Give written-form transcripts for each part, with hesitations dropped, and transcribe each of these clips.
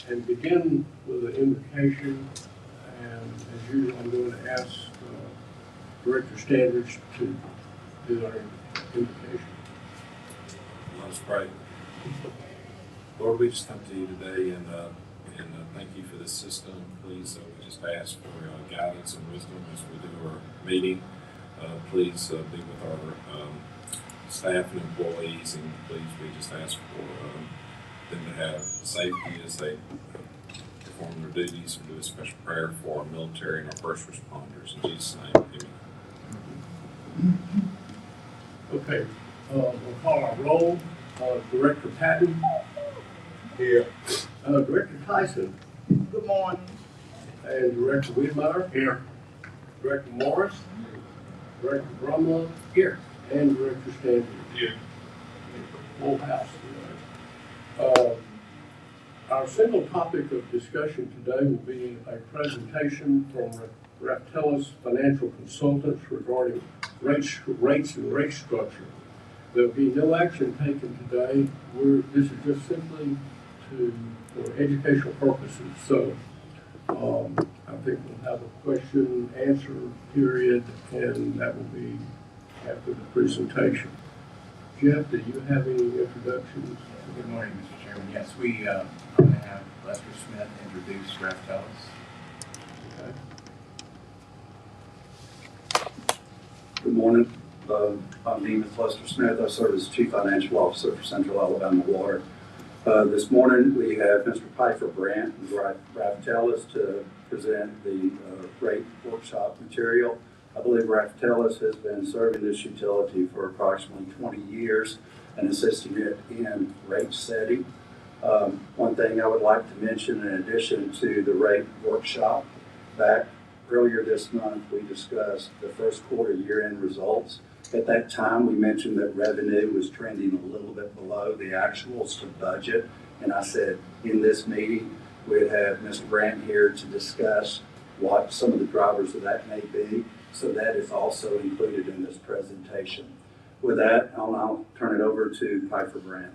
and begin with an invocation. And as usual, I'm going to ask Director Standridge to do our invocation. Let us pray. Lord, we just come to you today and thank you for this system. Please, we just ask for guidance and wisdom as we do our meeting. Please be with our staff and employees, and please, we just ask for them to have safety as they perform their duties, and do a special prayer for our military and our first responders. In Jesus' name, amen. Okay, we'll call our roll. Director Patton. Here. Director Tyson. Good morning. And Director Wiedemeyer. Here. Director Morris. Director Brumlow. Here. And Director Stanley. Here. Full house. Our single topic of discussion today will be a presentation from Raftellus Financial Consultants regarding rates and rate structure. There will be no action taken today. This is just simply for educational purposes. So I think we'll have a question answer period, and that will be after the presentation. Jeff, do you have any introductions? Good morning, Mr. Chairman. Yes, I'm going to have Lester Smith introduce Raftellus. Okay. Good morning. I'm Demus Lester Smith. I serve as Chief Financial Officer for Central Alabama Water. This morning we have Mr. Piper Brandt and Raftellus to present the rate workshop material. I believe Raftellus has been serving this utility for approximately 20 years and assisting it in rate setting. One thing I would like to mention in addition to the rate workshop, back earlier this month we discussed the first quarter year-end results. At that time we mentioned that revenue was trending a little bit below the actuals to budget, and I said in this meeting we'd have Mr. Brandt here to discuss what some of the drivers of that may be. So that is also included in this presentation. With that, I'll now turn it over to Piper Brandt.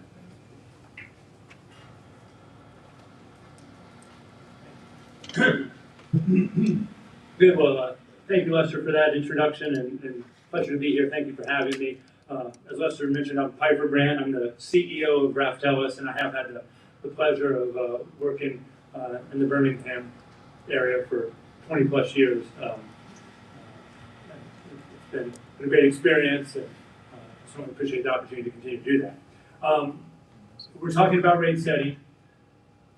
Good. Well, thank you, Lester, for that introduction, and pleasure to be here. Thank you for having me. As Lester mentioned, I'm Piper Brandt. I'm the CEO of Raftellus, and I have had the pleasure of working in the Birmingham area for 20 plus years. It's been a great experience, and I certainly appreciate the opportunity to continue to do that. We're talking about rate setting.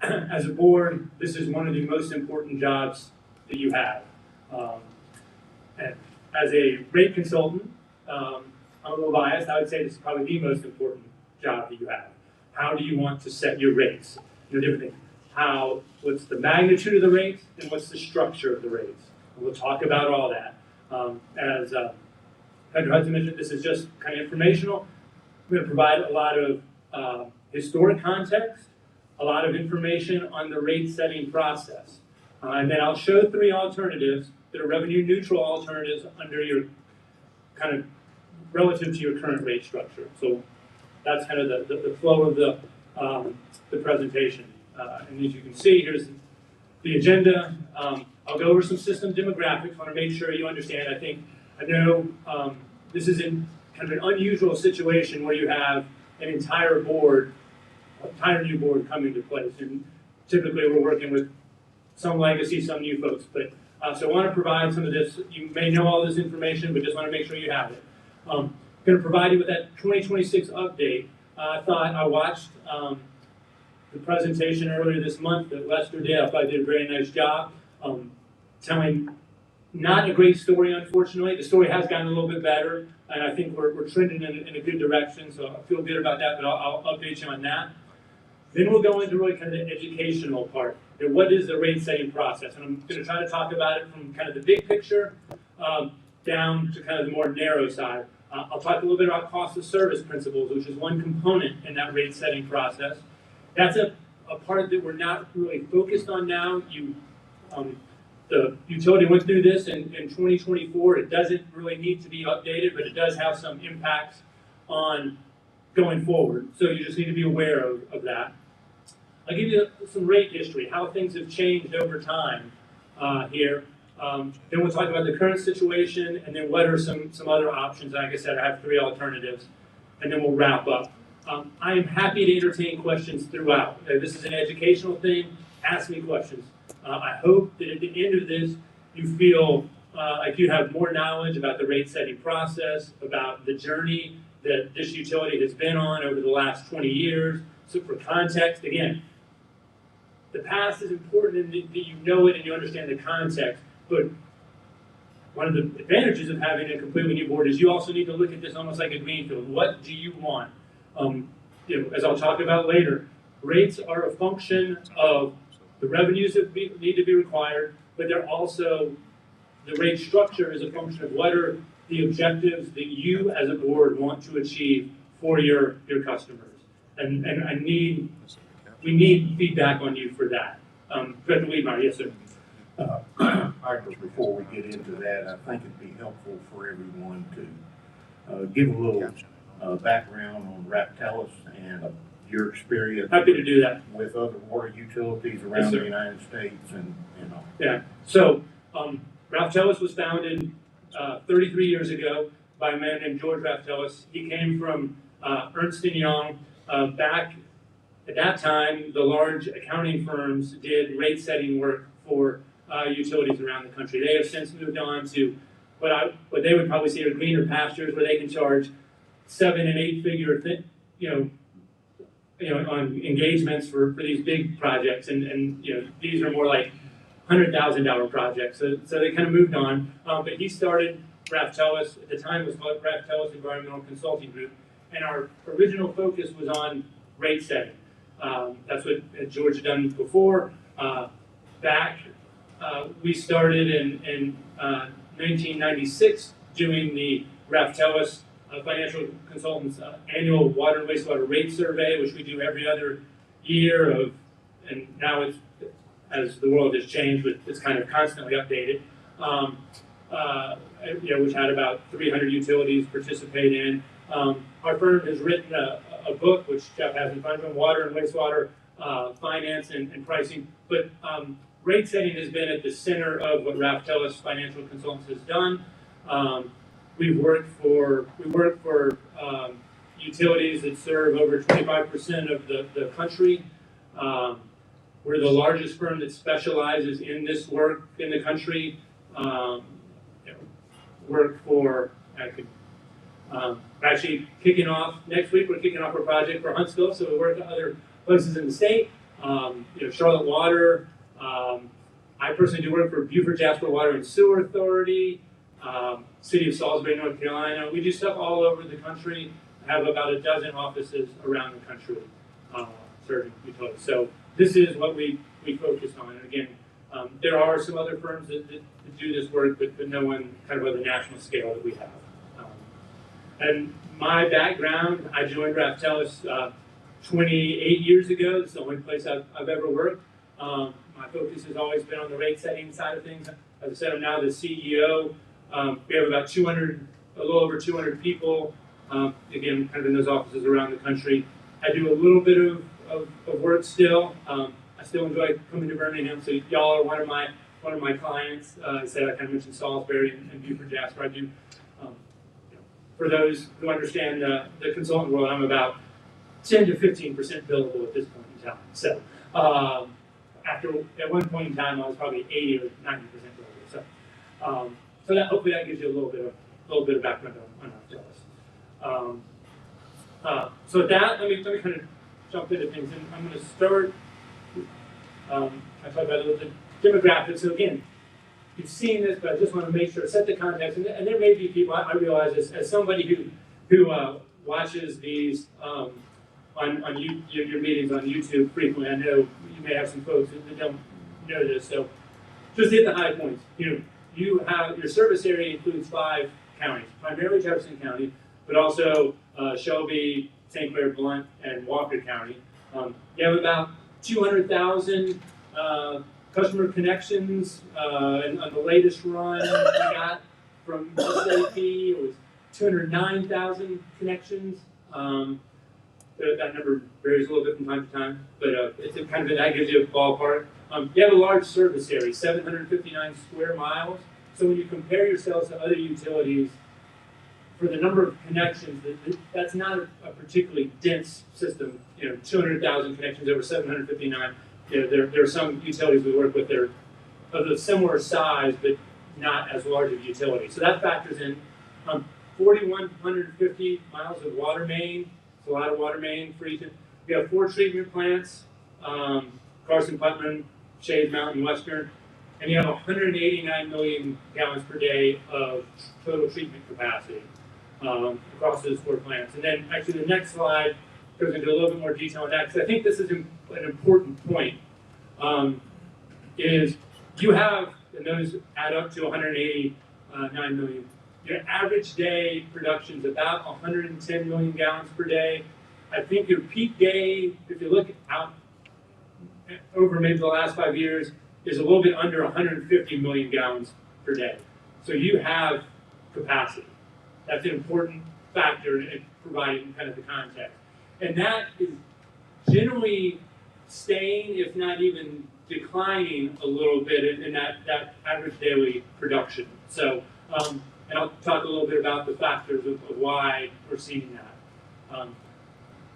As a board, this is one of the most important jobs that you have. And as a rate consultant, I'm a little biased. I would say this is probably the most important job that you have. How do you want to set your rates? Different things. What's the magnitude of the rates, and what's the structure of the rates? And we'll talk about all that. As Dr. Hudson mentioned, this is just kind of informational. I'm going to provide a lot of historic context, a lot of information on the rate setting process. And then I'll show 3 alternatives that are revenue neutral alternatives under your kind of relative to your current rate structure. So that's kind of the flow of the presentation. And as you can see, here's the agenda. I'll go over some system demographics. I want to make sure you understand. I know this is in kind of an unusual situation where you have an entire new board coming to place. And typically we're working with some legacy, some new folks. But so I want to provide some of this. You may know all this information, but just want to make sure you have it. I'm going to provide you with that 2026 update. I watched the presentation earlier this month that Lester did. I thought he did a very nice job telling not a great story, unfortunately. The story has gotten a little bit better, and I think we're trending in a good direction, so I feel good about that, but I'll update you on that. Then we'll go into really kind of the educational part. What is the rate setting process? And I'm going to try to talk about it from kind of the big picture down to kind of the more narrow side. I'll talk a little bit about cost of service principles, which is one component in that rate setting process. That's a part that we're not really focused on now. The utility went through this in 2024. It doesn't really need to be updated, but it does have some impacts on going forward. So you just need to be aware of that. I'll give you some rate history, how things have changed over time here. Then we'll talk about the current situation, and then what are some other options. Like I said, I have 3 alternatives, and then we'll wrap up. I am happy to entertain questions throughout. This is an educational thing. Ask me questions. I hope that at the end of this, you feel like you have more knowledge about the rate setting process, about the journey that this utility has been on over the last 20 years. So for context, again, the past is important and that you know it and you understand the context, but one of the advantages of having a completely new board is you also need to look at this almost like a greenfield. What do you want? As I'll talk about later, rates are a function of the revenues that need to be required, but they're also, the rate structure is a function of what are the objectives that you as a board want to achieve for your customers. And we need feedback on you for that. Director Wiedmeyer, yes, sir. Before we get into that, I think it'd be helpful for everyone to give a little background on Raftellus and your experience. Happy to do that. With other water utilities around Yes, the sir. United States and all. Yeah, so Raftellus was founded 33 years ago by a man named George Raftellus. He came from Ernst & Young. Back at that time, the large accounting firms did rate setting work for utilities around the country. They have since moved on to what they would probably say are greener pastures, where they can charge 7- and 8-figure on engagements for these big projects, and these are more like $100,000 projects. So they kind of moved on. But he started Raftellus. At the time, it was called Raftellus Environmental Consulting Group, and our original focus was on rate setting. That's what George had done before. We started in 1996 doing the Raftellus Financial Consultants annual water and wastewater rate survey, which we do every other year and now it's, as the world has changed, but it's kind of constantly updated. Which had about 300 utilities participate in. Our firm has written a book, which Jeff has in front of him, Water and Wastewater Finance and Pricing. But rate setting has been at the center of what Raftellus Financial Consultants has done. We work for utilities that serve over 25% of the country. We're the largest firm that specializes in this work in the country. Actually kicking off next week. We're kicking off a project for Huntsville, so we work at other places in the state. Charlotte Water. I personally do work for Beaufort Jasper Water and Sewer Authority, City of Salisbury, North Carolina. We do stuff all over the country. I have about a dozen offices around the country serving utilities. So this is what we focus on. And again, there are some other firms that do this work, but no one kind of on the national scale that we have. And my background, I joined Raftellus 28 years ago. It's the only place I've ever worked. My focus has always been on the rate setting side of things. As I said, I'm now the CEO. We have about a little over 200 people, again, kind of in those offices around the country. I do a little bit of work still. I still enjoy coming to Birmingham, so y'all are one of my clients. I said I kind of mentioned Salisbury and Beaufort Jasper. I do. For those who understand the consultant world, I'm about 10 to 15% billable at this point in time. So at one point in time, I was probably 80 or 90% billable. So that hopefully that gives you a little bit of background on Raftellus. So with that, let me kind of jump into things, and I'm going to start. I talked about the demographics. So again, you've seen this, but I just want to make sure, set the context. And there may be people, I realize this, as somebody who watches these on your meetings on YouTube frequently, I know you may have some folks that don't know this. So just hit the high points. You have, your service area includes 5 counties, primarily Jefferson County, but also Shelby, St. Clair, Blount, and Walker County. You have about 200,000 customer connections, and on the latest run we got from SAP, it was 209,000 connections. That number varies a little bit from time to time, but it's kind of that gives you a ballpark. You have a large service area, 759 square miles. So when you compare yourselves to other utilities, for the number of connections, that's not a particularly dense system. 200,000 connections over 759. There are some utilities we work with that are of a similar size, but not as large of utilities. So that factors in 4,150 miles of water main. It's a lot of water main for each. We have 4 treatment plants, Carson, Putnam, Shades Mountain, Western, and you have 189 million gallons per day of total treatment capacity across those 4 plants. And then actually the next slide goes into a little bit more detail on that, because I think this is an important point, is you have, and those add up to 189 million. Your average day production is about 110 million gallons per day. I think your peak day, if you look out over maybe the last 5 years, is a little bit under 150 million gallons per day. So you have capacity. That's an important factor in providing kind of the context. And that is generally staying, if not even declining a little bit in that average daily production. So, and I'll talk a little bit about the factors of why we're seeing that.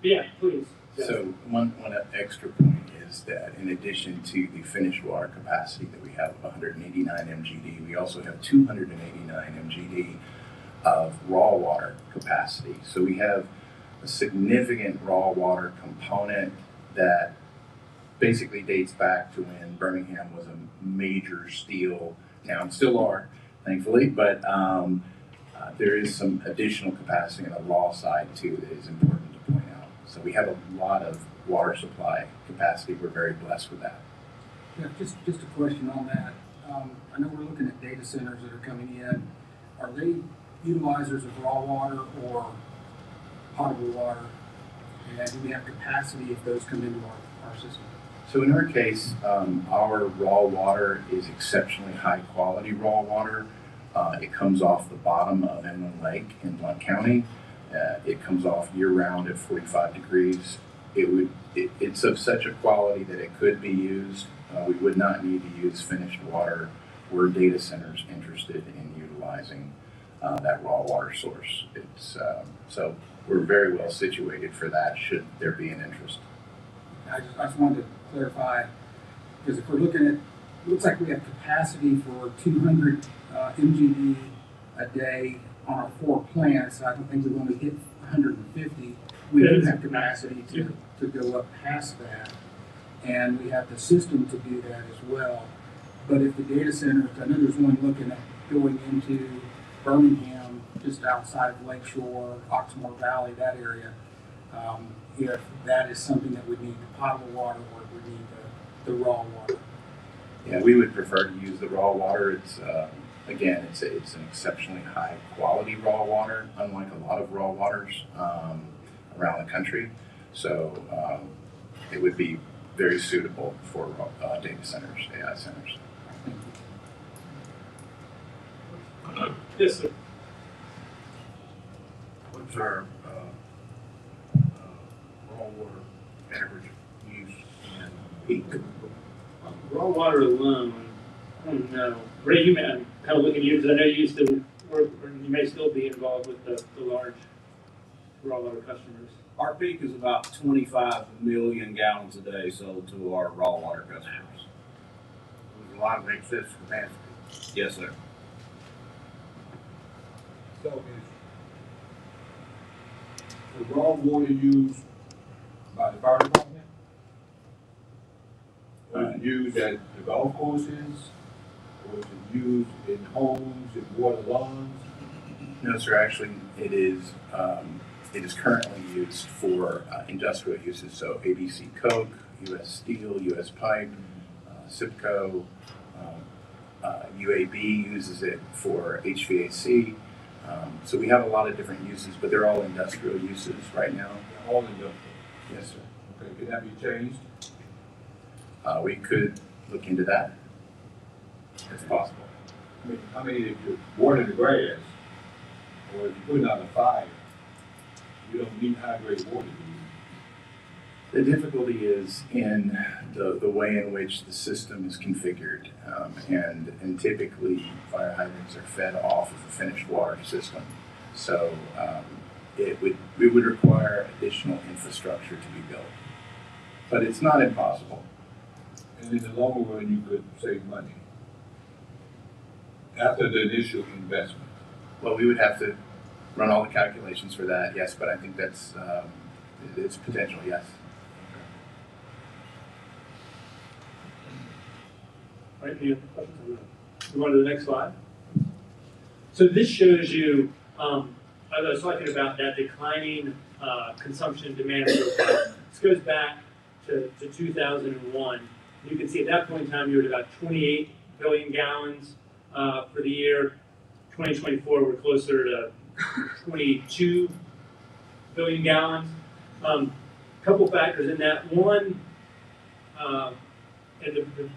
Yeah, please. So one extra point is that in addition to the finished water capacity that we have of 189 MGD, we also have 289 MGD of raw water capacity. So we have a significant raw water component that basically dates back to when Birmingham was a major steel, now and still are, thankfully, but there is some additional capacity on the raw side too that is important to point out. So we have a lot of water supply capacity. We're very blessed with that. Yeah, just a question on that. I know we're looking at data centers that are coming in. Are they utilizers of raw water or potable water? And do we have capacity if those come into our system? So in our case, our raw water is exceptionally high quality raw water. It comes off the bottom of Inland Lake in Blount County. It comes off year round at 45 degrees. It's of such a quality that it could be used. We would not need to use finished water. We're data centers interested in utilizing that raw water source. So we're very well situated for that should there be an interest. I just wanted to clarify, because if we're looking at, it looks like we have capacity for 200 MGD a day on our 4 plants. I don't think we want to hit 150. We do have capacity to go up past that, and we have the system to do that as well. But if the data centers, I know there's one looking at going into Birmingham, just outside of Lakeshore, Oxmoor Valley, that area. If that is something that would need the potable water or would need the raw water. Yeah, we would prefer to use the raw water. It's again, it's an exceptionally high quality raw water, unlike a lot of raw waters around the country. So it would be very suitable for data centers, AI centers. Yes, sir. What's our raw water average use and peak? Raw water alone, I don't know. Ray, I'm kind of looking at you because I know you used to work, or you may still be involved with the large raw water customers. Our peak is about 25 million gallons a day sold to our raw water customers. There's a lot of excess capacity. Yes, sir. So is the raw water used by the fire department? Or is it used at the golf courses? Or is it used in homes, in water lawns? No, sir. Actually, it is currently used for industrial uses. So ABC Coke, U.S. Steel, U.S. Pipe, SIPCO, UAB uses it for HVAC. So we have a lot of different uses, but they're all industrial uses right now. They're all industrial. Yes, sir. Okay, can that be changed? We could look into that. It's possible. I mean, if you're watering the grass, or if you're putting out a fire, you don't need high-grade water, do you? The difficulty is in the way in which the system is configured. And typically, fire hydrants are fed off of a finished water system. So it would require additional infrastructure to be built. But it's not impossible. And in the long run, you could save money after the initial investment. Well, we would have to run all the calculations for that, yes, but I think that's, it's potential, yes. All right, any other questions? Move on to the next slide. So this shows you, as I was talking about that declining consumption and demand profile. This goes back to 2001. You can see at that point in time, you were at about 28 billion gallons for the year. 2024, we're closer to 22 billion gallons. Couple factors in that. One, and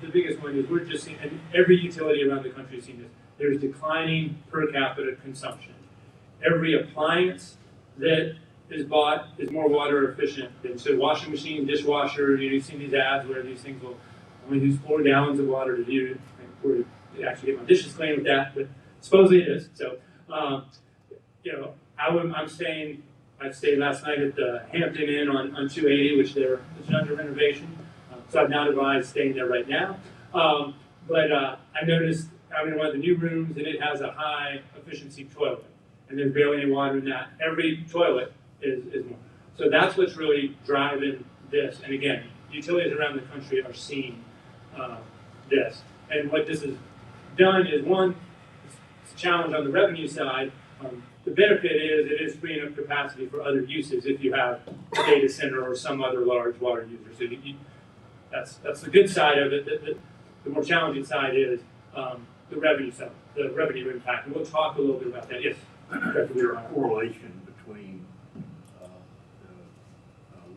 the biggest one is we're just seeing, and every utility around the country is seeing this, there's declining per capita consumption. Every appliance that is bought is more water efficient than, so washing machine, dishwasher, you've seen these ads where these things will only use 4 gallons of water to do, to actually get my dishes clean with that, but supposedly it is. So, I stayed last night at the Hampton Inn on 280, which is under renovation. So I've not advised staying there right now. But I noticed I'm in one of the new rooms and it has a high efficiency toilet. And there's barely any water in that. Every toilet is more. So that's what's really driving this. And again, utilities around the country are seeing this. And what this has done is, one, it's a challenge on the revenue side. The benefit is it is freeing up capacity for other uses if you have a data center or some other large water user. So that's the good side of it. The more challenging side is the revenue side, the revenue impact. And we'll talk a little bit about that. Yes? Is there a correlation between the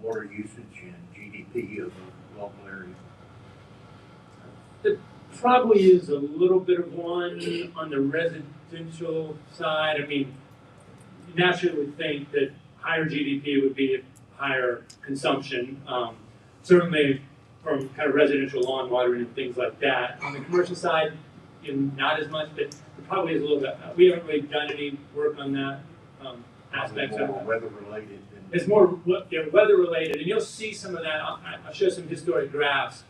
water usage and GDP of a local area? There probably is a little bit of one on the residential side. I mean, you naturally would think that higher GDP would be higher consumption. Certainly from kind of residential lawn watering and things like that. On the commercial side, not as much, but it probably is a little bit. We haven't really done any work on that aspect of it. Weather related. It's more weather related, and you'll see some of that. I'll show some historic graphs.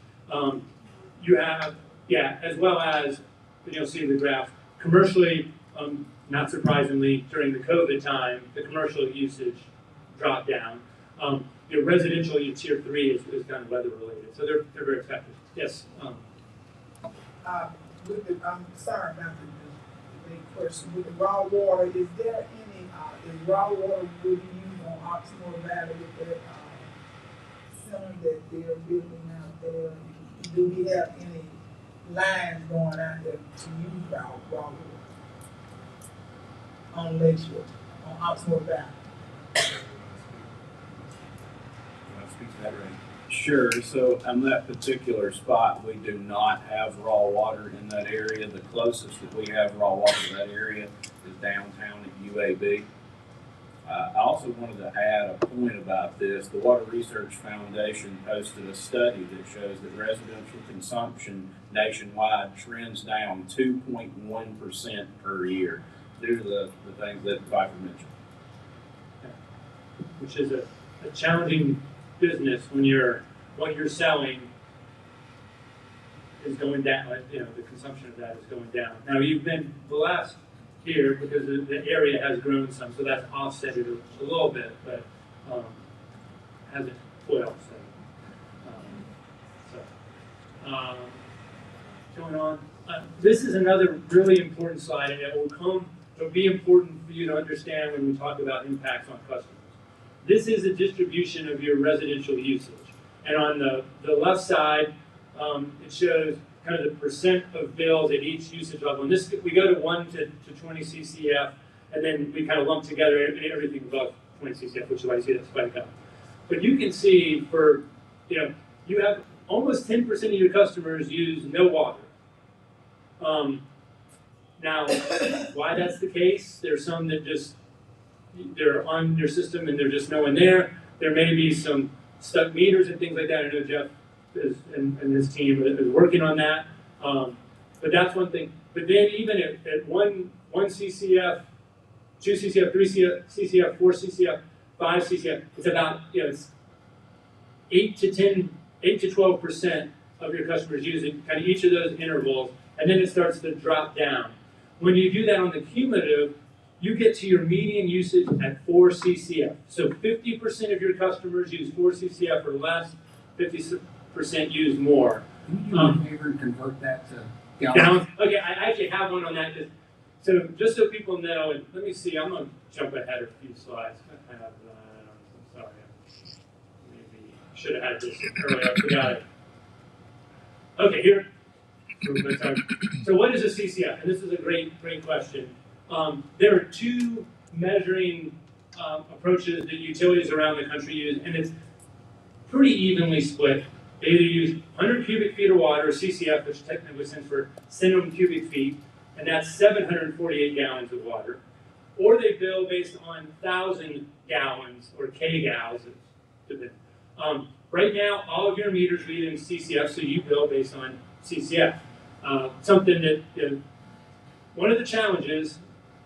You have, as well as, and you'll see the graph, commercially, not surprisingly, during the COVID time, the commercial usage dropped down. Your residential, your tier 3 is kind of weather related, so they're very effective. Yes. I'm sorry about the big question. With the raw water, is there any, is raw water will be used on Oxmoor Valley with that center that they're building out there? Do we have any lines going out there to use raw water on Lakeshore, on Oxmoor Valley? Speak to that, Ray. Sure. So on that particular spot, we do not have raw water in that area. The closest that we have raw water to that area is downtown at UAB. I also wanted to add a point about this. The Water Research Foundation posted a study that shows that residential consumption nationwide trends down 2.1% per year due to the things that Pfeiffer mentioned. Which is a challenging business when what you're selling is going down. The consumption of that is going down. Now you've been blessed here because the area has grown some, so that's offset it a little bit, but hasn't fully offset. Going on. This is another really important slide, and it'll be important for you to understand when we talk about impacts on customers. This is a distribution of your residential usage. And on the left side, it shows kind of the percent of bills at each usage level. And this, we go to 1 to 20 CCF, and then we kind of lump together everything above 20 CCF, which is why you see that spike up. But you can see you have almost 10% of your customers use no water. Now, why that's the case, there's some that they're on your system and there's just no one there. There may be some stuck meters and things like that. I know Jeff and his team is working on that. But that's one thing. But then even at one CCF, 2 CCF, 3 CCF, 4 CCF, 5 CCF, it's about, it's 8 to 12% of your customers using kind of each of those intervals, and then it starts to drop down. When you do that on the cumulative, you get to your median usage at 4 CCF. So 50% of your customers use 4 CCF or less, 50% use more. Can you do me a favor and convert that to gallons? Gallons? Okay, I actually have one on that. So just so people know, and let me see, I'm going to jump ahead a few slides. I have, I'm sorry. Maybe should have had this earlier. I forgot it. Okay, here. So what is a CCF? And this is a great question. There are two measuring approaches that utilities around the country use, and it's pretty evenly split. They either use 100 cubic feet of water, CCF, which technically stands for centimeter cubic feet, and that's 748 gallons of water, or they bill based on 1,000 gallons, or kgals. Right now, all of your meters read in CCF, so you bill based on CCF. Something that, one of the challenges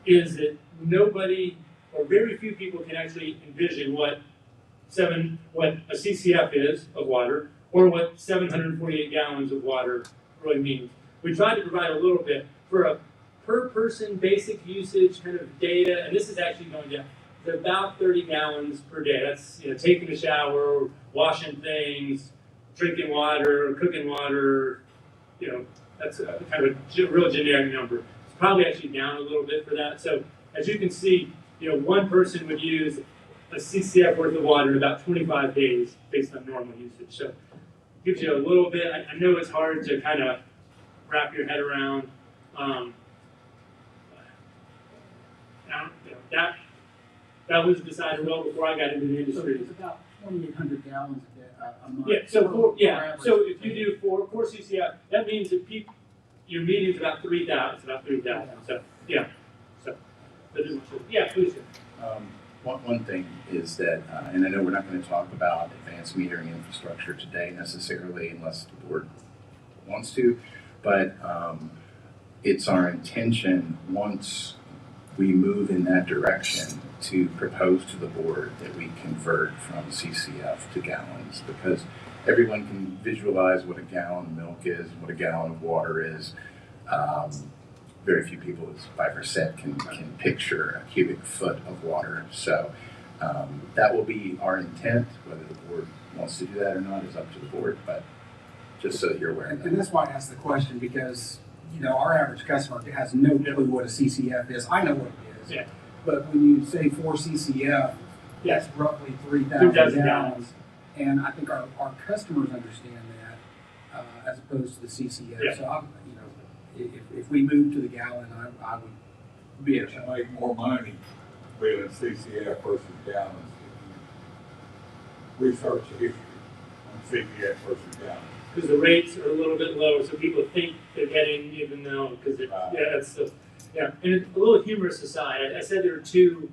is that nobody, or very few people can actually envision what a CCF is of water, or what 748 gallons of water really means. We tried to provide a little bit for a per person basic usage kind of data, and this is actually going down to about 30 gallons per day. That's taking a shower, washing things, drinking water, cooking water. That's kind of a real generic number. It's probably actually down a little bit for that. So as you can see, one person would use a CCF worth of water in about 25 days based on normal usage. So it gives you a little bit. I know it's hard to kind of wrap your head around. That was decided well before I got into the industry. So it's about 2,800 gallons a month. Yeah. So So if you do four CCF, that means that your median's about 3,000. It's about 3,000. So yeah. So yeah, please. One thing is that, and I know we're not going to talk about advanced metering infrastructure today necessarily unless the board wants to, but it's our intention once we move in that direction to propose to the board that we convert from CCF to gallons, because everyone can visualize what a gallon of milk is, what a gallon of water is. Very few people, as Piper said, can picture a cubic foot of water. So that will be our intent. Whether the board wants to do that or not is up to the board, but just so that you're aware of that. And that's why I asked the question, because our average customer has no clue what a CCF is. I know what it is. Yeah. But when you say 4 CCF, that's roughly 3,000 gallons. And I think our customers understand that as opposed to the CCF. Yeah. So, if we move to the gallon, I would be You make more money with CCF versus gallons. Research the history on CCF versus gallons. Because the rates are a little bit lower, so people think they're getting, even though, because and it's a little humorous aside. I said there are two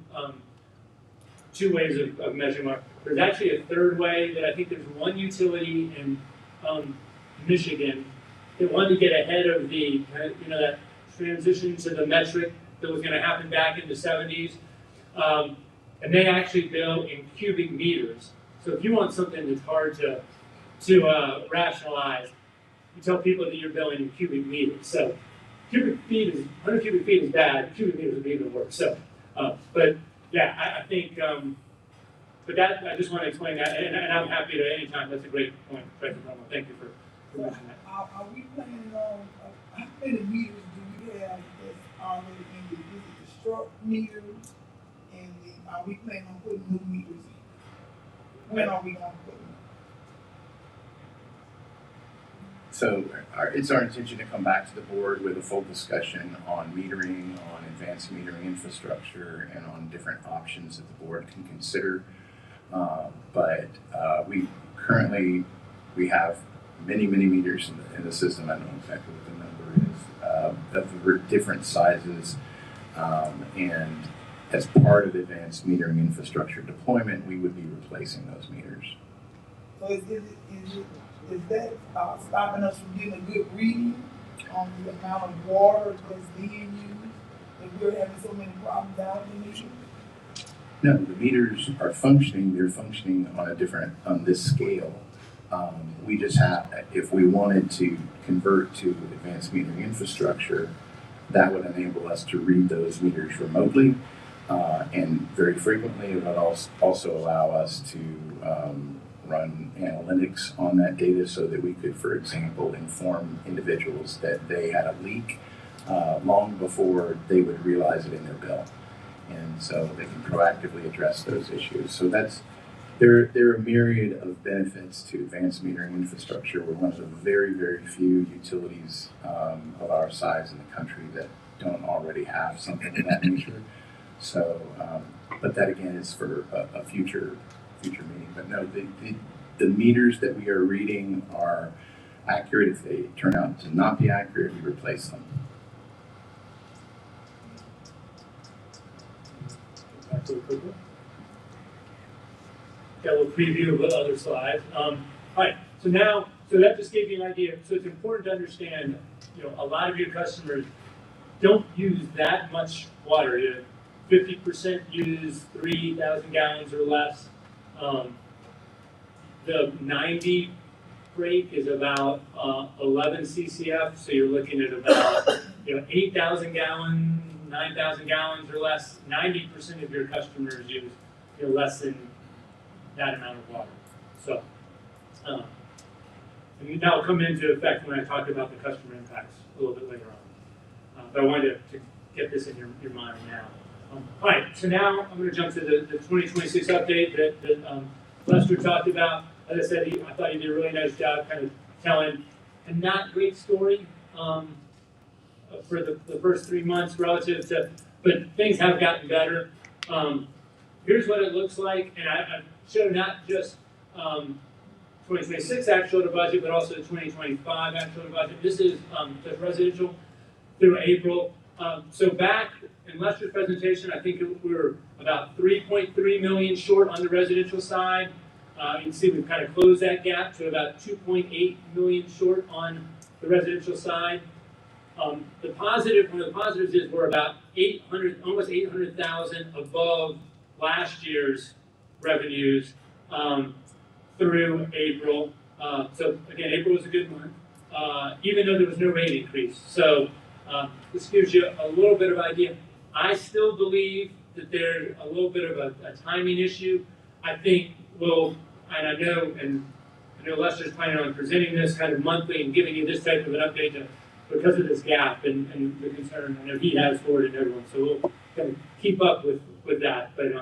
ways of measuring water. There's actually a third way that I think there's one utility in Michigan that wanted to get ahead of the that transition to the metric that was going to happen back in the 70s, and they actually bill in cubic meters. So if you want something that's hard to rationalize, you tell people that you're billing in cubic meters. So 100 cubic feet is bad. Cubic meters would be even worse. So, but yeah, I think. But that I just want to explain that, and I'm happy to any time. That's a great point, Dr. Brown. Thank you for mentioning that. Are we planning on, how many meters do we have that's already in the struck meters? And are we planning on putting new meters in? When are we going to put them? So it's our intention to come back to the board with a full discussion on metering, on advanced metering infrastructure, and on different options that the board can consider. But we currently have many meters in the system. I don't know exactly what the number is, of different sizes. And as part of advanced metering infrastructure deployment, we would be replacing those meters. So is that, stopping us from getting a good reading on the amount of water that's being used? If we're having so many problems out in the meters? No, the meters are functioning, they're functioning on this scale. We just have, if we wanted to convert to advanced metering infrastructure, that would enable us to read those meters remotely. And very frequently, it would also allow us to run analytics on that data so that we could, for example, inform individuals that they had a leak long before they would realize it in their bill. And so they can proactively address those issues. So there are a myriad of benefits to advanced metering infrastructure. We're one of the very, very few utilities of our size in the country that don't already have something of that nature. So, but that again is for a future meeting. But no, the meters that we are reading are accurate. If they turn out to not be accurate, we replace them. Back to the paper. Got a little preview of the other slides. All right, so that just gave you an idea. So it's important to understand, a lot of your customers don't use that much water. 50% use 3,000 gallons or less. The 90 break is about 11 CCF, so you're looking at about 8,000 gallons, 9,000 gallons or less. 90% of your customers use less than that amount of water. So, and that'll come into effect when I talk about the customer impacts a little bit later on. But I wanted to get this in your mind now. All right, so now I'm going to jump to the 2026 update that Lester talked about. As I said, I thought he did a really nice job kind of telling a not great story for the first 3 months relative to, but things have gotten better. Here's what it looks like, and I showed not just 2026 actual to budget, but also the 2025 actual to budget. This is just residential through April. So back in Lester's presentation, I think we were about 3.3 million short on the residential side. You can see we've kind of closed that gap to about 2.8 million short on the residential side. One of the positives is we're about almost 800,000 above last year's revenues through April. So again, April was a good month, even though there was no rate increase. So this gives you a little bit of idea. I still believe that there's a little bit of a timing issue. I think and I know Lester's planning on presenting this kind of monthly and giving you this type of an update because of this gap and the concern I know he has for it and everyone. So we'll kind of keep up with that. But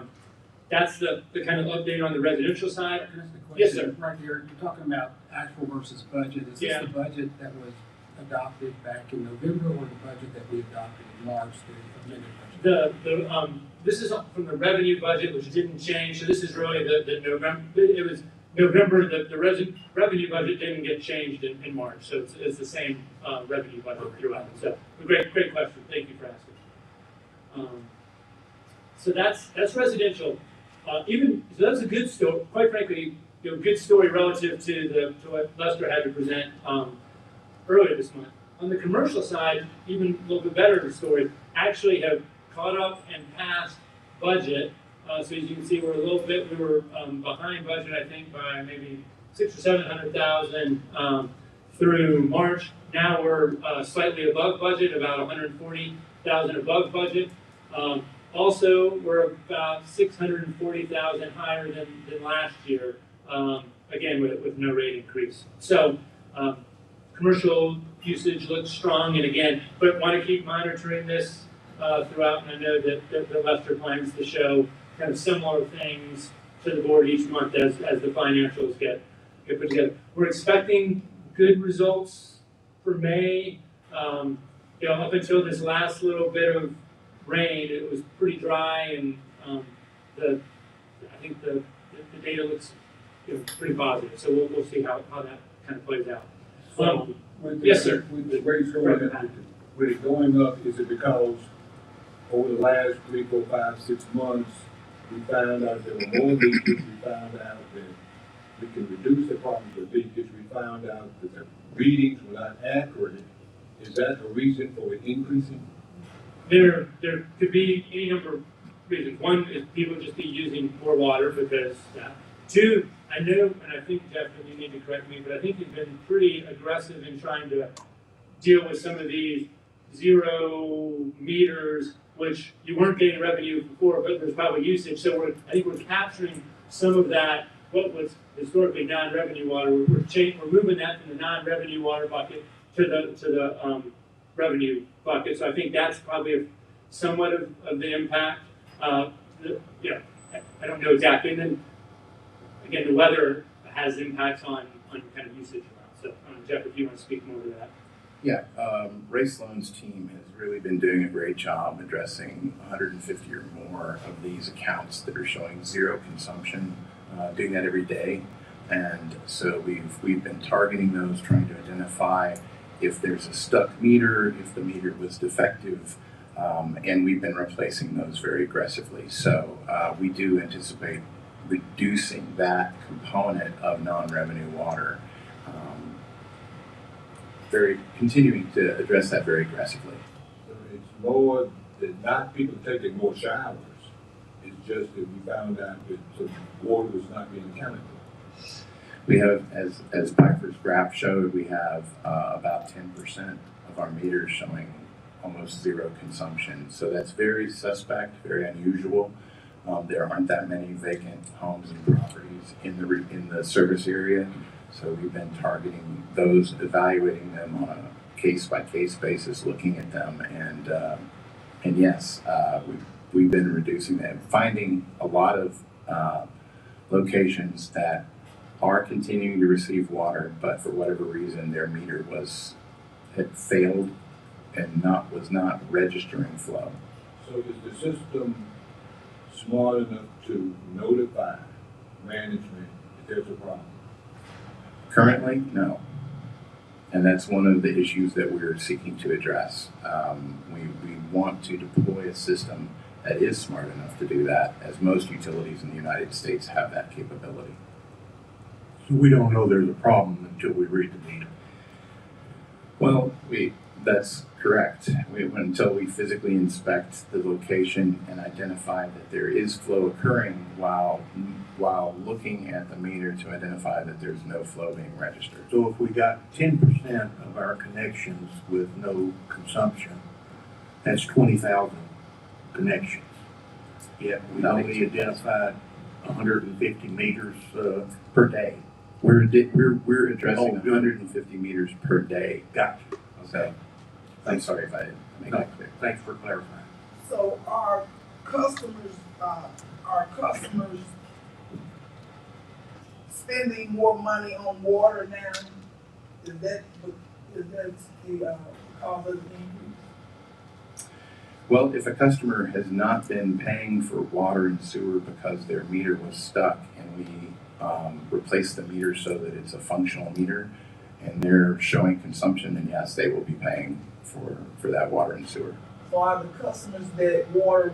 that's the kind of update on the residential side. Can I ask a question? Yes, sir. Right here, you're talking about actual versus budget. Is this the budget that was adopted back in November, or the budget that we adopted in March, the amended budget? This is from the revenue budget, which didn't change. So this is really the November. It was November. The revenue budget didn't get changed in March, so it's the same revenue budget throughout. So great question. Thank you for asking. So that's residential. So that's a good story. Quite frankly, good story relative to what Lester had to present earlier this month. On the commercial side, even a little bit better story. Actually, have caught up and passed budget. So as you can see, we were behind budget, I think, by maybe 600,000 or 700,000 through March. Now we're slightly above budget, about 140,000 above budget. Also, we're about 640,000 higher than last year, again, with no rate increase. So commercial usage looks strong, and again, but want to keep monitoring this throughout, and I know that Lester plans to show kind of similar things to the board each month as the financials get put together. We're expecting good results for May. Up until this last little bit of rain, it was pretty dry, and I think the data looks pretty positive. So we'll see how that kind of plays out. Yes, sir. With the rates going up, with it going up, is it because over the last 3, 4, 5, 6 months, we found out there were more leakage, we found out that we can reduce the problem because we found out that the readings were not accurate. Is that a reason for it increasing? There could be any number of reasons. One is people just be using more water because, two, I know, and I think Jeff, and you need to correct me, but I think you've been pretty aggressive in trying to deal with some of these 0 meters, which you weren't getting revenue before, but there's probably usage. So I think we're capturing some of that, what was historically non-revenue water. We're moving that from the non-revenue water bucket to the revenue bucket. So I think that's probably somewhat of the impact. I don't know exactly. And then again, the weather has impacts on kind of usage around. So Jeff, if you want to speak more to that. Yeah, Ray Sloan's team has really been doing a great job addressing 150 or more of these accounts that are showing 0 consumption, doing that every day. And so we've been targeting those, trying to identify if there's a stuck meter, if the meter was defective, and we've been replacing those very aggressively. So we do anticipate reducing that component of non-revenue water. Continuing to address that very aggressively. So it's more than not people taking more showers. It's just that we found out that some water was not being accounted for. We have, as Piper's graph showed, we have about 10% of our meters showing almost 0 consumption. So that's very suspect, very unusual. There aren't that many vacant homes and properties in the service area. So we've been targeting those, evaluating them on a case-by-case basis, looking at them, and yes, we've been reducing them, finding a lot of locations that are continuing to receive water, but for whatever reason their meter had failed and was not registering flow. So is the system smart enough to notify management if there's a problem? Currently, no. And that's one of the issues that we're seeking to address. We want to deploy a system that is smart enough to do that, as most utilities in the United States have that capability. So we don't know there's a problem until we read the meter. Well, that's correct. Until we physically inspect the location and identify that there is flow occurring while looking at the meter to identify that there's no flow being registered. So if we got 10% of our connections with no consumption, that's 20,000 connections. Yet we only identified 150 meters Per day. We're addressing 150 meters per day. Gotcha. So, I'm sorry if I didn't make that clear. Thanks for clarifying. So are customers spending more money on water now? Is that the cause of the increase? Well, if a customer has not been paying for water and sewer because their meter was stuck and we replace the meter so that it's a functional meter and they're showing consumption, then yes, they will be paying for that water and sewer. So are the customers that the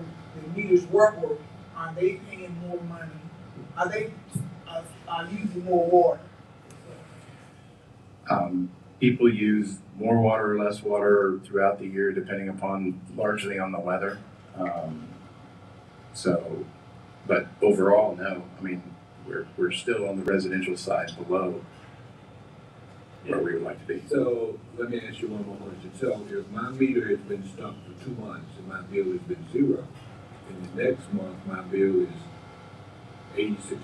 meters work with, are they paying more money? Are they using more water? People use more water or less water throughout the year, depending largely on the weather. But overall, no. I mean, we're still on the residential side below where we would like to be. So let me ask you one more question. So if my meter has been stuck for 2 months and my bill has been 0, and the next month my bill is $86,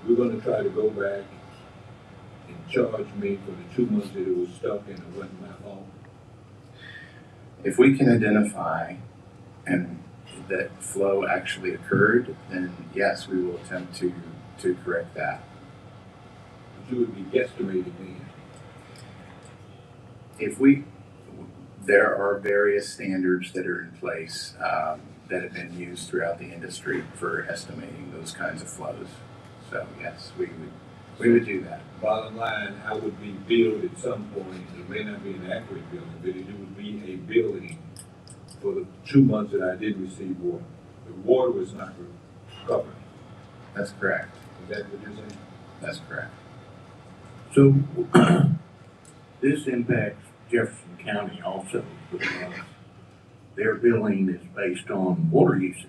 we're going to try to go back and charge me for the 2 months that it was stuck and it wasn't my fault? If we can identify and that flow actually occurred, then yes, we will attempt to correct that. But you would be guesstimating then. There are various standards that are in place that have been used throughout the industry for estimating those kinds of flows. So yes, we would do that. Bottom line, I would be billed at some point. It may not be an accurate billing, but it would be a billing for the 2 months that I didn't receive water. The water was not covered. That's correct. Is that what you're saying? That's correct. So this impacts Jefferson County also because their billing is based on water usage.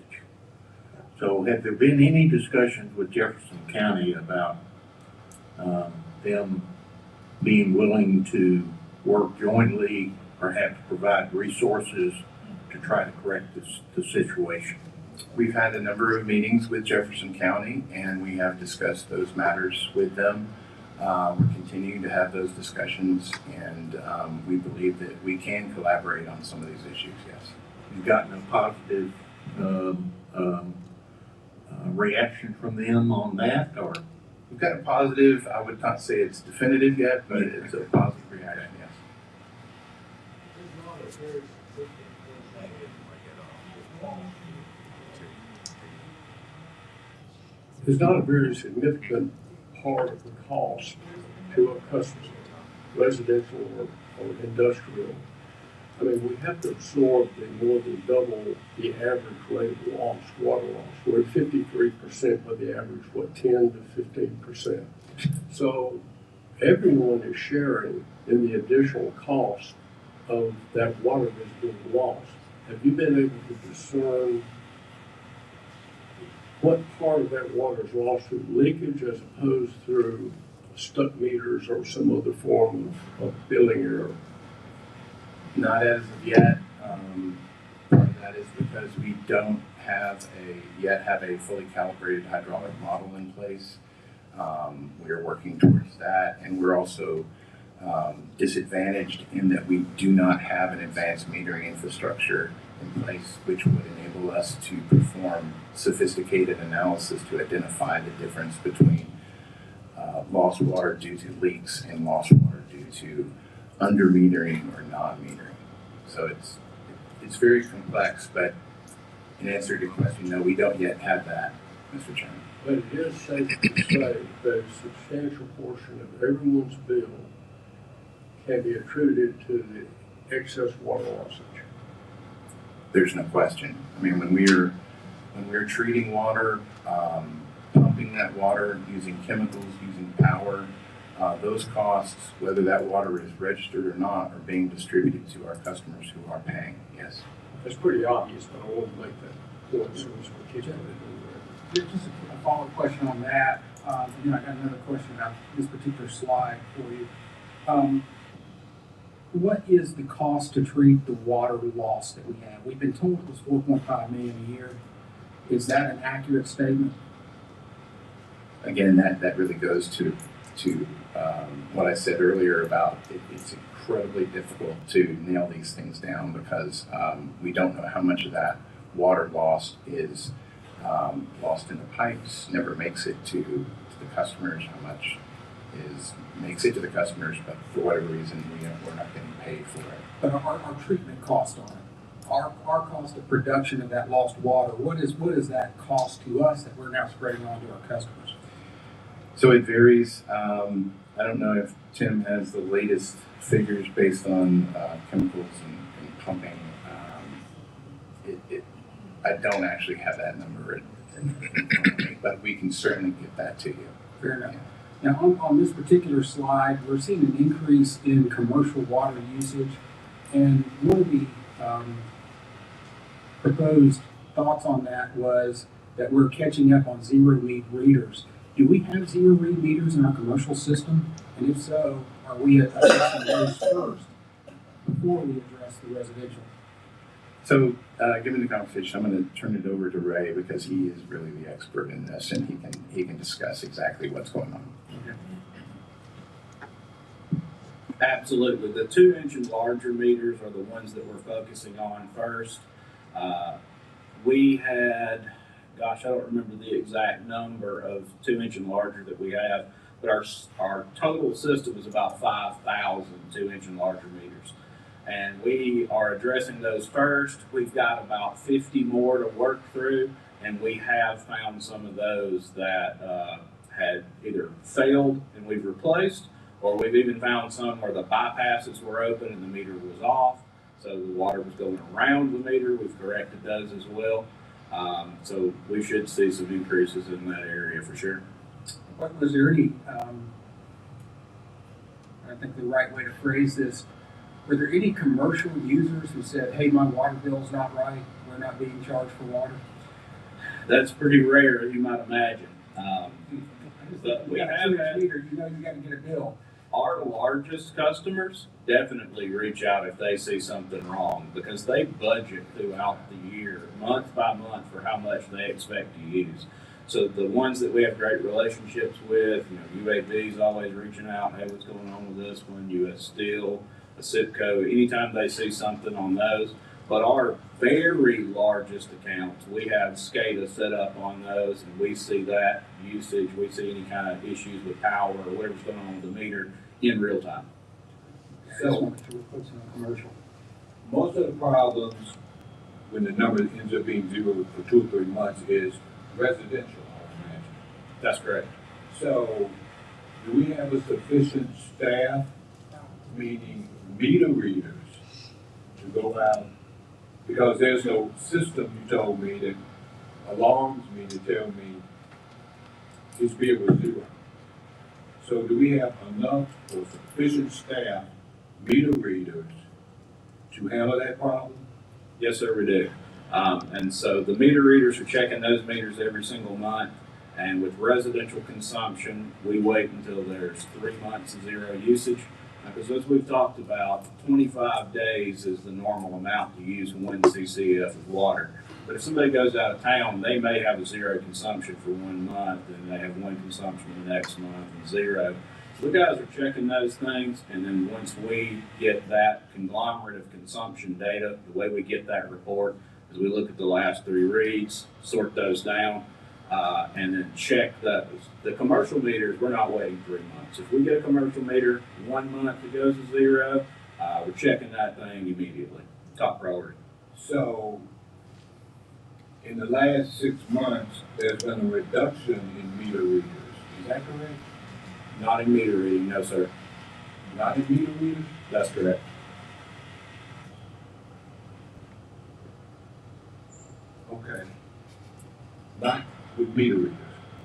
So have there been any discussions with Jefferson County about them being willing to work jointly, perhaps provide resources to try to correct the situation? We've had a number of meetings with Jefferson County, and we have discussed those matters with them. We're continuing to have those discussions, and we believe that we can collaborate on some of these issues, yes. You've gotten a positive reaction from them on that, or? We've got a positive, I would not say it's definitive yet, but it's a positive reaction, yes. It's not a very significant part of the cost to our customers, residential or industrial. I mean, we have to absorb the more than double the average rate of loss, water loss. We're at 53%, but the average, 10 to 15%. So everyone is sharing in the additional cost of that water that's being lost. Have you been able to discern what part of that water is lost through leakage as opposed through stuck meters or some other form of billing error? Not as of yet. Part of that is because we don't have a fully calibrated hydraulic model in place. We are working towards that, and we're also disadvantaged in that we do not have an advanced metering infrastructure in place, which would enable us to perform sophisticated analysis to identify the difference between lost water due to leaks and lost water due to under metering or non-metering. So it's very complex, but in answer to your question, no, we don't yet have that, Mr. Chairman. But it is safe to say that a substantial portion of everyone's bill can be attributed to the excess water lossage. There's no question. I mean, when we're treating water, pumping that water, using chemicals, using power, those costs, whether that water is registered or not, are being distributed to our customers who are paying. Yes. That's pretty obvious, but I want to make that point so we keep it. Just a follow-up question on that. I got another question about this particular slide for you. What is the cost to treat the water loss that we have? We've been told it was $4.5 million a year. Is that an accurate statement? Again, that really goes to what I said earlier about it's incredibly difficult to nail these things down because we don't know how much of that water loss is lost in the pipes, never makes it to the customers, how much makes it to the customers, but for whatever reason we're not getting paid for it. But our treatment cost on it, our cost of production of that lost water, what is that cost to us that we're now spreading on to our customers? So it varies. I don't know if Tim has the latest figures based on chemicals and pumping. I don't actually have that number in front of me, but we can certainly get that to you. Fair enough. Now, on this particular slide, we're seeing an increase in commercial water usage, and one of the proposed thoughts on that was that we're catching up on zero-read readers. Do we have zero-read meters in our commercial system? And if so, are we addressing those first before we address the residential? So, given the conversation, I'm going to turn it over to Ray because he is really the expert in this, and he can discuss exactly what's going on. Absolutely. The 2-inch and larger meters are the ones that we're focusing on first. We had, I don't remember the exact number of 2-inch and larger that we have, but our total system is about 5,000 2-inch and larger meters. And we are addressing those first. We've got about 50 more to work through, and we have found some of those that had either failed and we've replaced, or we've even found some where the bypasses were open and the meter was off, so the water was going around the meter. We've corrected those as well. So we should see some increases in that area for sure. Was there any, I think the right way to phrase this, were there any commercial users who said, hey, my water bill's not right, we're not being charged for water? That's pretty rare, as you might imagine. But we You got a have 2-inch had meter, you know you gotta get a bill. our largest customers definitely reach out if they see something wrong, because they budget throughout the year, month by month, for how much they expect to use. So the ones that we have great relationships with, UAB's always reaching out, hey, what's going on with this one? US Steel, ASIPCO, anytime they see something on those. But our very largest accounts, we have SCADA set up on those, and we see that usage, we see any kind of issues with power or whatever's going on with the meter in real time. I just So wanted to put some commercial. most of the problems, when the number ends up being zero for 2 or 3 months, is residential, I imagine. That's correct. So, do we have a sufficient staff, meaning meter readers, to go out? Because there's no system, you told me, that alarms me to tell me his bill was zero. So do we have enough or sufficient staff, meter readers, to handle that problem? Yes, sir, we do. And so the meter readers are checking those meters every single month. And with residential consumption, we wait until there's 3 months of zero usage. Because as we've talked about, 25 days is the normal amount to use 1 CCF of water. But if somebody goes out of town, they may have a zero consumption for 1 month, and they have 1 consumption the next month and zero. So the guys are checking those things, and then once we get that conglomerate of consumption data, the way we get that report is we look at the last 3 reads, sort those down, and then check those. The commercial meters, we're not waiting 3 months. If we get a commercial meter 1 month that goes to zero, we're checking that thing immediately. Top priority. So, in the last 6 months, there's been a reduction in meter readers. Is that correct? Not in meter reading, no, sir. Not in meter readers? That's correct. Okay. Not with meter readers.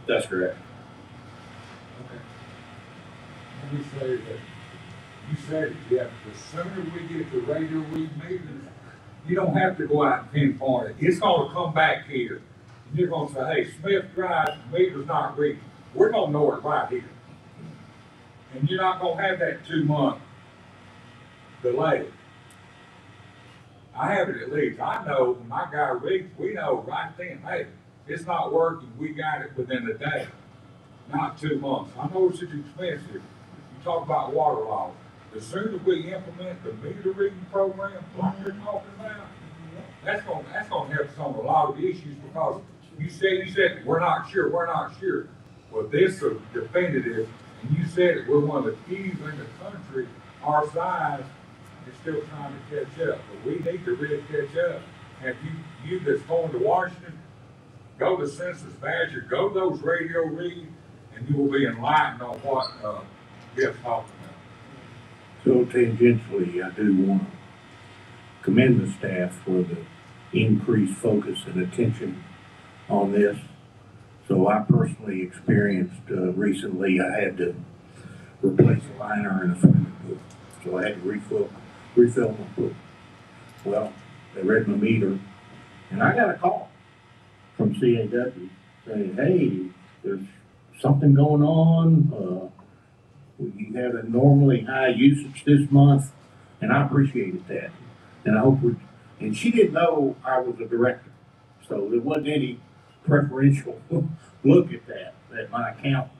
That's correct. Okay. Let me say that, you said, yeah, the sooner we get the radio read meters, you don't have to go out and pinpoint it. It's gonna come back here. And you're gonna say, hey, Smith Drive, meter's not reading. We're gonna know it right here. And you're not gonna have that 2-month delay. I have it at least. I know when my guy reads, we know right then, hey, it's not working, we got it within a day, not 2 months. I know it's expensive. You talk about water laws. The sooner we implement the meter reading program like you're talking about, that's gonna help us on a lot of issues, because you said, we're not sure. Well, this is definitive, and you said it, we're one of the few in the country our size is still trying to catch up. But we need to really catch up. And if you that's going to Washington, go to Census Badger, go to those radio reads, and you will be enlightened on what Jeff's talking about. So tangentially, I do want to commend the staff for the increased focus and attention on this. So I personally experienced recently, I had to replace a liner in a swimming pool. So I had to refill my pool. Well, they read my meter, and I got a call from CAW saying, hey, there's something going on. You had a normally high usage this month, and I appreciated that. And I hope and she didn't know I was a director, so there wasn't any preferential look at that, at my account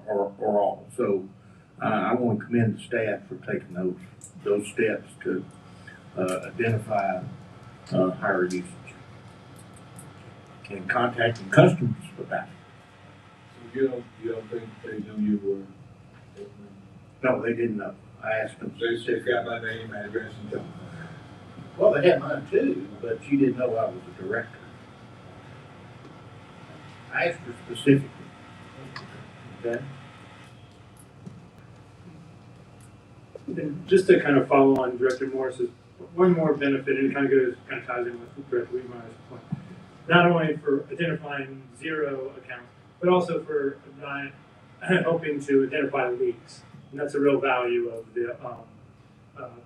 or all. So I want to commend the staff for taking those steps to identify higher usage and contacting customers about it. So you don't think they knew you were? No, they didn't know. I asked them. They got my name, address, and telephone. Well, they had mine too, but she didn't know I was a director. I asked her specifically. Okay? And just to kind of follow on Director Morris's, one more benefit, and it kind of ties in with Director Weidmeyer's point. Not only for identifying zero accounts, but also for helping to identify leaks. And that's a real value of the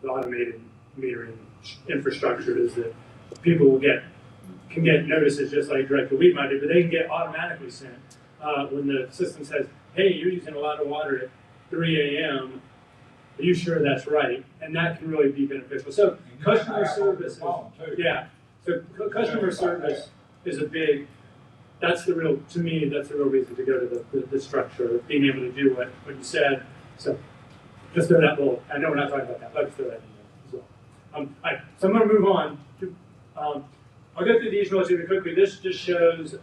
automated metering infrastructure, is that people can get notices just like Director Weedmeyer did, but they can get automatically sent when the system says, hey, you're using a lot of water at 3 a.m. Are you sure that's right? And that can really be beneficial. So customer service, yeah. So customer service is a big, that's the real, to me, that's the real reason to go to the structure, of being able to do what you said. So just throw that little, I know we're not talking about that, but just throw that in there as well. So I'm going to move on. I'll go through these relatively quickly. This just shows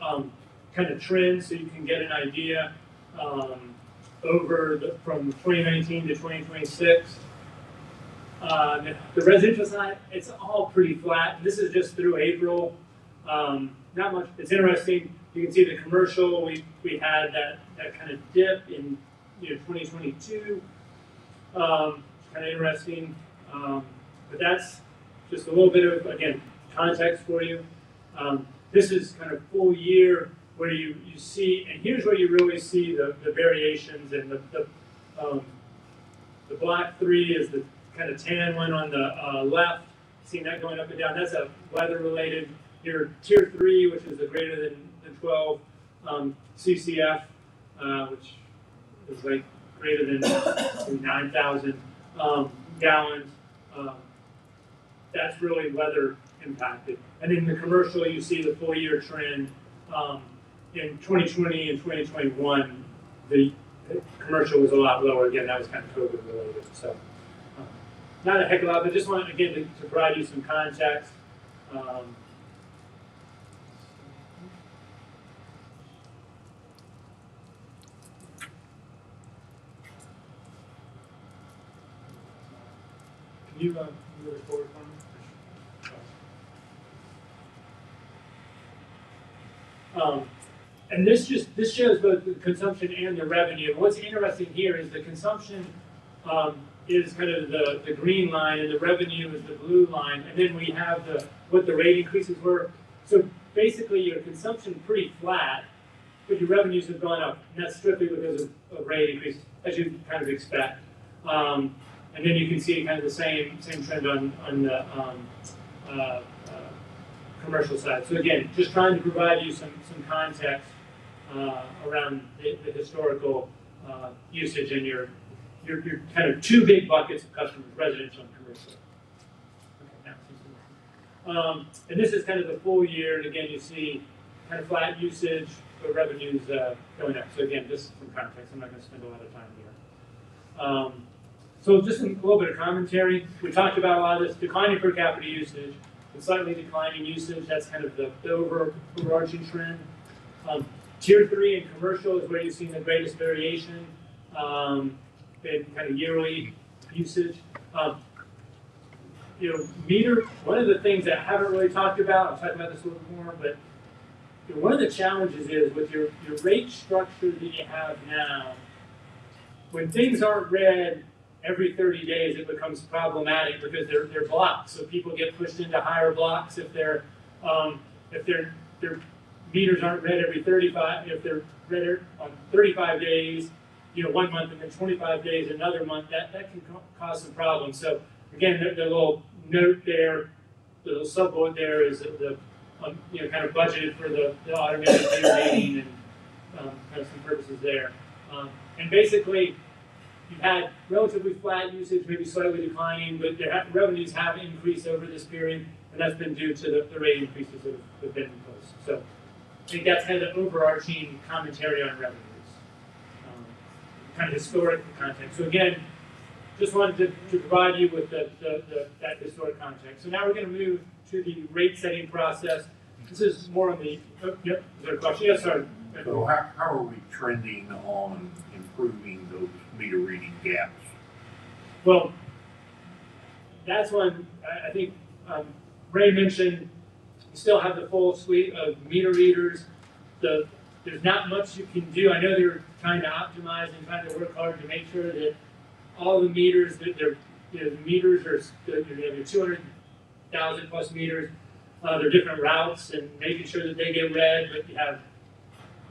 kind of trends so you can get an idea from 2019 to 2026. The residential side, it's all pretty flat. This is just through April. Not much. It's interesting. You can see the commercial. We had that kind of dip in 2022. Kind of interesting. But that's just a little bit of, again, context for you. This is kind of full year where you see, and here's where you really see the variations, and the black 3 is the kind of tan one on the left. Seeing that going up and down. That's a weather related. Your tier 3, which is the greater than 12 CCF, which is like greater than 9,000 gallons. That's really weather impacted. And in the commercial, you see the full year trend. In 2020 and 2021, the commercial was a lot lower. Again, that was kind of COVID related. So not a heck of a lot, but just wanted, again, to provide you some context. Can you move it forward for me? And this shows both the consumption and the revenue. What's interesting here is the consumption is kind of the green line, and the revenue is the blue line. And then we have what the rate increases were. So basically, your consumption pretty flat, but your revenues have gone up, and that's strictly because of rate increases, as you kind of expect. And then you can see kind of the same trend on the commercial side. So again, just trying to provide you some context around the historical usage and your kind of two big buckets of customers, residential and commercial. Okay, and this is kind of the full year, and again, you see kind of flat usage, but revenues going up. So again, just some context. I'm not going to spend a lot of time here. So just a little bit of commentary. We talked about a lot of this declining per capita usage and slightly declining usage. That's kind of the overarching trend. Tier 3 and commercial is where you've seen the greatest variation in kind of yearly usage. Meter, one of the things that I haven't really talked about, I'll talk about this a little more, but one of the challenges is with your rate structure that you have now, when things aren't read every 30 days, it becomes problematic because they're blocked. So people get pushed into higher blocks if their meters aren't read every 35. If they're read on 35 days, 1 month, and then 25 days another month, that can cause some problems. So again, the little note there, the little sub-bullet there is the kind of budgeted for the automated meter reading and kind of some purposes there. And basically, you've had relatively flat usage, maybe slightly declining, but revenues have increased over this period, and that's been due to the rate increases that have been imposed. So I think that's kind of the overarching commentary on revenues, kind of historic context. So again, just wanted to provide you with that historic context. So now we're going to move to the rate setting process. This is more on the, yep, is there a question? Yes, sir. So how are we trending on improving those meter reading gaps? Well, that's one I think Ray mentioned. You still have the full suite of meter readers. There's not much you can do. I know they're trying to optimize and trying to work hard to make sure that all the meters that the meters are, you have your 200,000 plus meters. They're different routes and making sure that they get read, but you have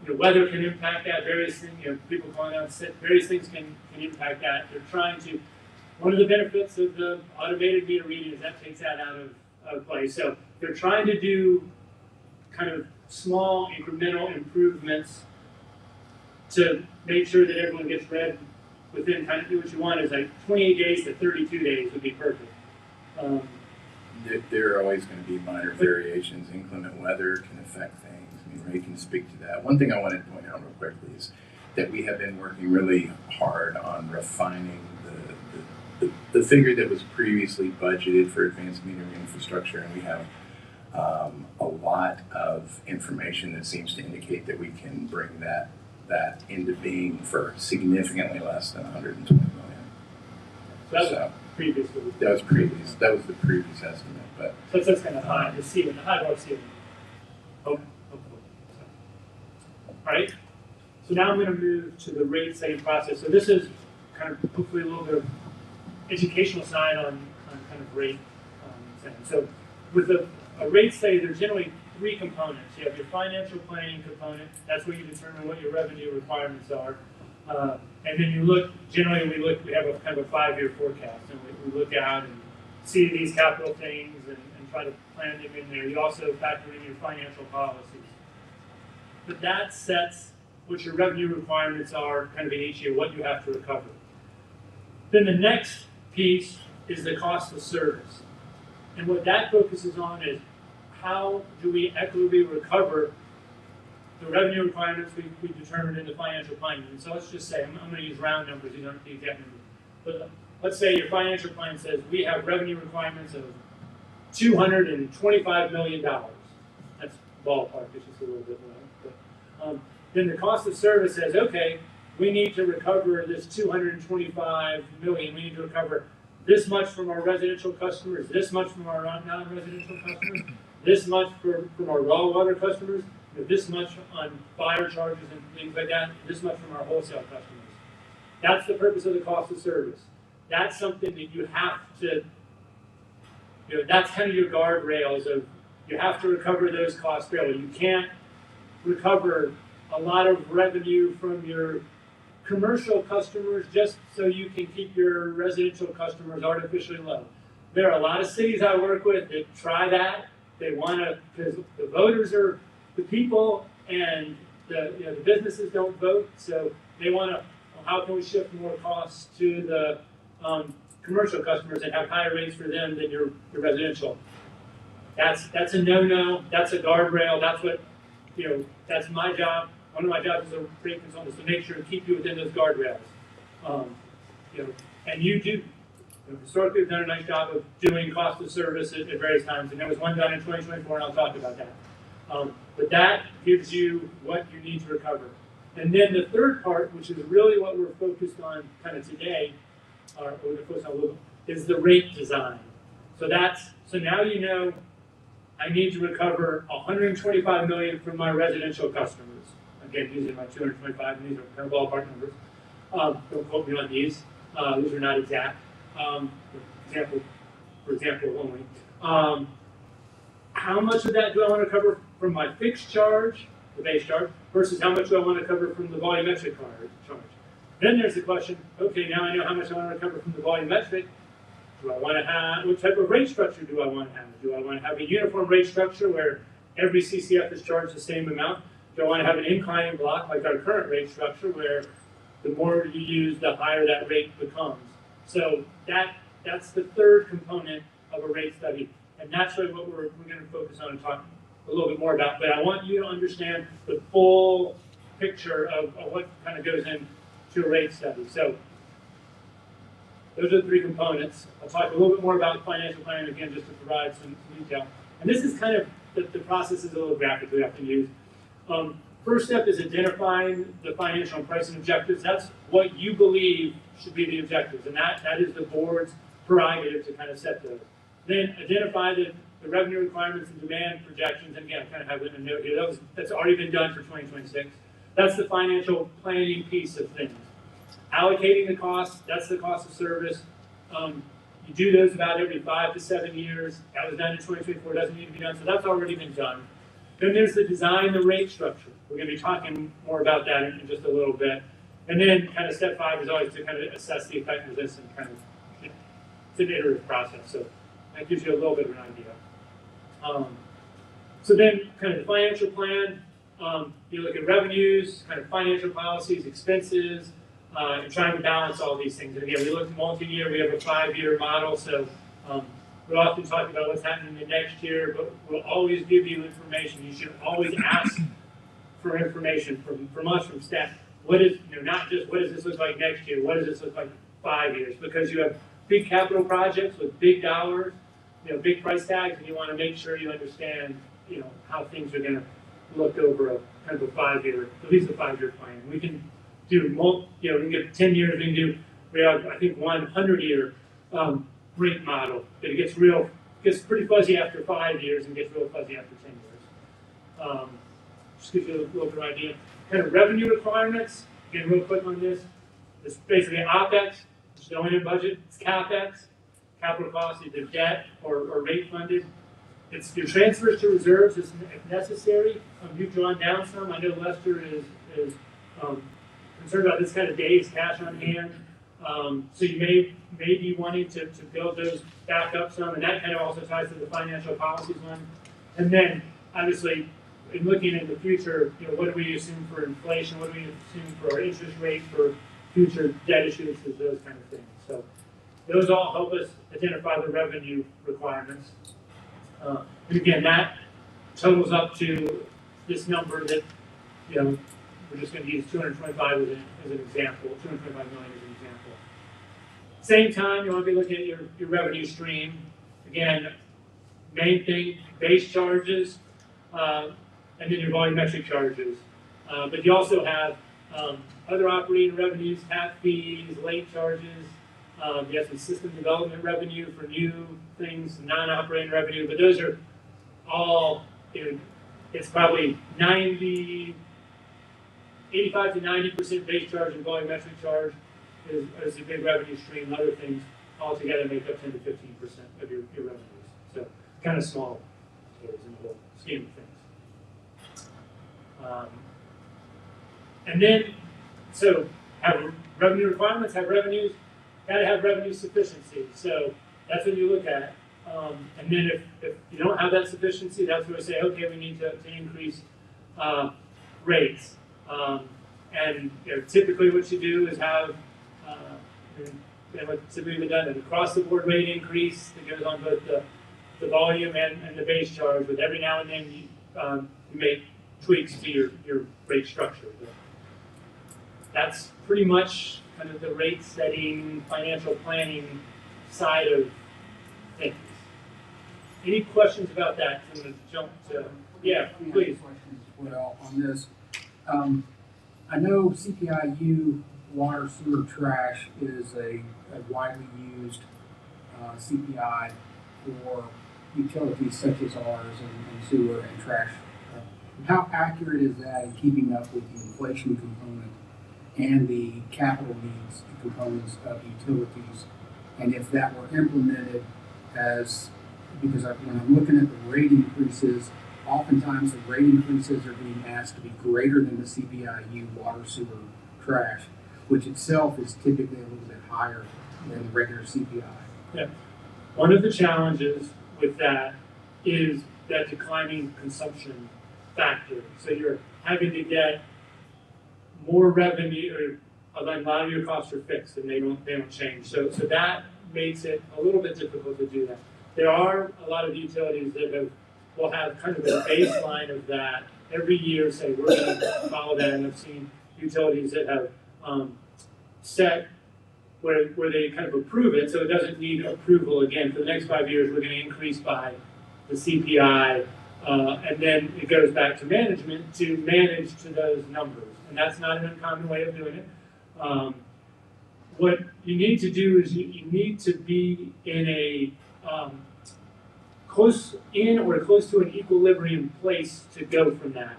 weather can impact that, various things, people going out sick, various things can impact that. They're trying to, one of the benefits of the automated meter reading is that takes that out of play. So they're trying to do kind of small incremental improvements to make sure that everyone gets read within kind of what you want is like 28 days to 32 days would be perfect. There are always going to be minor variations. Inclement weather can affect things. I mean, Ray can speak to that. One thing I wanted to point out real quickly is that we have been working really hard on refining the figure that was previously budgeted for advanced metering infrastructure, and we have a lot of information that seems to indicate that we can bring that into being for significantly less than 120 million. So previously. That was previous. That was the previous estimate, but That's kind of high. The ceiling, the high bar ceiling. Hopefully. All right. So now I'm going to move to the rate setting process. So this is kind of hopefully a little bit of educational side on kind of rate setting. So with a rate study, there's generally three components. You have your financial planning component. That's where you determine what your revenue requirements are. And then you look, generally we have a kind of a 5-year forecast, and we look out and see these capital things and try to plan them in there. You also factor in your financial policies. But that sets what your revenue requirements are kind of in each year, what you have to recover. Then the next piece is the cost of service. And what that focuses on is how do we equitably recover the revenue requirements we determined in the financial planning. And so let's just say, I'm going to use round numbers, these aren't the exact numbers. But let's say your financial plan says we have revenue requirements of $225 million. That's ballpark, it's just a little bit low. But, then the cost of service says, okay, we need to recover this $225 million. We need to recover this much from our residential customers, this much from our non-residential customers, this much from our raw water customers, this much on fire charges and things like that, this much from our wholesale customers. That's the purpose of the cost of service. That's something that you have to, that's kind of your guardrails of, you have to recover those costs fairly. You can't recover a lot of revenue from your commercial customers just so you can keep your residential customers artificially low. There are a lot of cities I work with that try that. They want to, because the voters are the people and the businesses don't vote, so they want to, well, how can we shift more costs to the commercial customers and have higher rates for them than your residential? That's a no-no. That's a guardrail. That's what, that's my job. One of my jobs as a rate consultant is to make sure to keep you within those guardrails. And you do. Historically, we've done a nice job of doing cost of service at various times, and there was one done in 2024, and I'll talk about that. But that gives you what you need to recover. And then the third part, which is really what we're focused on kind of today, or we're going to focus on a little, is the rate design. So now you know I need to recover $125 million from my residential customers. Again, using my 225, and these are kind of ballpark numbers. Don't quote me on these. These are not exact. For example only. How much of that do I want to cover from my fixed charge, the base charge, versus how much do I want to cover from the volumetric charge? Then there's the question, okay, now I know how much I want to recover from the volumetric. Do I want to have, what type of rate structure do I want to have? Do I want to have a uniform rate structure where every CCF is charged the same amount? Do I want to have an inclining block like our current rate structure where the more you use, the higher that rate becomes? So that's the third component of a rate study. And that's really what we're going to focus on and talk a little bit more about. But I want you to understand the full picture of what kind of goes into a rate study. So those are the three components. I'll talk a little bit more about financial planning again, just to provide some detail. And this is kind of, the process is a little graphic we have to use. First step is identifying the financial and pricing objectives. That's what you believe should be the objectives. And that is the board's prerogative to kind of set those. Then identify the revenue requirements and demand projections. And again, I kind of have a note here. That's already been done for 2026. That's the financial planning piece of things. Allocating the cost, that's the cost of service. You do those about every 5 to 7 years. That was done in 2024, doesn't need to be done, so that's already been done. Then there's the design, the rate structure. We're going to be talking more about that in just a little bit. And then kind of step 5 is always to kind of assess the effectiveness and kind of, it's an iterative process. So that gives you a little bit of an idea. So then kind of the financial plan, you look at revenues, kind of financial policies, expenses, and trying to balance all these things. And again, we look at multi-year, we have a 5-year model, so we'll often talk about what's happening in the next year, but we'll always give you information. You should always ask for information from us, from staff. What is, not just what does this look like next year, what does this look like 5 years? Because you have big capital projects with big dollars, big price tags, and you want to make sure you understand, how things are going to look over a kind of a 5-year, at least a 5-year plan. We can do, we can get 10 years, we have, I think, 100-year rate model, but it gets pretty fuzzy after 5 years and gets real fuzzy after 10 years. Just gives you a little bit of idea. Kind of revenue requirements, again, real quick on this. It's basically OpEx, it's the O&M budget, it's CapEx, capital costs, either debt or rate funded. It's your transfers to reserves if necessary. You've drawn down some. I know Lester is concerned about this kind of days cash on hand. So you may be wanting to build those back up some, and that kind of also ties to the financial policies one. And then, obviously, in looking in the future, what do we assume for inflation? What do we assume for our interest rate for future debt issuances, those kind of things. So those all help us identify the revenue requirements. And again, that totals up to this number that, we're just going to use 225 as an example, 225 million as an example. Same time, you want to be looking at your revenue stream. Again, main thing, base charges, and then your volumetric charges. But you also have other operating revenues, tap fees, late charges. You have some system development revenue for new things, non-operating revenue, but those are all, it's probably 85 to 90% base charge and volumetric charge is a big revenue stream. Other things altogether make up 10 to 15% of your revenues. So kind of small in the whole scheme of things. And then, so have revenue requirements, have revenues, got to have revenue sufficiency. So that's what you look at. And then if you don't have that sufficiency, that's where we say, okay, we need to increase rates. And typically what you do is have, and what's typically been done, an across-the-board rate increase that goes on both the volume and the base charge, but every now and then you make tweaks to your rate structure. But that's pretty much kind of the rate setting, financial planning side of things. Any questions about that? I'm going to jump to, yeah, please. Questions as well on this. I know CPI-U water, sewer, trash is a widely used CPI for utilities such as ours and sewer and trash. How accurate is that in keeping up with the inflation component and the capital needs components of utilities? And if that were implemented because when I'm looking at the rate increases, oftentimes the rate increases are being asked to be greater than the CPI-U water, sewer, trash, which itself is typically a little bit higher than the regular CPI. Yeah. One of the challenges with that is that declining consumption factor. So you're having to get more revenue, or a lot of your costs are fixed and they don't change. So that makes it a little bit difficult to do that. There are a lot of utilities that will have kind of a baseline of that every year, say we're going to follow that, and I've seen utilities that have set where they kind of approve it, so it doesn't need approval again. For the next 5 years, we're going to increase by the CPI, and then it goes back to management to manage to those numbers, and that's not an uncommon way of doing it. What you need to do is you need to be in a close to an equilibrium place to go from that.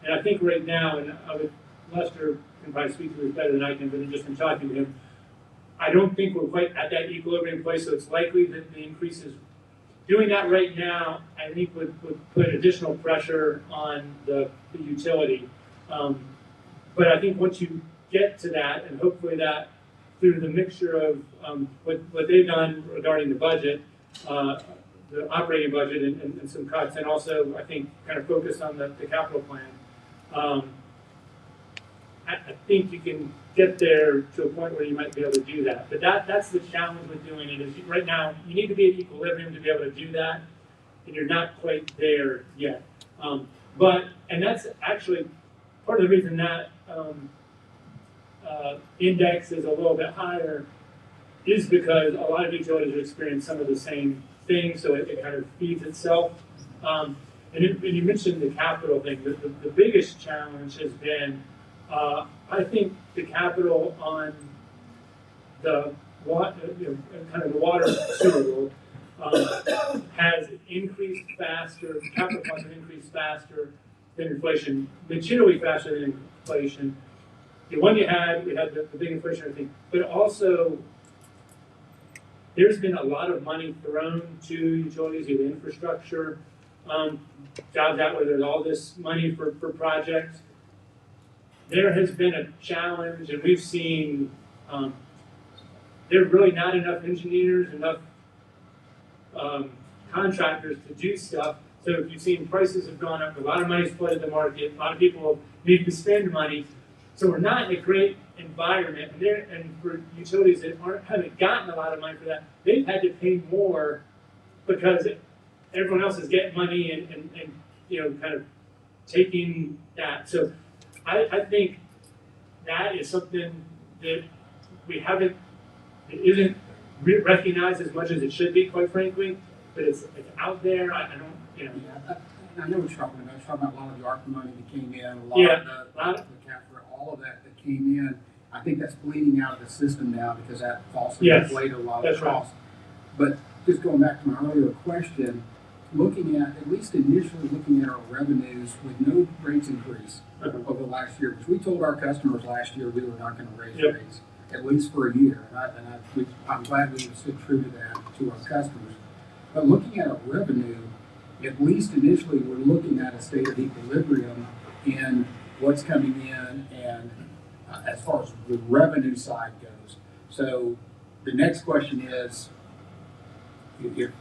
And I think right now, and Lester can probably speak to this better than I can, but just in talking to him, I don't think we're quite at that equilibrium place, so it's likely that the increases doing that right now, I think would put additional pressure on the utility. But I think once you get to that, and hopefully that through the mixture of what they've done regarding the budget, the operating budget and some cuts, and also I think kind of focus on the capital plan, I think you can get there to a point where you might be able to do that. But that's the challenge with doing it, is right now you need to be at equilibrium to be able to do that, and you're not quite there yet. And that's actually part of the reason that index is a little bit higher, is because a lot of utilities have experienced some of the same things, so it kind of feeds itself. And you mentioned the capital thing. The biggest challenge has been, I think, the capital on the kind of the water sewer rule has increased faster. Capital costs have increased faster than inflation, materially faster than inflation. The one we had the big inflationary thing, but also there's been a lot of money thrown to utilities, either infrastructure, jobs out where there's all this money for projects. There has been a challenge, and we've seen there's really not enough engineers, enough contractors to do stuff. So if you've seen prices have gone up, a lot of money's flooded the market, a lot of people need to spend money. So we're not in a great environment, and for utilities that haven't gotten a lot of money for that, they've had to pay more because everyone else is getting money and kind of taking that. So I think that is something that we haven't, it isn't recognized as much as it should be, quite frankly, but it's out there. I don't, Yeah, I know what you're talking about. You're talking about a lot of the ARPA money that came in, a lot of the capital, all of that came in. I think that's bleeding out of the system now because that falsely inflated a lot of the costs. Right. But just going back to my earlier question, looking at least initially looking at our revenues with no rates increase over the last year, which we told our customers last year we were not going to raise rates, at least for a year. I'm glad we stood true to that to our customers. But looking at our revenue, at least initially, we're looking at a state of equilibrium in what's coming in and as far as the revenue side goes. So the next question is, if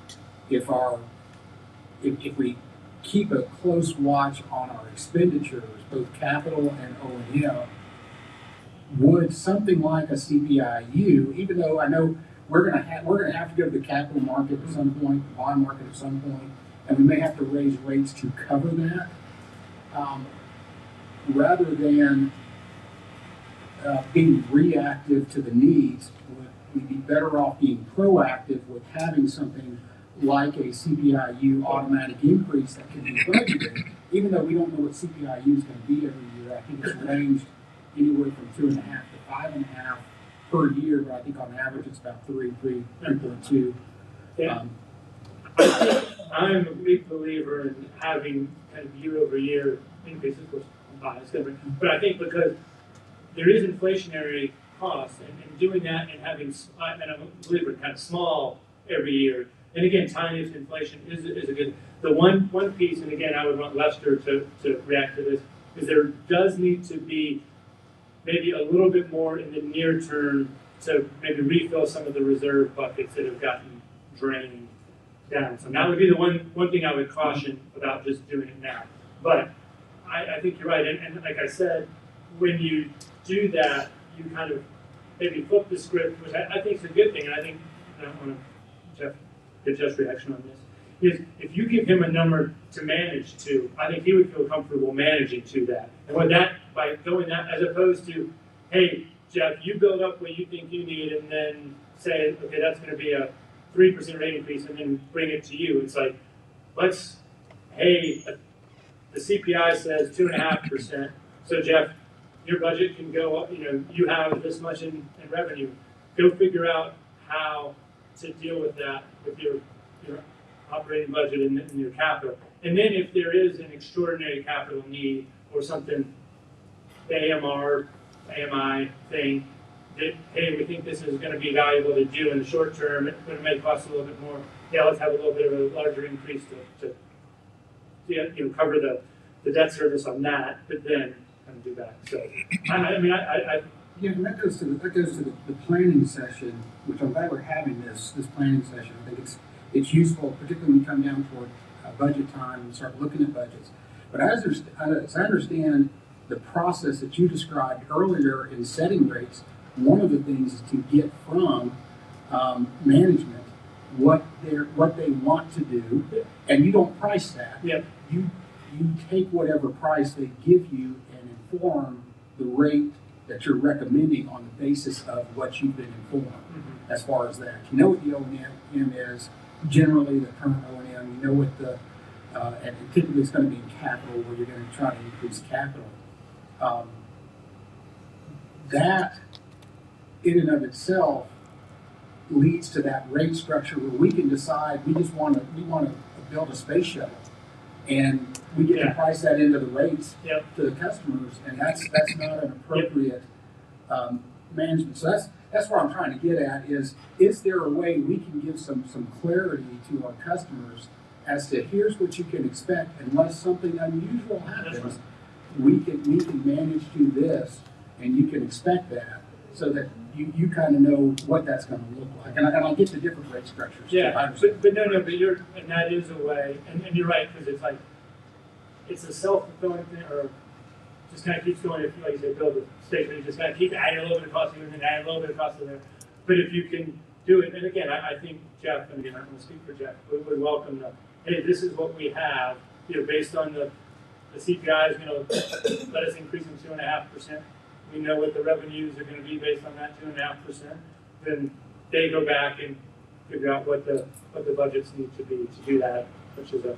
we keep a close watch on our expenditures, both capital and O&M, would something like a CPI-U, even though I know we're gonna have to go to the capital market at some point, the bond market at some point, and we may have to raise rates to cover that, rather than being reactive to the needs, would we be better off being proactive with having something like a CPI-U automatic increase that can be budgeted, even though we don't know what CPI-U is going to be every year. I think it's ranged anywhere from 2.5 to 5.5 per year, but I think on average it's about 3.2. Yeah. I'm a big believer in having kind of year-over-year increases, of course, I'm biased, but I think because there is inflationary costs, and doing that and having, and I'm a believer in kind of small every year, and again, tying it to inflation is a good, the one piece, and again, I would want Lester to react to this, is there does need to be maybe a little bit more in the near term to maybe refill some of the reserve buckets that have gotten drained down. So that would be the one thing I would caution about just doing it now. But I think you're right, and like I said, when you do that, you kind of maybe flip the script, which I think is a good thing, and I think, I don't want to get Jeff's reaction on this, is if you give him a number to manage to, I think he would feel comfortable managing to that. And with that, by going that, as opposed to, hey, Jeff, you build up what you think you need, and then say, okay, that's going to be a 3% rate increase, and then bring it to you. It's like, the CPI says 2.5%. So Jeff, your budget can go up, you have this much in revenue. Go figure out how to deal with that with your operating budget and your capital. And then if there is an extraordinary capital need or something, the AMI thing, that, hey, we think this is gonna be valuable to do in the short term, but it may cost a little bit more. Yeah, let's have a little bit of a larger increase to yeah, you know, cover the debt service on that, but then kind of do that. So, I mean, Yeah, and that goes to the planning session, which I'm glad we're having this planning session. I think it's useful, particularly when you come down toward budget time and start looking at budgets. But as I understand the process that you described earlier in setting rates, one of the things is to get from management what they want to do, and you don't price that. Yep. You take whatever price they give you and inform the rate that you're recommending on the basis of what you've been informed as far as that. You know what the O&M is, generally the current O&M, you know what the, and typically it's going to be in capital where you're going to try to increase capital. That in and of itself leads to that rate structure where we can decide we want to build a space shuttle, and we get to price that into the rates to the customers, and that's not an appropriate management. So that's what I'm trying to get at is there a way we can give some clarity to our customers as to here's what you can expect unless something unusual happens. We can manage to this, and you can expect that, so that you kind of know what that's going to look like. And I'll get to different rate structures. yeah, but and that is a way, and you're right, because it's like, it's a self-fulfilling thing, or just kind of keeps going. If, like you said, build a station, you just kind of keep adding a little bit of cost here and then add a little bit of cost in there. But if you can do it, and again, I think Jeff, and again, I'm going to speak for Jeff, would welcome the, hey, this is what we have, you know, based on the CPI is going to let us increase them 2.5%. We know what the revenues are going to be based on that 2.5%. Then they go back and figure out what the budgets need to be to do that, which is a,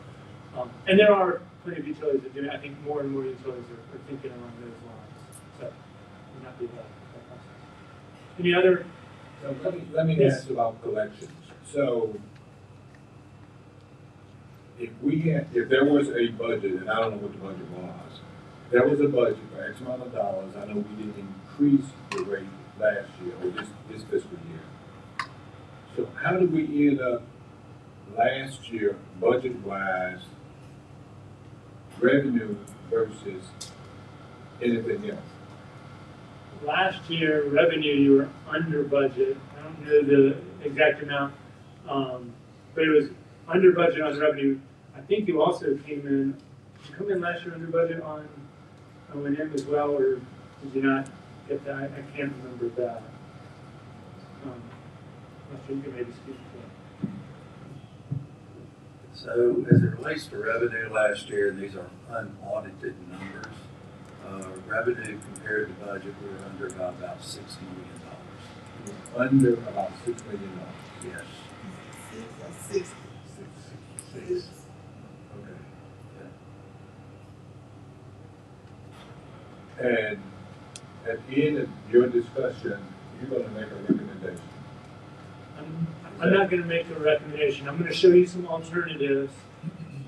and there are plenty of utilities that do it. I think more and more utilities are thinking along those lines. So, may not be that process. Any other? So let me ask about collections. So if there was a budget, and I don't know what the budget was, if there was a budget for X amount of dollars, I know we didn't increase the rate last year or this fiscal year. So how did we end up last year budget-wise, revenue versus anything else? Last year, revenue, you were under budget. I don't know the exact amount, but it was under budget on revenue. I think you also came in, did you come in last year under budget on O&M as well, or did you not get that? I can't remember that. I'm sure you can maybe speak to that. So as it relates to revenue last year, these are unaudited numbers. Revenue compared to budget, we were under by about $6 million. Under about $6 million. Yes. Six. Okay. And at the end of your discussion, you're going to make a recommendation. I'm not going to make a recommendation. I'm going to show you some alternatives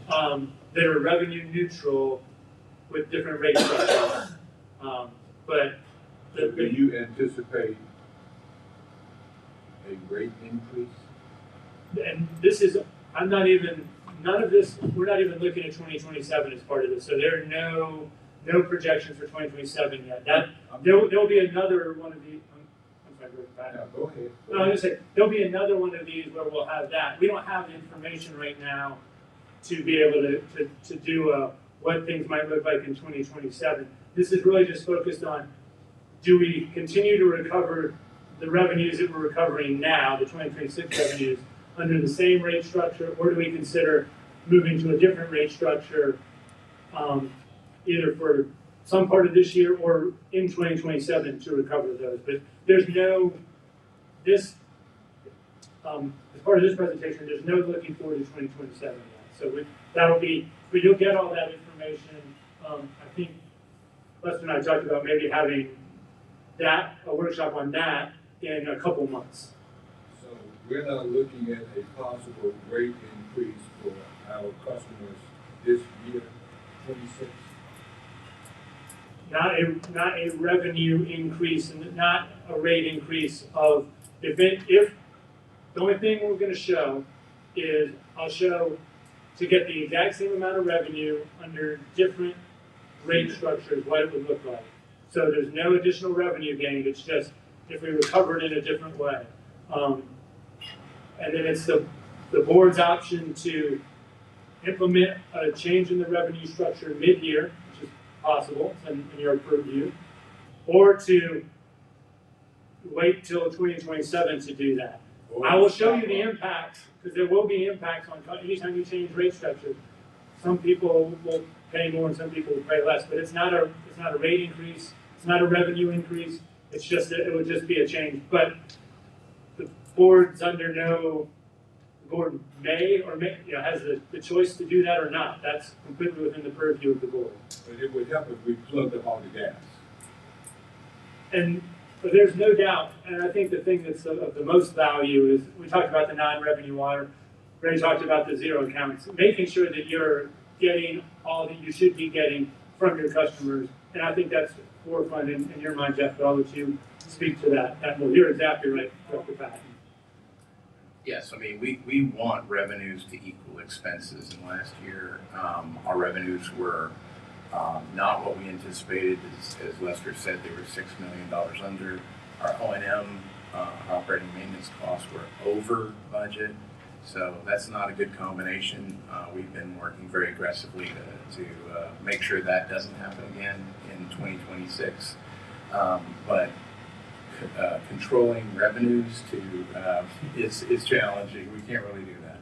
that are revenue neutral with different rate structures. So do you anticipate a rate increase? And this is, none of this, we're not even looking at 2027 as part of this. So there are no projections for 2027 yet. There'll be another one of these. I'm sorry, Go ahead. No, I'm just saying, there'll be another one of these where we'll have that. We don't have the information right now to be able to do what things might look like in 2027. This is really just focused on, do we continue to recover the revenues that we're recovering now, the 2026 revenues, under the same rate structure, or do we consider moving to a different rate structure, either for some part of this year or in 2027 to recover those? But there's no, as part of this presentation, there's no looking forward to 2027 yet. So that'll be, but you'll get all that information. I think Lester and I talked about maybe having a workshop on that in a couple months. So we're not looking at a possible rate increase for our customers this year, 26? Not a revenue increase, and not a rate increase of, if the only thing we're gonna show is, I'll show to get the exact same amount of revenue under different rate structures, what it would look like. So there's no additional revenue gain, it's just if we recover it in a different way. And then it's the board's option to implement a change in the revenue structure mid-year, which is possible in your purview, or to wait till 2027 to do that. I will show you the impacts, because there will be impacts on, anytime you change rate structure. Some people will pay more and some people will pay less, but it's not a rate increase, it's not a revenue increase, it's just, it would just be a change. But the board's under the board may or may, has the choice to do that or not. That's completely within the purview of the board. But it would help if we plugged up all the gas. But there's no doubt, and I think the thing that's of the most value is, we talked about the non-revenue water, Ray talked about the zero accounts, making sure that you're getting all that you should be getting from your customers. And I think that's forefront in your mind, Jeff, but I'll let you speak to that more. You're exactly right, Dr. Patton. Yes, I mean, we want revenues to equal expenses, and last year, our revenues were not what we anticipated. As Lester said, they were $6 million under. Our O&M, operating maintenance costs were over budget, so that's not a good combination. We've been working very aggressively to make sure that doesn't happen again in 2026. But controlling revenues is challenging. We can't really do that.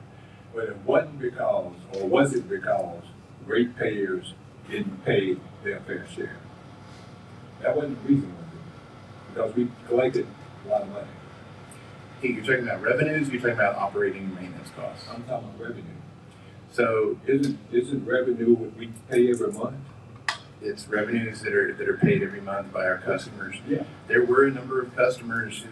But it wasn't because, or was it because ratepayers didn't pay their fair share? That wasn't the reason, was it? Because we collected a lot of money. Hey, you're talking about revenues, you're talking about operating and maintenance costs. I'm talking about revenue. So Isn't revenue what we pay every month? it's revenues that are paid every month by our customers. Yeah. There were a number of customers who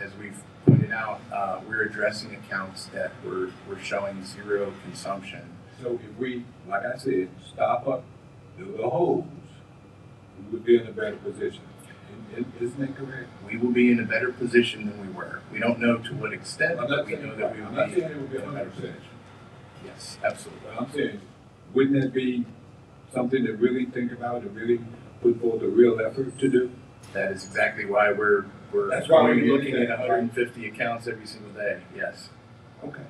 as we've pointed out, we're addressing accounts that were showing zero consumption. So if we, like I said, stop up the hose, we would be in a better position. Isn't that correct? We will be in a better position than we were. We don't know to what extent, but we know that we I'm will not be saying it would be in a better 100%. position. Yes, absolutely. But I'm saying, wouldn't that be something to really think about and really put forth a real effort to do? That is exactly why we're That's why we're looking at that, 150 accounts every single day. Yes. Okay.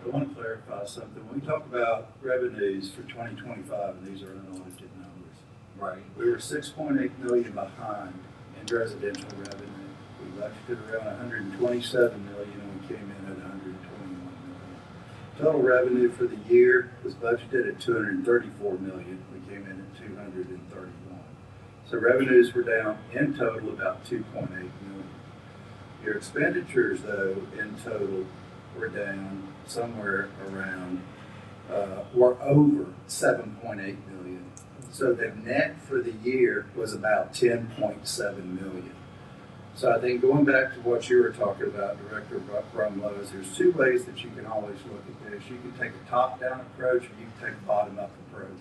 I want to clarify something. When we talk about revenues for 2025, and these are unaudited numbers, Right. we were 6.8 million behind in residential revenue. We budgeted around 127 million, and we came in at 121 million. Total revenue for the year was budgeted at 234 million. We came in at 231. So revenues were down in total about 2.8 million. Your expenditures, though, in total were down somewhere around, or over 7.8 million. So the net for the year was about 10.7 million. So I think going back to what you were talking about, Director Brumlow, is there's two ways that you can always look at this. You can take a top-down approach, or you can take a bottom-up approach.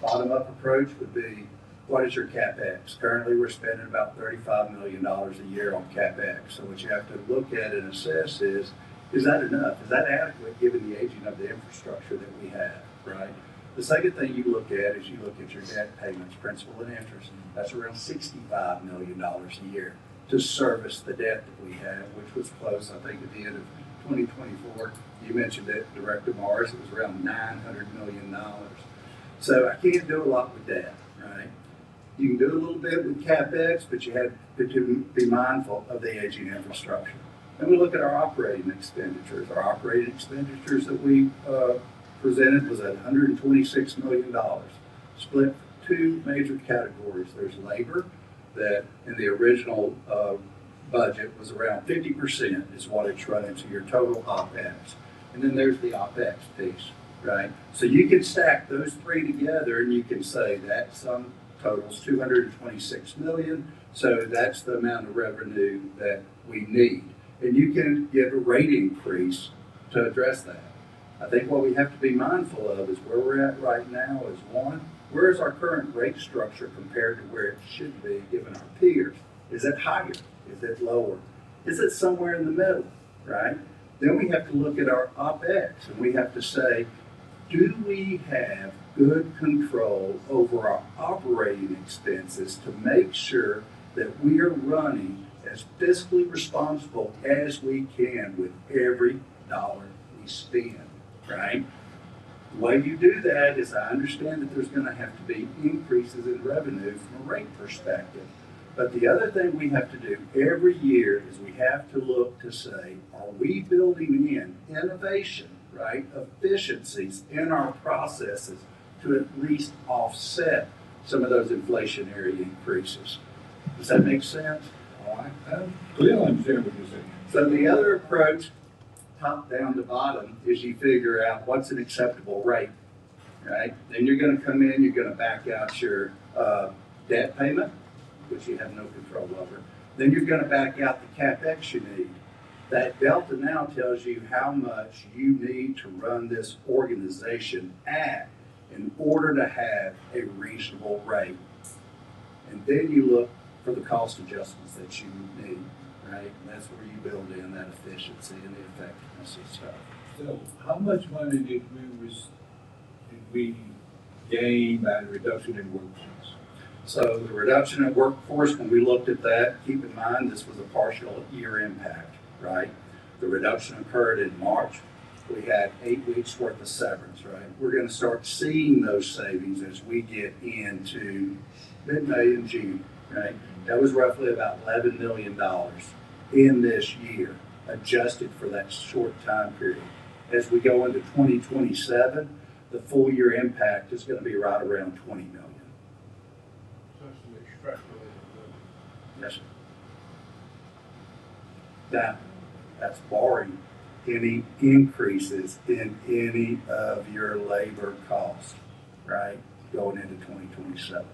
Bottom-up approach would be, what is your CapEx? Currently, we're spending about $35 million a year on CapEx. So what you have to look at and assess is that enough? Is that adequate given the aging of the infrastructure that we have, right? The second thing you look at is you look at your debt payments, principal and interest. That's around $65 million a year to service the debt that we have, which was close, I think, at the end of 2024. You mentioned it, Director Morris, it was around $900 million. So I can't do a lot with that, right? You can do a little bit with CapEx, but you have to be mindful of the aging infrastructure. And we look at our operating expenditures. Our operating expenditures that we presented was at $126 million, split two major categories. There's labor, that in the original budget was around 50% is what it's running to your total OpEx. And then there's the OpEx piece, right? So you can stack those three together and you can say that sum totals 226 million. So that's the amount of revenue that we need. And you can give a rate increase to address that. I think what we have to be mindful of is where we're at right now is one, Where's our current rate structure compared to where it should be given our peers? Is it higher? Is it lower? Is it somewhere in the middle, right? Then we have to look at our OpEx and we have to say, do we have good control over our operating expenses to make sure that we are running as fiscally responsible as we can with every dollar we spend, right? The way you do that is I understand that there's going to have to be increases in revenue from a rate perspective. But the other thing we have to do every year is we have to look to say, are we building in innovation, right, efficiencies in our processes to at least offset some of those inflationary increases? Does that make sense? Clearly understand what you're saying. So the other approach, top down to bottom, is you figure out what's an acceptable rate, right? Then you're going to come in, you're going to back out your debt payment, which you have no control over. Then you're going to back out the CapEx you need. That delta now tells you how much you need to run this organization at in order to have a reasonable rate. And then you look for the cost adjustments that you need, right? And that's where you build in that efficiency and the effectiveness of stuff. So how much money did we gain by the reduction in workforce? So the reduction in workforce, when we looked at that, keep in mind this was a partial year impact, right? The reduction occurred in March. We had 8 weeks worth of severance, right? We're going to start seeing those savings as we get into mid-May and June, right? That was roughly about $11 million in this year, adjusted for that short time period. As we go into 2027, the full year impact is going to be right around $20 million. Yes, sir. Now, that's barring any increases in any of your labor costs, right, going into 2027.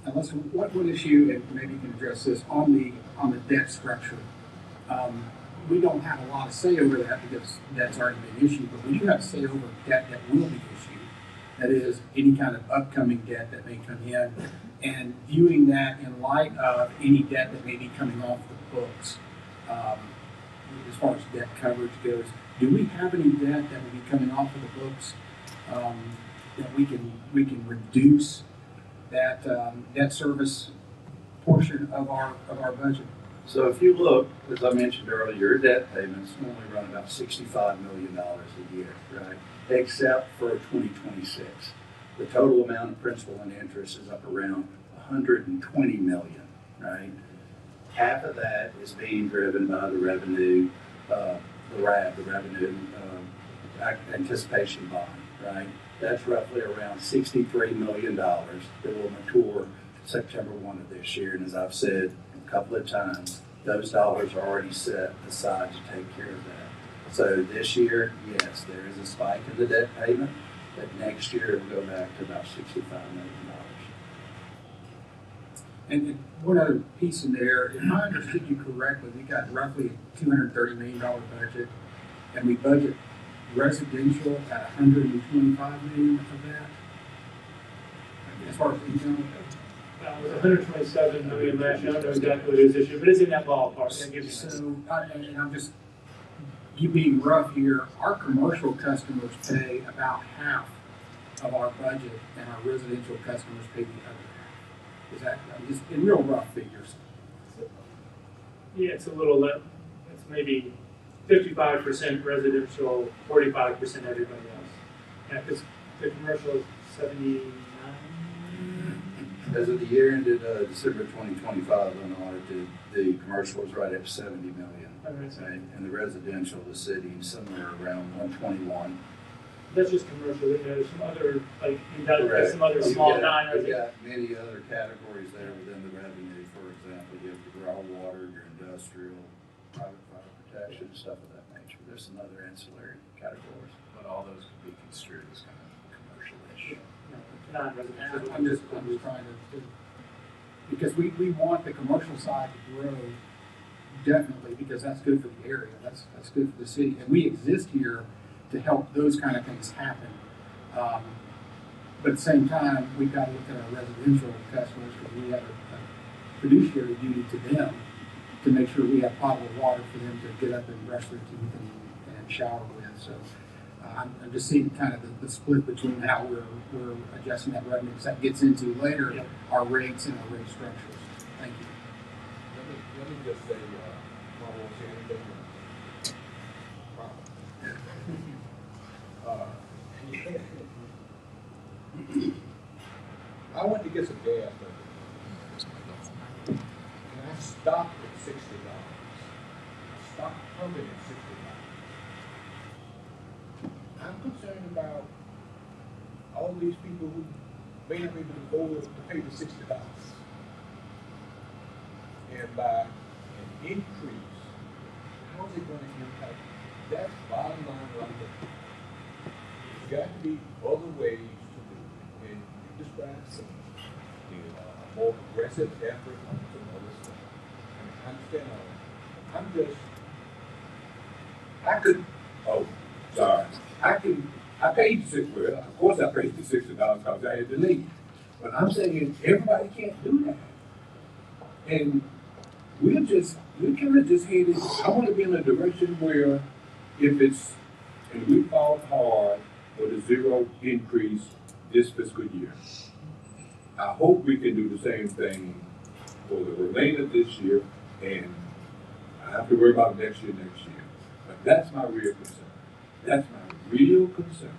Now, listen, one issue, and maybe you can address this, on the debt structure. We don't have a lot of say over that because that's already been issued, but we do have say over debt that will be issued. That is, any kind of upcoming debt that may come in, and viewing that in light of any debt that may be coming off the books. As far as debt coverage goes, do we have any debt that will be coming off of the books that we can reduce that debt service portion of our budget? So if you look, as I mentioned earlier, your debt payments normally run about $65 million a year, right? Except for 2026. The total amount of principal and interest is up around $120 million, right? Half of that is being driven by the revenue, the RAB, the revenue anticipation bond, right? That's roughly around $63 million that will mature September 1 of this year. And as I've said a couple of times, those dollars are already set aside to take care of that. So this year, yes, there is a spike in the debt payment, but next year it will go back to about $65 million. And one other piece in there, if I understood you correctly, we got roughly a $230 million budget, and we budget residential at $125 million of that. As far as income goes. It was 127 million last year. I don't know exactly what it is this year, but it's in that ballpark. That gives you So, and I'm just, you being rough here, our commercial customers pay about half of our budget, and our residential customers pay the other half. Is that, I'm just in real rough figures? Yeah, it's a little less. It's maybe 55% residential, 45% everybody else. Yeah, because the commercial is 79. As of the year ended December 2025 unaudited, the commercial was right at 70 million. Right? And the residential was sitting somewhere around 121. That's just commercial. There's some other, like, Correct. some other You've small got- non-residential. You've got many other categories there within the revenue. For example, you have your raw water, your industrial, private fire protection, stuff of that nature. There's some other ancillary categories. But all those could be construed as kind of commercial-ish. Non-residential. I'm just trying to, because we want the commercial side to grow, definitely, because that's good for the area, that's good for the city, and we exist here to help those kind of things happen. But at the same time, we've got to look at our residential customers because we have a fiduciary duty to them to make sure we have potable water for them to get up and brush their teeth and shower with. So I'm just seeing kind of the split between how we're adjusting that revenue, because that gets into later our rates and our rate structures. Thank you. Let me just say, I won't say anything. I went to get some gas, and I stopped at $60. I stopped pumping at $60. I'm concerned about all these people who may not be able to afford to pay the $60. And by an increase, how is it going to impact? That's bottom line right there. There's got to be other ways to do it. And you described some more aggressive effort on some other stuff. I understand all that. I paid well, of course I paid the $60 because I had to leave. But I'm saying everybody can't do that. And we're kind of just headed, I want to be in a direction where if it's, and we fought hard for the zero increase this fiscal year. I hope we can do the same thing for the remainder of this year, and I have to worry about next year. But that's my real concern. That's my real concern.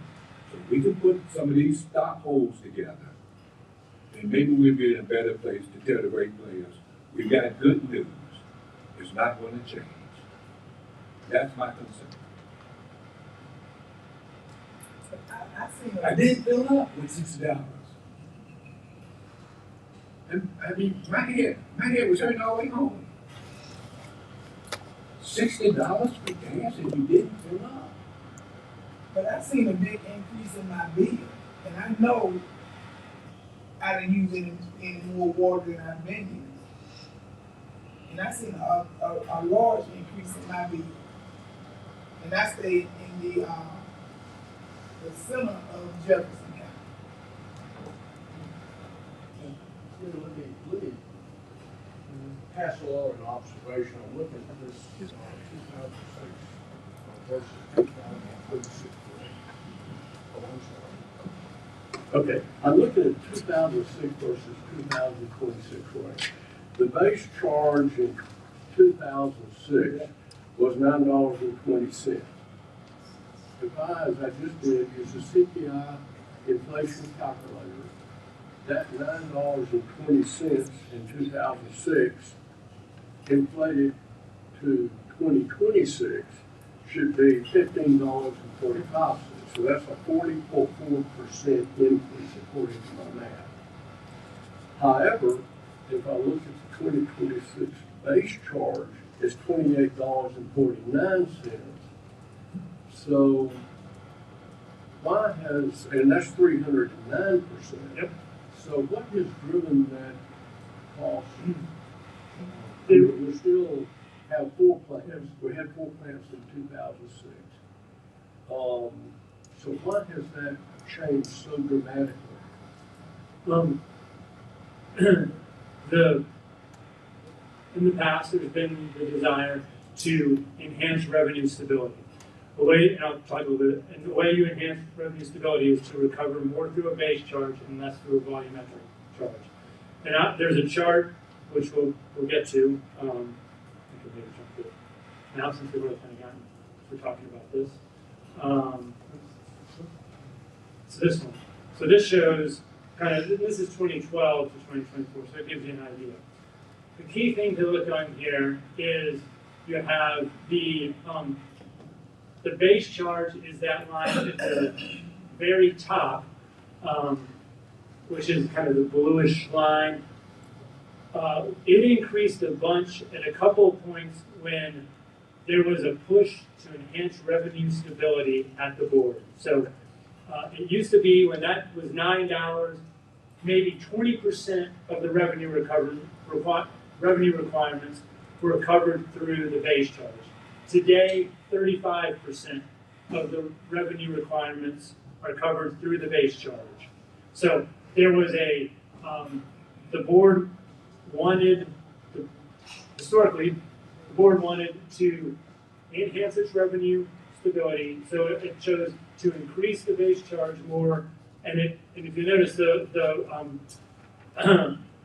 So we can put some of these stockholders together, and maybe we'll be in a better place to tell the rate players, we got good news. It's not going to change. That's my concern. I didn't fill up with $60. And I mean, my head was hurting all the way home. $60 for gas and you didn't fill up. But I've seen a big increase in my bill, and I know I didn't use any more water than I've been using. And I've seen a large increase in my bill. And I stayed in the center of Jefferson County. Let me pass along an observation. I'm looking at this 2006 versus 2026 rate. Okay, I'm looking at 2006 versus 2026 rate. The base charge in 2006 was $9.20. If I, as I just did, use the CPI inflation calculator, that $9.20 in 2006 inflated to 2026 should be $15.45. So that's a 40.4% increase according to my math. However, if I look at the 2026 base charge, it's $28.49. So why has, and that's 309%. Yep. So what has driven that cost? We still have 4 plants. We had 4 plants in 2006. So why has that changed so dramatically? In the past, there's been the desire to enhance revenue stability. The way, and I'll talk a little bit, and the way you enhance revenue stability is to recover more through a base charge and less through a volumetric charge. And there's a chart which we'll get to. I think we'll maybe jump to it now since we've already kind of gotten, we're talking about this. So this one. So this shows kind of, this is 2012 to 2024, so it gives you an idea. The key thing to look on here is you have the base charge is that line at the very top, which is kind of the bluish line. It increased a bunch at a couple of points when there was a push to enhance revenue stability at the board. So it used to be when that was $9, maybe 20% of the revenue requirements were covered through the base charge. Today, 35% of the revenue requirements are covered through the base charge. So there was the board wanted, historically, the board wanted to enhance its revenue stability, so it chose to increase the base charge more. And if you notice, the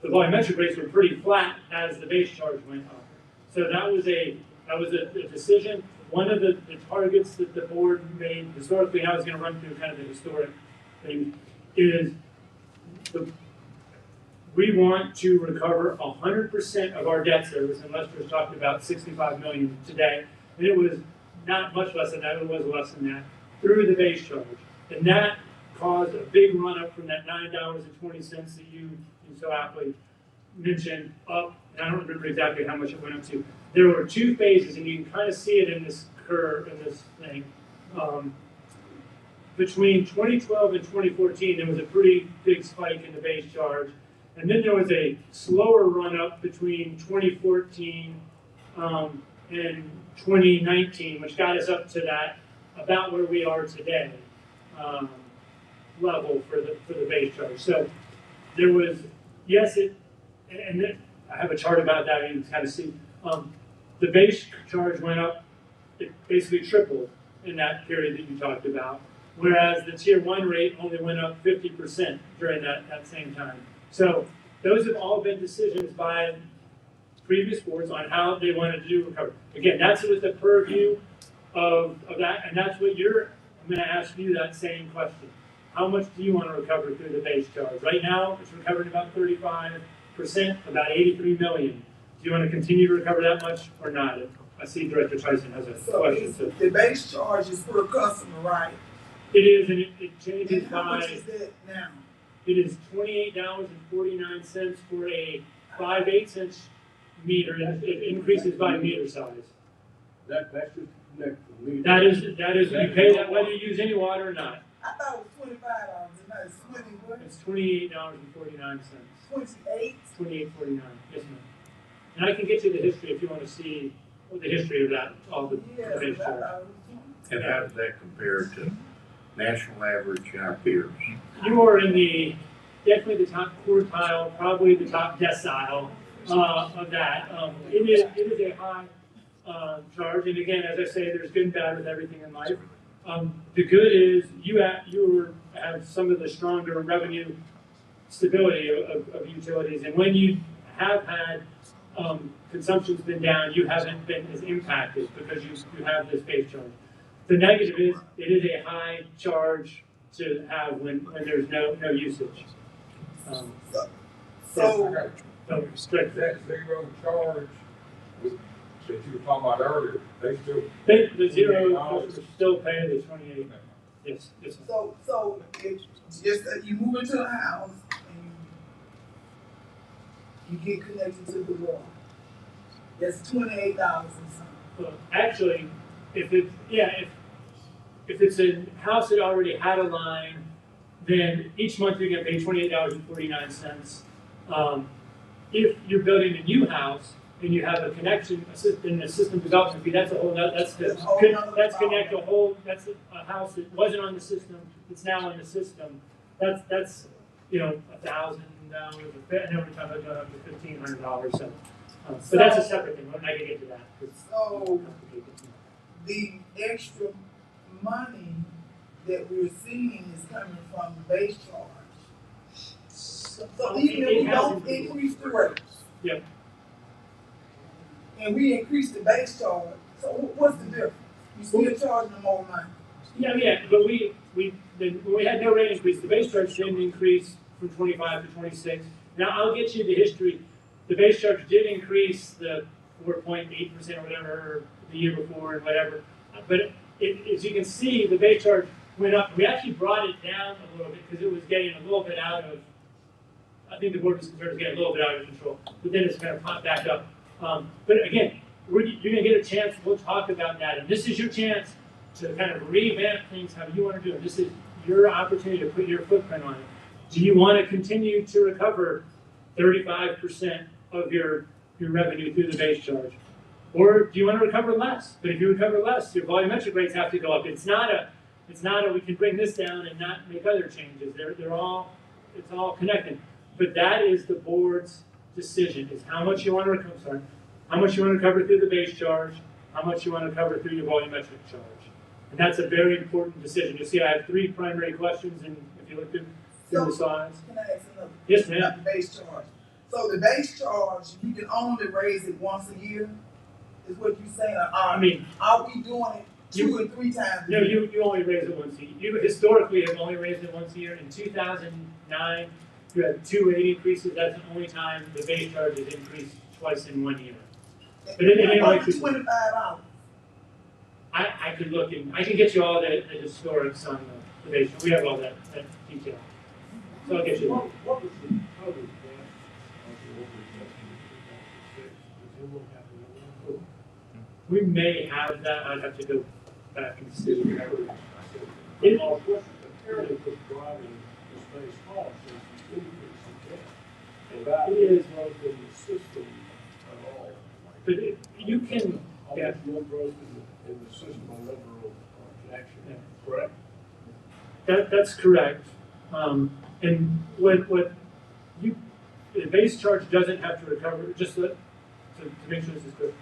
volumetric rates were pretty flat as the base charge went up. So that was a decision. One of the targets that the board made historically, and I was going to run through kind of the historic thing, is we want to recover 100% of our debt service, and Lester's talked about $65 million today, and it was not much less than that, it was less than that, through the base charge. And that caused a big run up from that $9.20 that you so aptly mentioned up, and I don't remember exactly how much it went up to. There were two phases, and you can kind of see it in this curve, in this thing. Between 2012 and 2014, there was a pretty big spike in the base charge. And then there was a slower run up between 2014 and 2019, which got us up to that, about where we are today, level for the base charge. So there was, yes, and then I have a chart about that, and you can kind of see. The base charge went up, it basically tripled in that period that you talked about, whereas the tier 1 rate only went up 50% during that same time. So those have all been decisions by previous boards on how they wanted to do recovery. Again, that's with the purview of that, and that's what I'm going to ask you that same question. How much do you want to recover through the base charge? Right now, it's recovering about 35%, about $83 million. Do you want to continue to recover that much or not? I see Director Tyson has a question. So the base charge is per customer, right? It is, and it changes And how by. much is that now? It is $28.49 for a 5/8" meter. It increases by meter size. That's just connect the meter. That is you pay that whether you use any water or not. I thought it was $25, and now it's 20 what? It's $28.49. 28? $28.49. Yes, ma'am. And I can get you the history if you want to see the history of that, all the Yeah, base I charge. thought it was 20. And how does that compare to national average and our peers? You are in definitely the top quartile, probably the top decile of that. It is a high charge, and again, as I say, there's good and bad with everything in life. The good is you have some of the stronger revenue stability of utilities, and when you have had consumption's been down, you haven't been as impacted because you have this base charge. The negative is it is a high charge to have when there's no usage. So, Strict. That zero charge that you were talking about earlier, The zero customers still pay the 28. Yes, yes. Sir. so it's just that you move into a house and you get connected to the water. That's $28 and something. Well, actually, if it's a house that already had a line, then each month you're going to pay $28.49. If you're building a new house and you have a connection, in the system development fee, that's a whole. That's connect a whole. That's a house that wasn't on the system. It's now on the system. That's $1,000. And every time it's going up to $1,500. So, but that's a separate thing. I'm not going to get to that. So the extra money that we're seeing is coming from the base charge. So even if we don't increase the rates. Yep. And we increase the base charge, so what's the difference? You still charging them more money. Yeah, but when we had no rate increase, the base charge didn't increase from 25 to 26. Now I'll get you the history. The base charge did increase the 4.8% or whatever the year before and whatever, but as you can see, the base charge went up. We actually brought it down a little bit because it was getting a little bit out of. I think the board was concerned it was getting a little bit out of control, but then it's kind of popped back up. But again, you're going to get a chance. We'll talk about that, and this is your chance to kind of revamp things how you want to do it. This is your opportunity to put your footprint on it. Do you want to continue to recover 35% of your revenue through the base charge, or do you want to recover less? But if you recover less, your volumetric rates have to go up. It's not a we can bring this down and not make other changes. They're all it's all connected. But that is the board's decision, is how much you want to recover, how much you want to cover through the base charge, how much you want to cover through your volumetric charge. And that's a very important decision. You see, I have 3 primary questions, and if you look through the slides. Can I ask another? Yes, ma'am. About the base charge. So the base charge, you can only raise it once a year, is what you're saying? I mean, Are we doing it 2 and 3 times? no, you only raise it once a year. You historically have only raised it once a year. In 2009, you had 2 rate increases. That's the only time the base charge has increased twice in 1 year. But it Only increases. $25. I could look and I can get you all the historics on the base charge. We have all that detail. So I'll get you. What was the total debt of the organization in 2006? Does anyone have the number? We may have that. I'd have to go back and see. It all was apparently was driving this base cost is the increase in debt. And that is growth in the system at all. But you can, yeah. Almost no growth in the system on number of connections, Yeah. correct? That's correct. And what you, the base charge doesn't have to recover, just to make sure this is clear.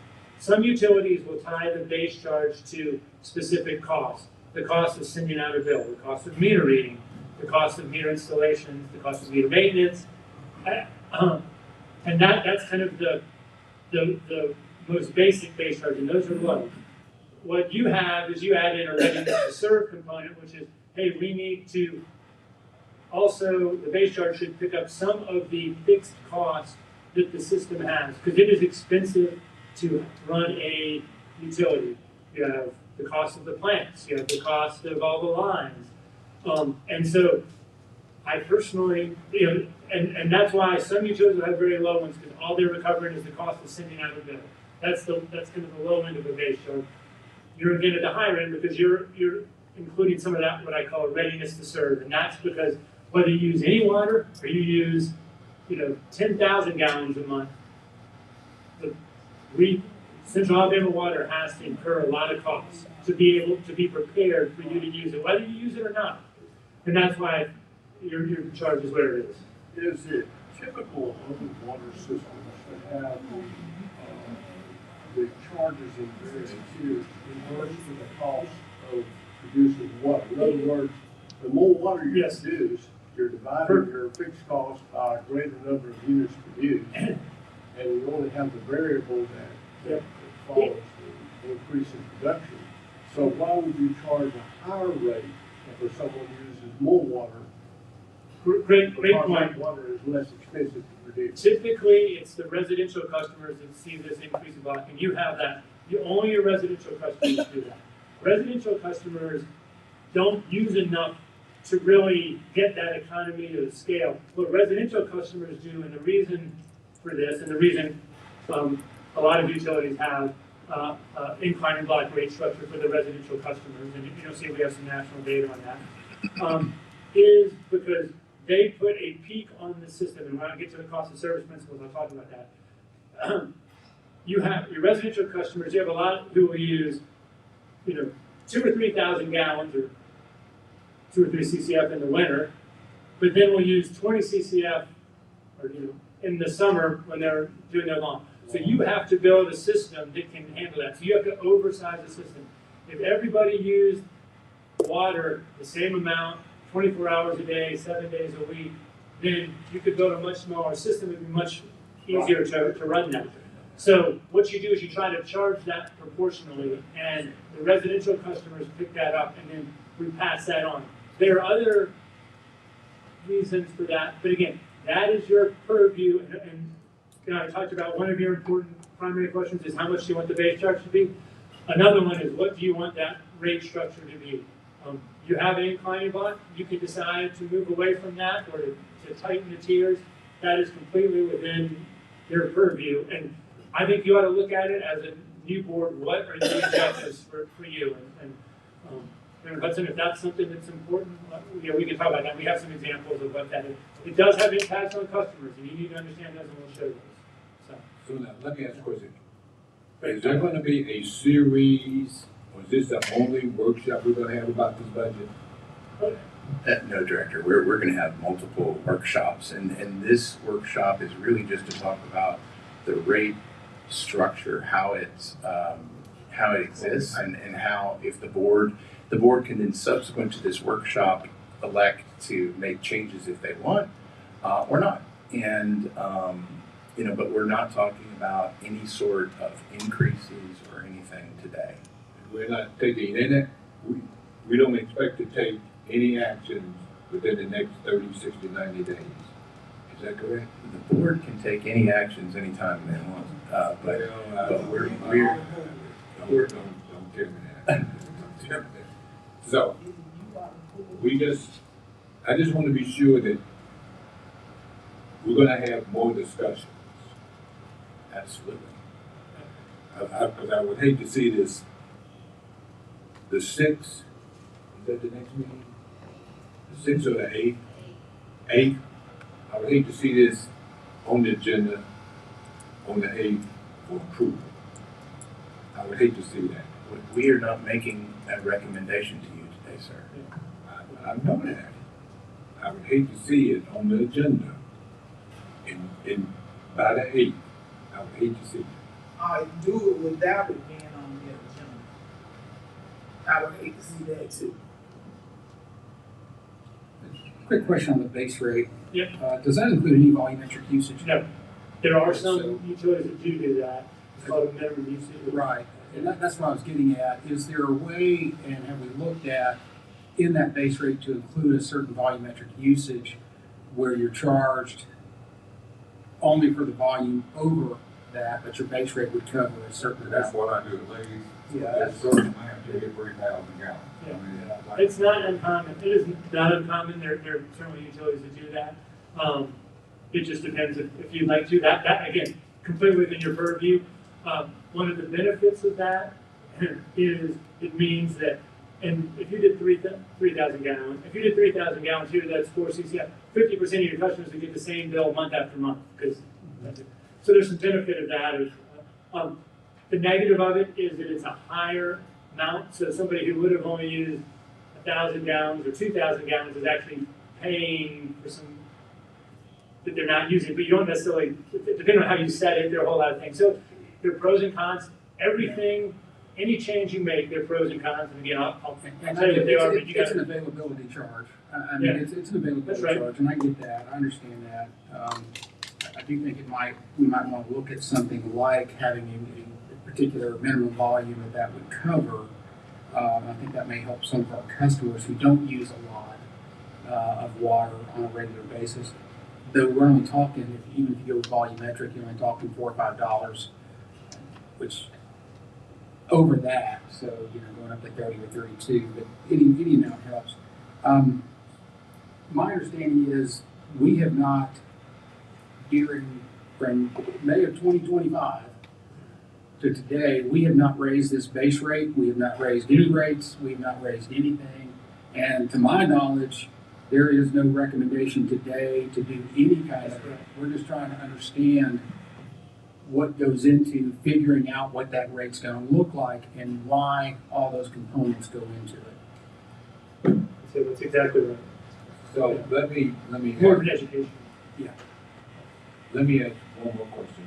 Some utilities will tie the base charge to specific costs. The cost of sending out a bill, the cost of meter reading, the cost of meter installations, the cost of meter maintenance. And that's kind of the most basic base charge, and those are low. What you have is you add in a readiness to serve component, which is, hey, we need to also, the base charge should pick up some of the fixed costs that the system has, because it is expensive to run a utility. You have the cost of the plants, you have the cost of all the lines. And so I personally, and that's why some utilities will have very low ones, because all they're recovering is the cost of sending out a bill. That's kind of the low end of a base charge. You're again at the higher end because you're including some of that, what I call a readiness to serve. And that's because whether you use any water or you use, 10,000 gallons a month, Central Alabama Water has to incur a lot of costs to be able to be prepared for you to use it, whether you use it or not. And that's why your charge is where it is. Is it typical of the water systems to have the charges in various tiers inverse to the cost of producing water? In other words, the more water you Yes. produce, you're dividing your fixed cost by a greater number of units produced, and you only have the variable that follows the increase in production. So why would you charge a higher rate for someone who uses more water? Great Because point. that water is less expensive to produce. Typically, it's the residential customers that see this increase in volume. And you have that. Only your residential customers do that. Residential customers don't use enough to really get that economy of scale. What residential customers do, and the reason for this, and the reason a lot of utilities have incline and block rate structure for the residential customers, and you'll see we have some national data on that, is because they put a peak on the system. And when I get to the cost of service principles, I'll talk about that. You have your residential customers, you have a lot who will use, 2,000 or 3,000 gallons or 2 or 3 CCF in the winter, but then we'll use 20 CCF or, in the summer when they're doing their lawn. So you have to build a system that can handle that. So you have to oversize the system. If everybody used water the same amount, 24 hours a day, 7 days a week, then you could build a much smaller system. It would be much easier to run that. So what you do is you try to charge that proportionally, and the residential customers pick that up, and then we pass that on. There are other reasons for that, but again, that is your purview. And I talked about one of your important primary questions is how much do you want the base charge to be? Another one is what do you want that rate structure to be? You have an inclining block, you can decide to move away from that or to tighten the tiers. That is completely within your purview. And I think you ought to look at it as a new board, what are the objectives for you? And Hudson, if that's something that's important, we can talk about that. We have some examples of what that is. It does have impacts on customers, and you need to understand those, and we'll show those. So now, let me ask a question. Is there gonna be a series, or is this the only workshop we're gonna have about this budget? No, Director, we're gonna have multiple workshops, and this workshop is really just to talk about the rate structure, how it exists, and how, if the board can then, subsequent to this workshop, elect to make changes if they want, or not. And, but we're not talking about any sort of increases or anything today. We're not taking any, we don't expect to take any actions within the next 30, 60, 90 days. Is that correct? The board can take any actions anytime they want, but we're Don't tell me that. Don't tell me that. So, I just want to be sure that we're gonna have more discussions. absolutely. Because I would hate to see this, the 6th, is that the next meeting? The 6th or the 8th? 8th, I would hate to see this on the agenda on the 8th for approval. I would hate to see that. We are not making a recommendation to you today, sir. I know that. I would hate to see it on the agenda by the 8th. I would hate to see it. Do it without it being on the agenda. I would hate to see that too. Quick question on the base rate. Yep. Does that include any volumetric usage? No, there are some utilities that do that. It's called a minimum usage. Right, and that's what I was getting at. Is there a way, and have we looked at, in that base rate to include a certain volumetric usage where you're charged only for the volume over that, but your base rate would cover a certain That's amount? what I do, ladies. Yeah, That's certain amount, you get 3,000 gallons. Yeah. I mean, like- It's not uncommon. It is not uncommon. There are certainly utilities that do that. It just depends if you'd like to. That again, completely within your purview. One of the benefits of that is it means that, and if you did 3,000 gallons, if you did 3,000 gallons here, that's 4 CCF. 50% of your customers would get the same bill month after month because so there's some benefit of that. The negative of it is that it's a higher amount. So somebody who would have only used 1,000 gallons or 2,000 gallons is actually paying for some that they're not using. But you don't necessarily, depending on how you set it, there are a whole lot of things. So there are pros and cons. Everything, any change you make, there are pros and cons. And again, I'll tell you what they are. But you It's got an availability charge. I mean, Yeah. it's an availability That's right. charge, and I get that. I understand that. I do think we might want to look at something like having a particular minimum volume that would cover. I think that may help some of our customers who don't use a lot of water on a regular basis. Though we're only talking, even if you go volumetric, you're only talking $4 or $5, which over that, so going up to 30 or 32, but any amount helps. My understanding is we have not, from May of 2025 to today, we have not raised this base rate. We have not raised any rates. We have not raised anything. And to my knowledge, there is no recommendation today to do any kind of, we're just trying to understand what goes into figuring out what that rate's going to look like and why all those components go into it. So that's exactly right. So let me More of an education. Let me ask one more question.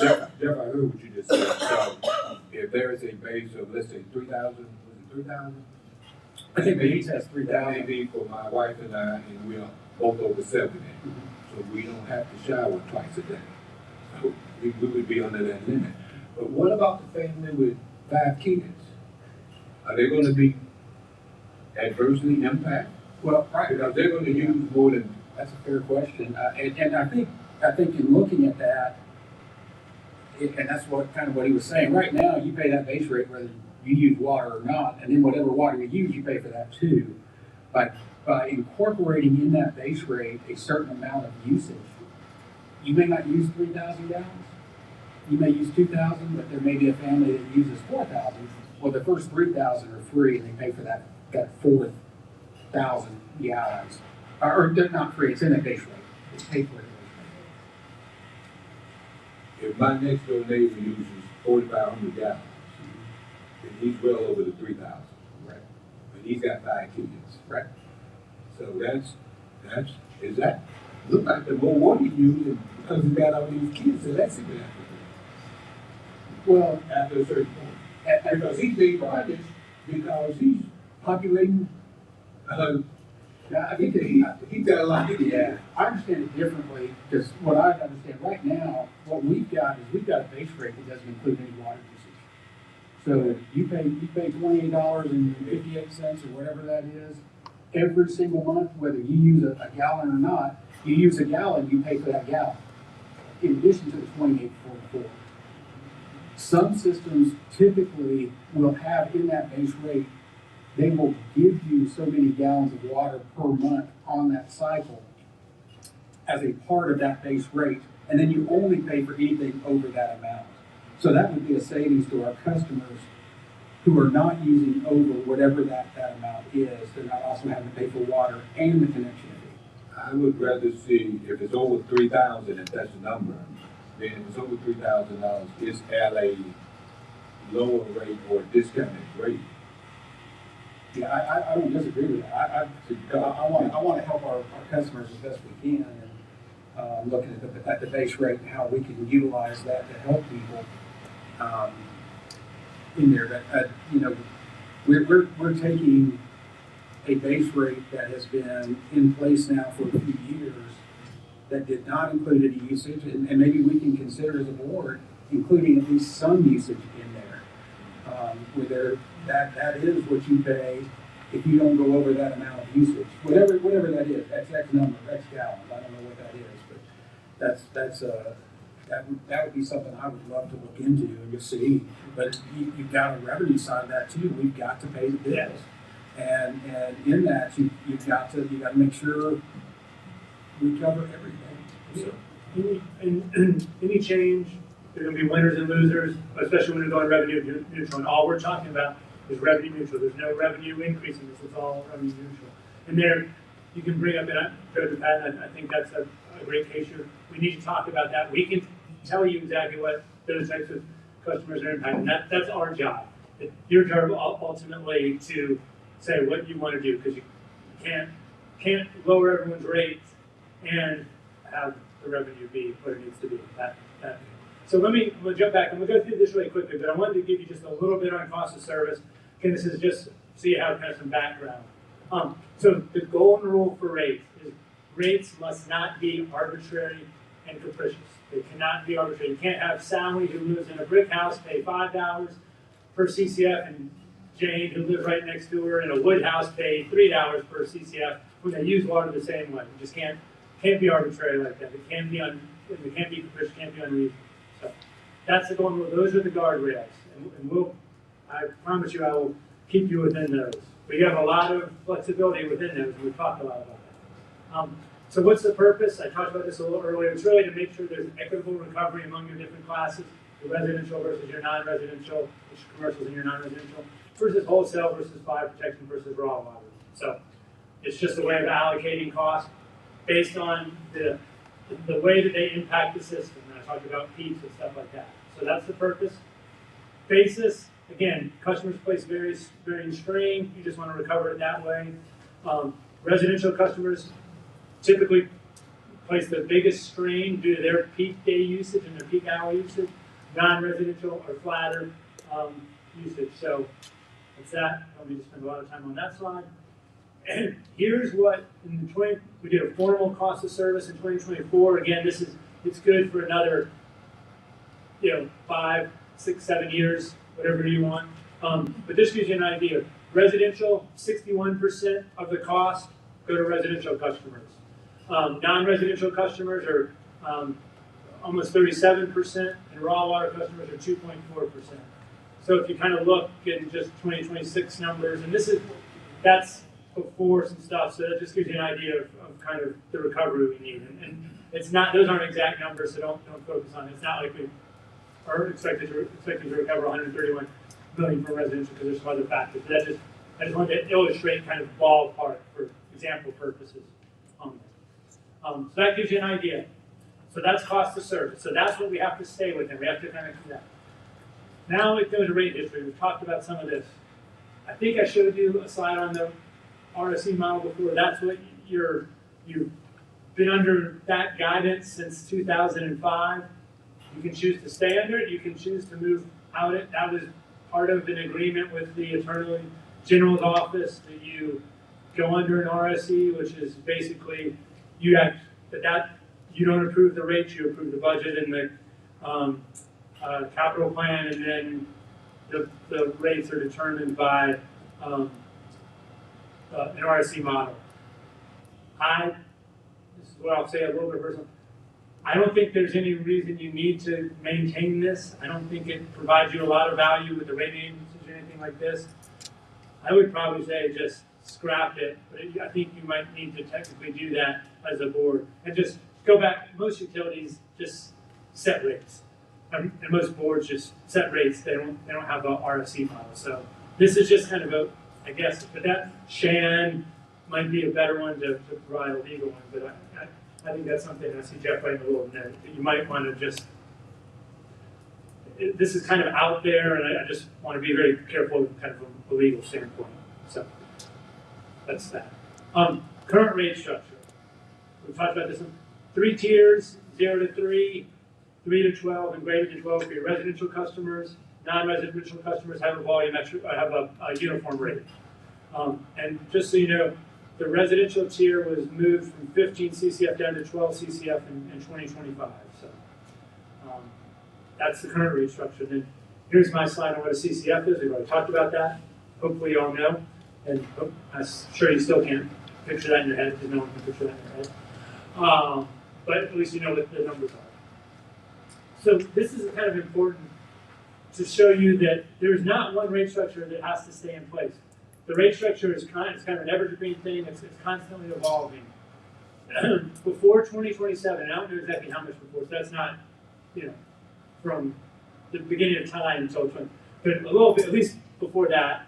Jeff, I heard what you just said. So if there is a base of, let's say, 3,000, was it 3,000? I think the base has That 3,000. may be for my wife and I, and we are both over 70. So we don't have to shower twice a day. So we would be under that limit. But what about the family with 5 kids? Are they going to be adversely impacted? Well, right. Because they're going to use more than, That's a fair question, and I think in looking at that, and that's what he was saying. Right now, you pay that base rate whether you use water or not, and then whatever water you use, you pay for that too. But by incorporating in that base rate a certain amount of usage, you may not use 3,000 gallons. You may use 2,000, but there may be a family that uses 4,000. Well, the first 3,000 are free, and they pay for that 4,000 gallons. Or they're not free, it's in that base rate. It's paid for it. if my next door neighbor uses 4,500 gallons, and he's well over the 3,000. Right. And he's got 5 kids. Right. So is that, look like the more water you use, because you got all these kids, so that's even Well, after a certain point. Because he's being punished because he's populating, I think that he got a lot of, yeah, I understand it differently, because what I understand right now, what we've got is we've got a base rate that doesn't include any water usage. So you pay $28.58 or whatever that is, every single month, whether you use a gallon or not. You use a gallon, you pay for that gallon, in addition to the $28.44. Some systems typically will have in that base rate, they will give you so many gallons of water per month on that cycle as a part of that base rate, and then you only pay for anything over that amount. So that would be a savings to our customers who are not using over whatever that amount is. They're not also having to pay for water and the connection fee. I would rather see, if it's over 3,000, if that's the number, then if it's over $3,000, it's at a lower rate or discounted rate. Yeah, I don't disagree with that. I want to help our customers as best we can, and looking at the base rate and how we can utilize that to help people in there. But you know, we're taking a base rate that has been in place now for a few years that did not include any usage, and maybe we can consider as a board including at least some usage in there, where that is what you pay if you don't go over that amount of usage, whatever that is, X number, X gallons. I don't know what that is, but that would be something I would love to look into and just see. But you've got a revenue side of that too. We've got to pay the bills, and in that you've got to make sure we cover everything. So, any change, there are going to be winners and losers, especially when we're going revenue neutral. And all we're talking about is revenue neutral. There's no revenue increase in this. It's all revenue neutral. And there, you can bring up, and I go to Pat, and I think that's a great case here. We need to talk about that. We can tell you exactly what those types of customers are impacting. That's our job. It's your job ultimately to say what you want to do, because you can't lower everyone's rates and have the revenue be what it needs to be. So I'm going to jump back. I'm going to go through this really quickly, but I wanted to give you just a little bit on cost of service. Okay, this is just so you have kind of some background. So the golden rule for rates is rates must not be arbitrary and capricious. They cannot be arbitrary. You can't have Sally, who lives in a brick house, pay $5 per CCF, and Jane, who lives right next to her in a wood house, pay $3 per CCF when they use water the same way. You just can't be arbitrary like that. It can't be capricious, can't be unreasonable. So that's the golden rule. Those are the guardrails, and I promise you, I will keep you within those. We have a lot of flexibility within those, and we've talked a lot about that. So what's the purpose? I talked about this a little earlier. It's really to make sure there's equitable recovery among your different classes, your residential versus your non-residential, your commercials and your non-residential, versus wholesale versus fire protection versus raw water. So it's just a way of allocating costs based on the way that they impact the system. And I talked about peaks and stuff like that. So that's the purpose. Basis, again, customers place varying strain. You just want to recover it that way. Residential customers typically place the biggest strain due to their peak day usage and their peak hour usage. Non-residential or flatter usage. So that's that. Don't need to spend a lot of time on that slide. And here's what we did a formal cost of service in 2024. Again, it's good for another 5, 6, 7 years, whatever you want. But this gives you an idea. Residential, 61% of the cost go to residential customers. Non-residential customers are almost 37%, and raw water customers are 2.4%. So if you kind of look in just 2026 numbers, and that's before some stuff, so that just gives you an idea of kind of the recovery we need. And it's not; those aren't exact numbers, so don't focus on it. It's not like we are expected to recover 131 million from residential because there's some other factors. But I just wanted to illustrate kind of ballpark for example purposes on this. So that gives you an idea. So that's cost of service. So that's what we have to stay within. We have to kind of connect. Now it goes to rate history. We've talked about some of this. I think I showed you a slide on the RSE model before, that's what you've been under that guidance since 2005. You can choose to stay under it, you can choose to move out it. That was part of an agreement with the Attorney General's office that you go under an RSE, which is basically you don't approve the rates, you approve the budget and the capital plan, and then the rates are determined by an RSE model. This is what I'll say a little bit personal. I don't think there's any reason you need to maintain this. I don't think it provides you a lot of value with the rating agencies or anything like this. I would probably say just scrap it, but I think you might need to technically do that as a board and just go back. Most utilities just set rates, and most boards just set rates. They don't have a RSE model. So this is just kind of a, I guess, but that Shan might be a better one to provide a legal one. But I think that's something I see Jeff writing a little note that you might want to just. This is kind of out there, and I just want to be very careful with kind of a legal standpoint. So that's that. Current rate structure. We've talked about this one. 3 tiers: 0 to 3, 3 to 12, and greater than 12 for your residential customers. Non-residential customers have a volumetric, have a uniform rate. And just so you know, the residential tier was moved from 15 CCF down to 12 CCF in 2025. So that's the current rate structure. Then here's my slide on what a CCF is. We've already talked about that. Hopefully you all know. And I'm sure you still can't picture that in your head because no one can picture that in their head. But at least you know what the numbers are. So this is kind of important to show you that there's not one rate structure that has to stay in place. The rate structure is kind of an evergreen thing. It's constantly evolving. Before 2027, I don't know exactly how much before, so that's not, from the beginning of time until 20, but a little bit, at least before that,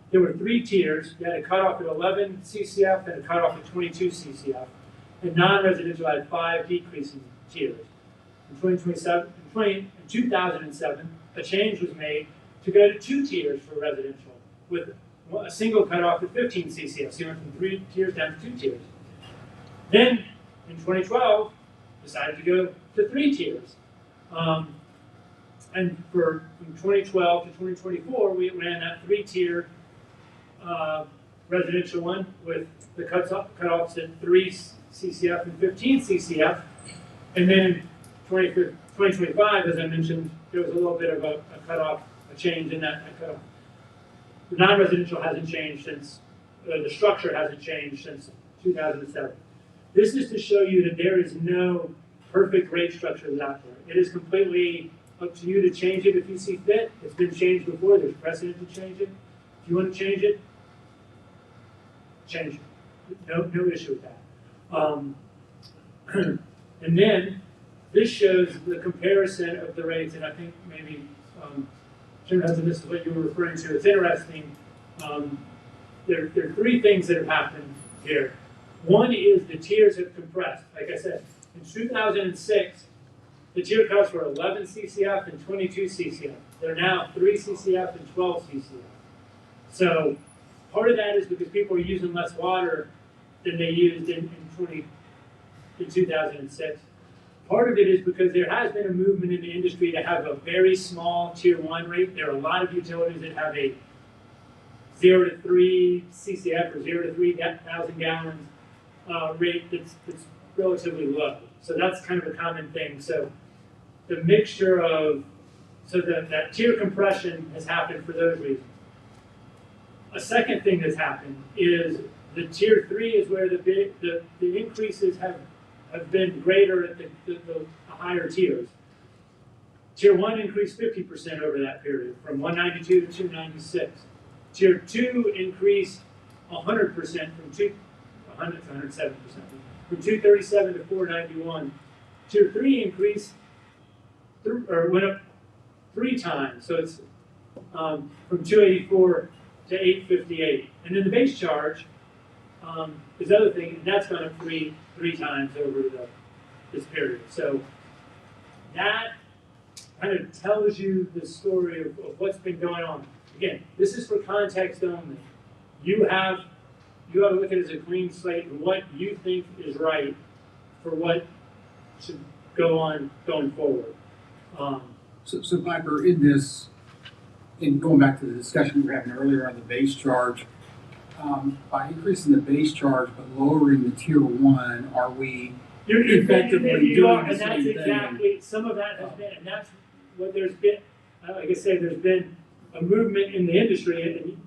there were 3 tiers. You had a cutoff at 11 CCF and a cutoff at 22 CCF. And non-residential had 5 decreasing tiers. In 2007, a change was made to go to 2 tiers for residential with a single cutoff at 15 CCF. So you went from 3 tiers down to 2 tiers. Then, in 2012, decided to go to 3 tiers. And from 2012 to 2024, we ran that 3-tier residential one with the cutoffs at 3 CCF and 15 CCF. And then in 2025, as I mentioned, there was a little bit of a cutoff, a change in that cutoff. The non-residential hasn't changed since, the structure hasn't changed since 2007. This is to show you that there is no perfect rate structure out there. It is completely up to you to change it if you see fit. It's been changed before. There's precedent to change it. If you want to change it, change it. No issue with that. And then this shows the comparison of the rates, and I think maybe Jim Hudson, this is what you were referring to. It's interesting. There are 3 things that have happened here. One is the tiers have compressed. Like I said, in 2006, the tier cuts were 11 CCF and 22 CCF. They're now 3 CCF and 12 CCF. So part of that is because people are using less water than they used in 2006. Part of it is because there has been a movement in the industry to have a very small tier 1 rate. There are a lot of utilities that have a 0 to 3 CCF or 0 to 3,000 gallons rate that's relatively low. So that's kind of a common thing. So the mixture of, that tier compression has happened for those reasons. A second thing that's happened is the tier 3 is where the increases have been greater at the higher tiers. Tier 1 increased 50% over that period, from 192 to 296. Tier 2 increased 100% from 107%, from 237 to 491. Tier 3 increased, went up 3 times, so it's from 284 to 858. And then the base charge is the other thing, and that's gone up three times over this period. So that kind of tells you the story of what's been going on. Again, this is for context only. You you ought to look at it as a clean slate and what you think is right for what should go on going forward. So Piper, in going back to the discussion we were having earlier on the base charge, by increasing the base charge but lowering the tier one, are we effectively you doing are, the and same that's thing? exactly, some of that has been, and that's what there's been, like I say, there's been a movement in the industry,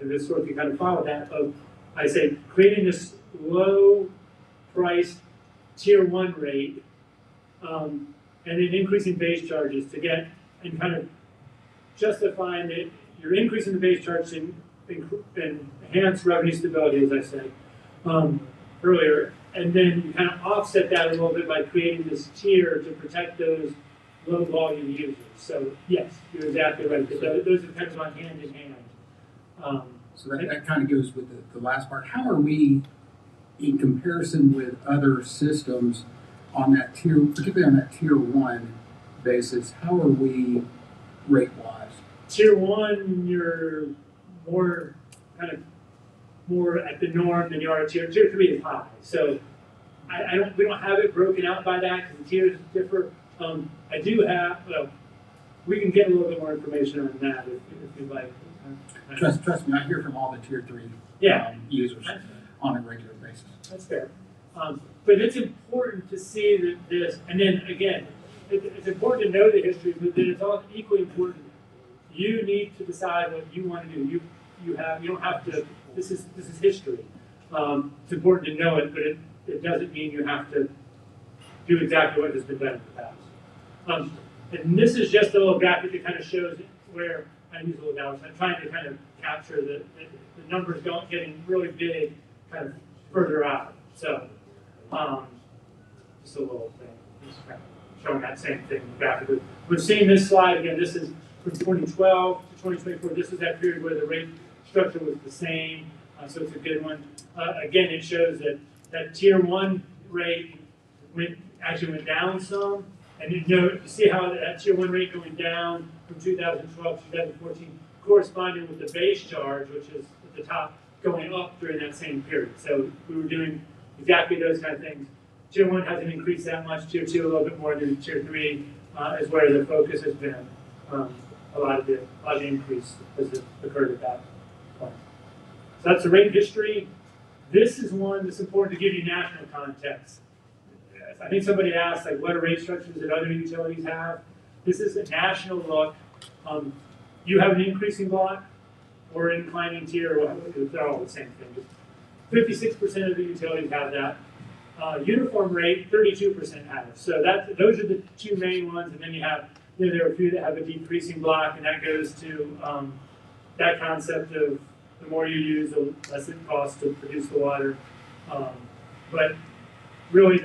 and this sort of kind of follow that, of, I say, creating this low price tier one rate, and then increasing base charges to get, and kind of justifying that you're increasing the base charge to enhance revenue stability, as I said earlier, and then you kind of offset that a little bit by creating this tier to protect those low volume users. So yes, you're exactly right. Those depends on hand in hand. So that kind of goes with the last part. How are we, in comparison with other systems on that tier, particularly on that tier one basis, how are we rate-wise? Tier one, you're more more at the norm than you are at tier 3 is high. So we don't have it broken out by that because the tiers differ. I do have, well, we can get a little bit more information on that if you'd like. Trust me, I hear from all the tier three users on a regular basis. That's fair. But it's important to see that this, and then again, it's important to know the history, but then it's also equally important. You need to decide what you want to do. You don't have to. This is history. It's important to know it, but it doesn't mean you have to do exactly what has been done in the past. And this is just a little graphic that kind of shows where I use a little dollars. I'm trying to kind of capture the numbers getting really big, kind of further out. So just a little thing, just kind of showing that same thing graphically. We're seeing this slide again. This is from 2012 to 2024. This is that period where the rate structure was the same, so it's a good one. Again, it shows that tier one rate actually went down some, and you see how that tier one rate going down from 2012 to 2014, corresponding with the base charge, which is at the top, going up during that same period. So we were doing exactly those kind of things. Tier one hasn't increased that much. Tier two a little bit more than tier three is where the focus has been. A lot of the increase has occurred at that point. So that's the rate history. This is one that's important to give you national context. I think somebody asked, like, what are rate structures that other utilities have? This is a national look. You have an increasing block or inclining tier, or they're all the same thing. 56% of the utilities have that. Uniform rate, 32% have. So those are the two main ones, and then you have, there are a few that have a decreasing block, and that goes to that concept of the more you use, the less it costs to produce the water. But really,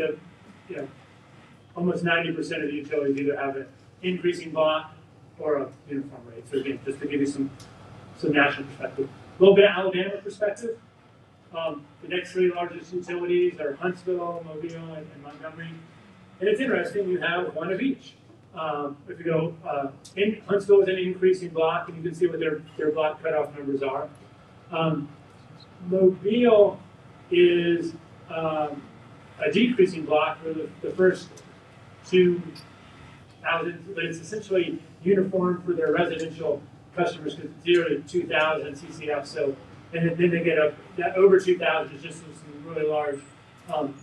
almost 90% of the utilities either have an increasing block or a uniform rate. So again, just to give you some national perspective. A little bit of Alabama perspective. The next three largest utilities are Huntsville, Mobile, and Montgomery. And it's interesting, you have one of each. If you go, Huntsville is an increasing block, and you can see what their block cutoff numbers are. Mobile is a decreasing block for the first 2,000, but it's essentially uniform for their residential customers, because 0 to 2,000 CCF. So, and then they get up that over 2,000 is just some really large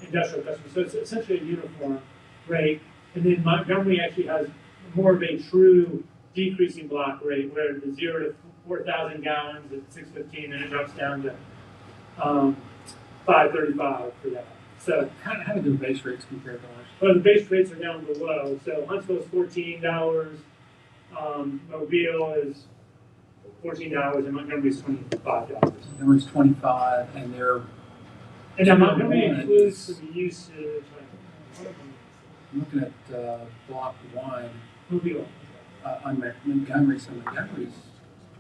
industrial customers. So it's essentially a uniform rate. And then Montgomery actually has more of a true decreasing block rate, where the 0 to 4,000 gallons at 615, and it drops down to 535 for that. So how do the base rates compare to ours? Well, the base rates are down below. So Huntsville is $14, Mobile is $14, and Montgomery is $25. Montgomery's 25, and they're. And now Montgomery includes some usage. I'm looking at block one. Mobile. On Montgomery, so Montgomery's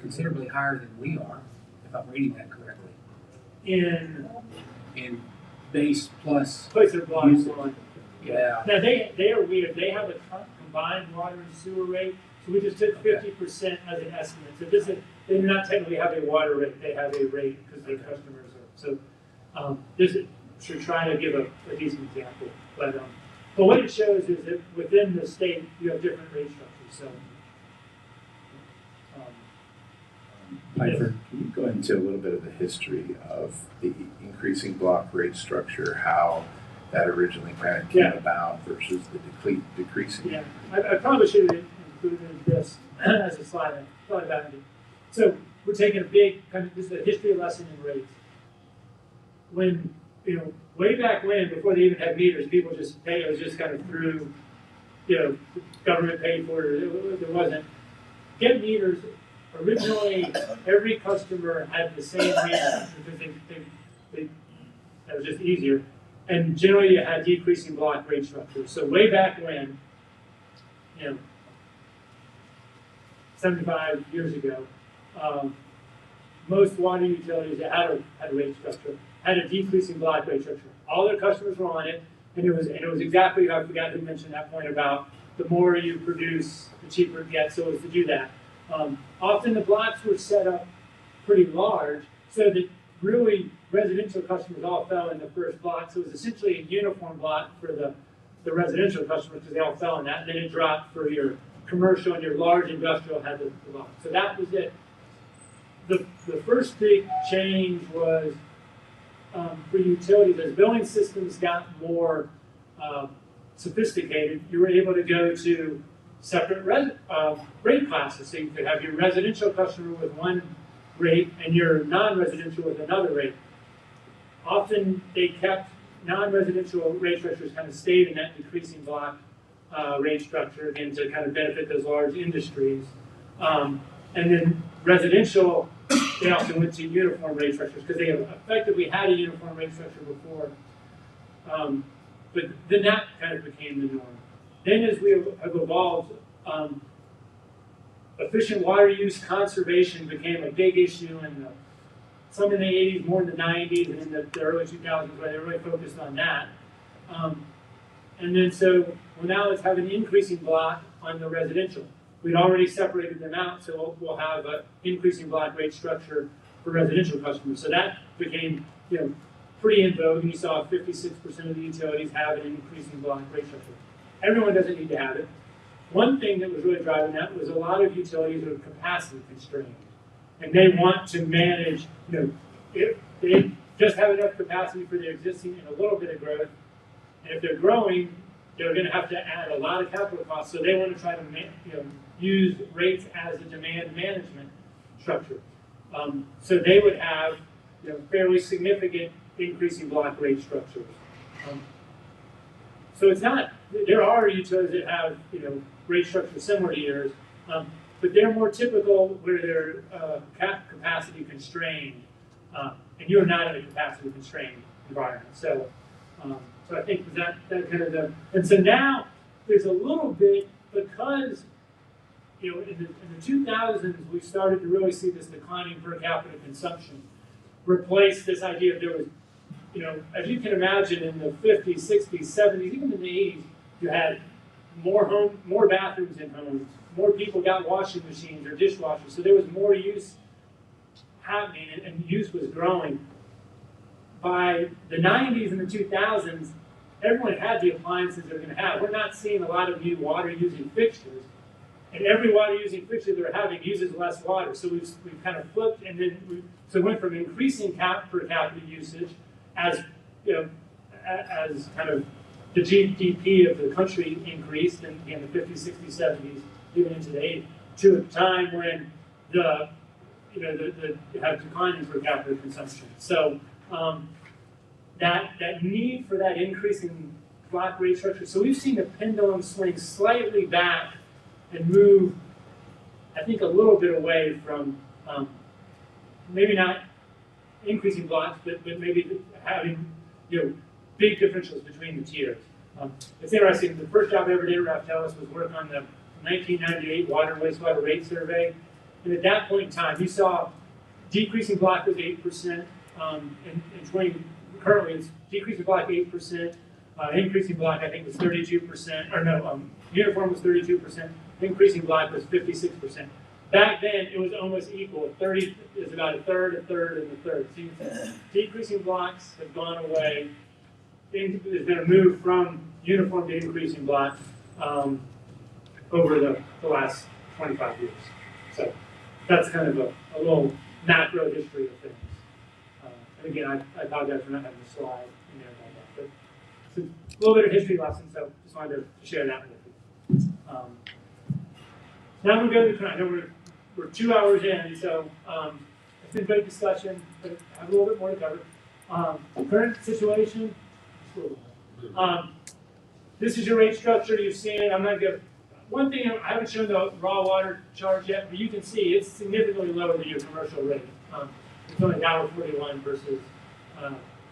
considerably higher than we are, if I'm reading that correctly. In base plus. Place of block one. Yeah. Now they are weird. They have a combined water and sewer rate, so we just took 50% as an estimate. So they do not technically have a water rate. They have a rate because their customers are. So this should try to give a decent example. But what it shows is that within the state, you have different rate structures. So Piper, can you go into a little bit of the history of the increasing block rate structure, how that originally kind of came about versus the decreasing? Yeah, I probably should have included this as a slide. I thought about it. So we're taking a big this is a history lesson in rates. When, way back when, before they even had meters, people just paid, it was just kind of through, government paid for it. There wasn't. Get meters, originally, every customer had the same rate because that was just easier. And generally, you had decreasing block rate structures. So way back when, 75 years ago, most water utilities that had a rate structure had a decreasing block rate structure. All their customers were on it, and it was exactly, I forgot to mention that point about the more you produce, the cheaper it gets. So it was to do that. Often the blocks were set up pretty large, so that really residential customers all fell in the first block. So it was essentially a uniform block for the residential customers because they all fell in that. And then it dropped for your commercial and your large industrial had the block. So that was it. The first big change was for utilities. As billing systems got more sophisticated, you were able to go to separate rate classes. So you could have your residential customer with one rate and your non-residential with another rate. Often they kept non-residential rate structures kind of stayed in that decreasing block rate structure, again, to kind of benefit those large industries. And then residential, they also went to uniform rate structures because they effectively had a uniform rate structure before. But then that kind of became the norm. Then as we have evolved, efficient water use conservation became a big issue in some in the 80s, more in the 90s, and in the early 2000s where they really focused on that. And then so, now let's have an increasing block on the residential. We'd already separated them out, so we'll have an increasing block rate structure for residential customers. So that became, pretty in vogue, and you saw 56% of the utilities have an increasing block rate structure. Everyone doesn't need to have it. One thing that was really driving that was a lot of utilities are capacity constrained. And they want to manage, if they just have enough capacity for their existing and a little bit of growth, and if they're growing, they're going to have to add a lot of capital costs. So they want to try to use rates as a demand management structure. So they would have fairly significant increasing block rate structures. So it's not, there are utilities that have rate structures similar to yours, but they're more typical where they're capacity constrained, and you're not in a capacity constrained environment. So I think that kind of and so now there's a little bit, because in the 2000s we started to really see this declining per capita consumption replace this idea of there was, as you can imagine, in the 50s, 60s, 70s, even in the 80s, you had more bathrooms in homes, more people got washing machines or dishwashers, so there was more use happening, and use was growing. By the 90s and the 2000s, everyone had the appliances they're going to have. We're not seeing a lot of new water-using fixtures, and every water-using fixture they're having uses less water. So we've kind of flipped, and then so went from increasing per capita usage as as kind of the GDP of the country increased in the 50s, 60s, 70s, even into the 80s, to a time when the have declining per capita consumption. So that need for that increasing block rate structure. So we've seen the pendulum swing slightly back and move, I think, a little bit away from maybe not increasing blocks, but maybe having big differentials between the tiers. It's interesting. The first job I ever did at Raftellus was work on the 1998 water and wastewater rate survey, and at that point in time, you saw decreasing block was 8%. Currently, it's decreasing block 8%. Increasing block, I think, was 32%. Or no, uniform was 32%. Increasing block was 56%. Back then, it was almost equal. 30 is about a third, and a third. So you can see decreasing blocks have gone away. There's been a move from uniform to increasing blocks over the last 25 years. So that's kind of a little macro history of things. And again, I apologize for not having a slide in there about that. But it's a little bit of history lesson, so just wanted to share that with you. Now we're going to the current. I know we're 2 hours in, so it's been a great discussion, but I have a little bit more to cover. Current situation. This is your rate structure. You've seen it. I'm not going to. One thing, I haven't shown the raw water charge yet, but you can see it's significantly lower than your commercial rate. It's only $1.41 versus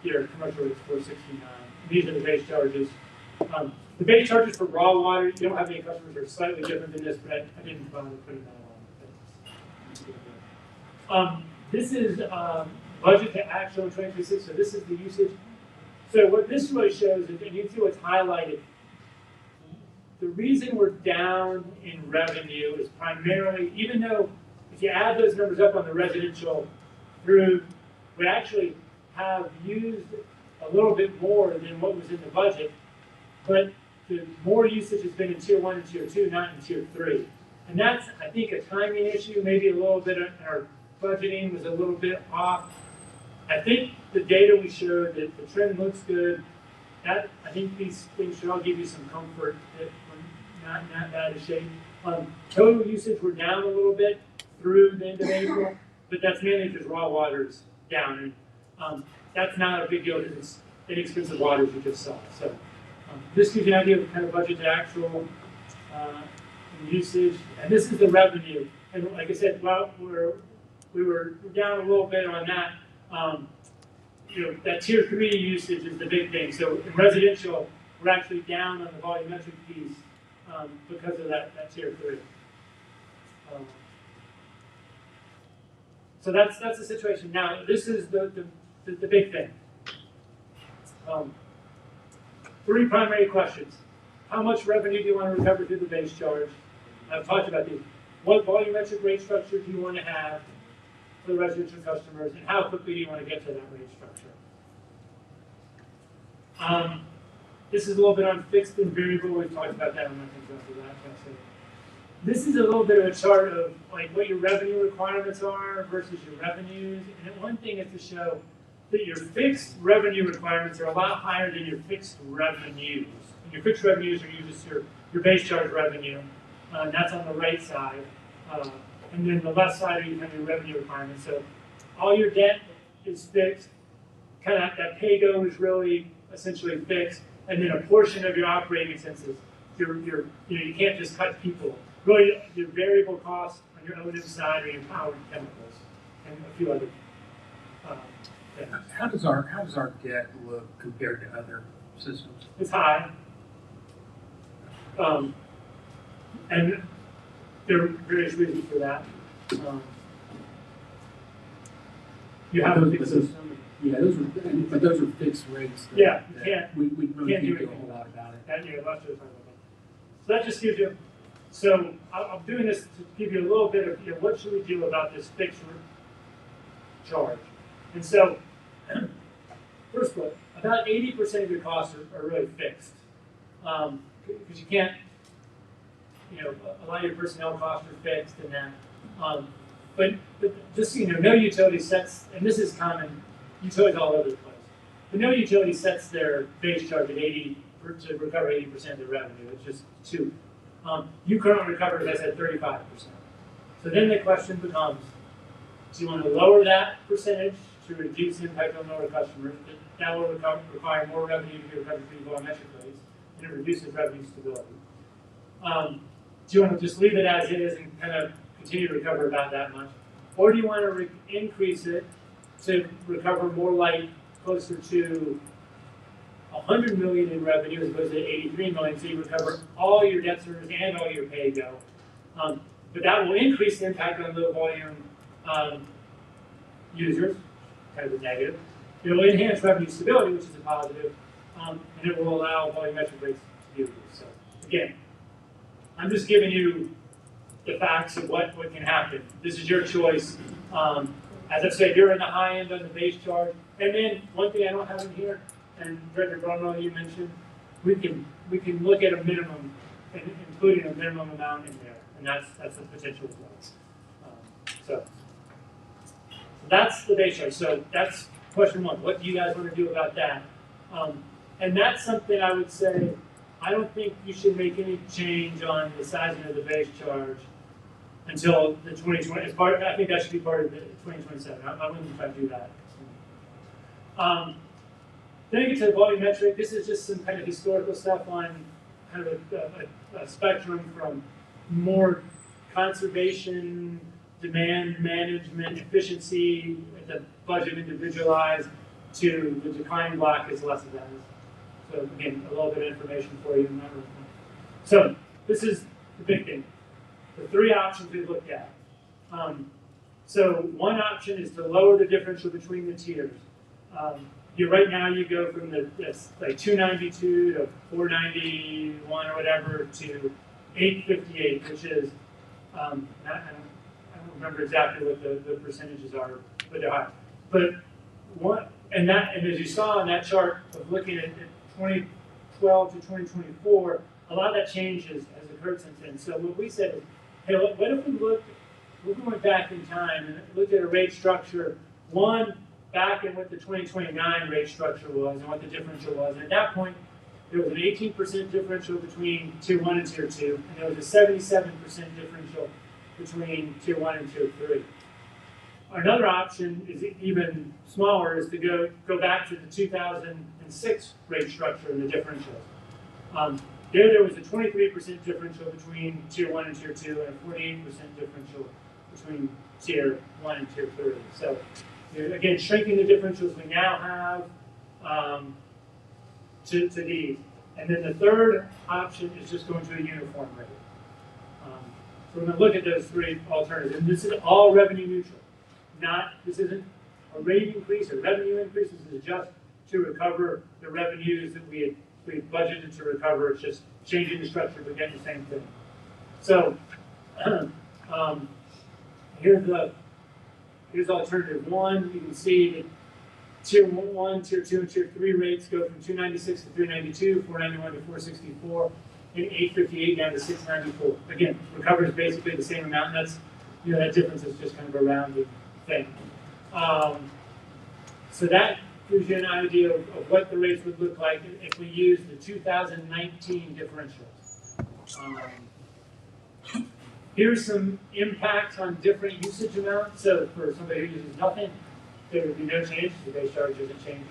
your commercial rate is $4.69. These are the base charges. The base charges for raw water, you don't have any customers are slightly different than this, but I didn't bother putting that on. This is budget to actual in 2026, so this is the usage. So what this really shows is, and you can see what's highlighted, the reason we're down in revenue is primarily, even though if you add those numbers up on the residential through, we actually have used a little bit more than what was in the budget, but the more usage has been in Tier 1 and Tier 2, not in Tier 3. And that's, I think, a timing issue, maybe a little bit, our budgeting was a little bit off. I think the data we showed that the trend looks good. That, I think these things should all give you some comfort that we're not bad of shape. Total usage, we're down a little bit through the end of April, but that's mainly because raw water is down. And that's not a big deal because it's inexpensive water, as you just saw. So this gives you an idea of the kind of budget to actual usage. And this is the revenue. And like I said, well, we were down a little bit on that. That Tier 3 usage is the big thing. So in residential, we're actually down on the volumetric piece because of that Tier 3. So that's the situation. Now, this is the big thing. 3 primary questions. How much revenue do you want to recover through the base charge? I've talked about these. What volumetric rate structure do you want to have for the residential customers, and how quickly do you want to get to that rate structure? This is a little bit on fixed and variable. We've talked about that. I'm not going to go through that. This is a little bit of a chart of like what your revenue requirements are versus your revenues. And one thing is to show that your fixed revenue requirements are a lot higher than your fixed revenues. And your fixed revenues are usually your base charge revenue. And that's on the right side. And then the left side are your revenue requirements. So all your debt is fixed. Kind of that pay-go is really essentially fixed. And then a portion of your operating expenses, you can't just cut people. Really, your variable costs on your O&M side are your power and chemicals, and a few other things. How does our debt look compared to other systems? It's high, and there are various reasons for that. You have a fixed system. Yeah, those are fixed rates. Yeah, we really can't do a whole lot about it. So that just gives you. So I'm doing this to give you a little bit of what should we do about this fixed charge. And so, first of all, about 80% of your costs are really fixed because you can't, a lot of your personnel costs are fixed and that. But just so you know, no utility sets, and this is common, utilities all over the place. But no utility sets their base charge at 80 to recover 80% of the revenue. It's just two. You currently recover, as I said, 35%. So then the question becomes, do you want to lower that percentage to reduce the impact on lower customers? That will require more revenue to be recovered through volumetric rates, and it reduces revenue stability. Do you want to just leave it as is and kind of continue to recover about that much? Or do you want to increase it to recover more like closer to 100 million in revenue as opposed to 83 million, so you recover all your debt service and all your pay-go. But that will increase the impact on low volume users, kind of a negative. It will enhance revenue stability, which is a positive, and it will allow volumetric rates to be reduced. So again, I'm just giving you the facts of what can happen. This is your choice. As I said, you're in the high end on the base charge. And then one thing I don't have in here, and Director Brunwell, you mentioned, we can look at a minimum, including a minimum amount in there, and that's a potential as well. So that's the base charge. So that's question one. What do you guys want to do about that? And that's something I would say, I don't think you should make any change on the sizing of the base charge until the 2020. I think that should be part of the 2027. I wouldn't try to do that. Then I get to the volumetric. This is just some kind of historical stuff on kind of a spectrum from more conservation, demand management, efficiency, the budget individualized, to the decline block is less of that. So again, a little bit of information for you in that regard. So this is the big thing. The three options we looked at. So one option is to lower the differential between the tiers. Right now you go from like 292 to 491 or whatever to 858, which is I don't remember exactly what the percentages are, but they're high. But and as you saw on that chart of looking at 2012 to 2024, a lot of that change has occurred since then. So what we said is, hey, what if we went back in time and looked at a rate structure, back in what the 2029 rate structure was and what the differential was. And at that point, there was an 18% differential between Tier 1 and Tier 2, and there was a 77% differential between Tier 1 and Tier 3. Another option is even smaller, is to go back to the 2006 rate structure and the differentials. There was a 23% differential between Tier 1 and Tier 2, and a 48% differential between Tier 1 and Tier 3. So, again, shrinking the differentials we now have to these. And then the third option is just going to a uniform rate. So we're going to look at those three alternatives. And this is all revenue neutral. This isn't a rate increase or revenue increase. This is just to recover the revenues that we budgeted to recover. It's just changing the structure, but getting the same thing. So here's alternative one. You can see that Tier 1, Tier 2, and Tier 3 rates go from 296 to 392, 491 to 464, and 858 down to 694. Again, recovers basically the same amount. And that's, that difference is just kind of a rounded thing. So that gives you an idea of what the rates would look like if we use the 2019 differentials. Here's some impacts on different usage amounts. So for somebody who uses nothing, there would be no change. The base charge isn't changing.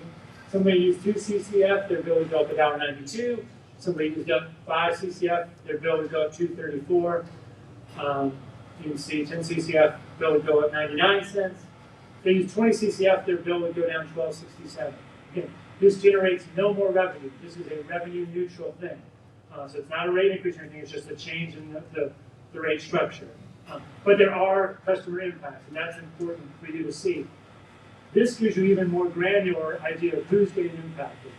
Somebody used 2 CCF, their bill would go up $1.92. Somebody used up 5 CCF, their bill would go up $2.34. You can see 10 CCF, bill would go up 99 cents. If they use 20 CCF, their bill would go down $12.67. Again, this generates no more revenue. This is a revenue neutral thing. So it's not a rate increase or anything, it's just a change in the rate structure. But there are customer impacts, and that's important for you to see. This gives you even more granular idea of who's getting impacted.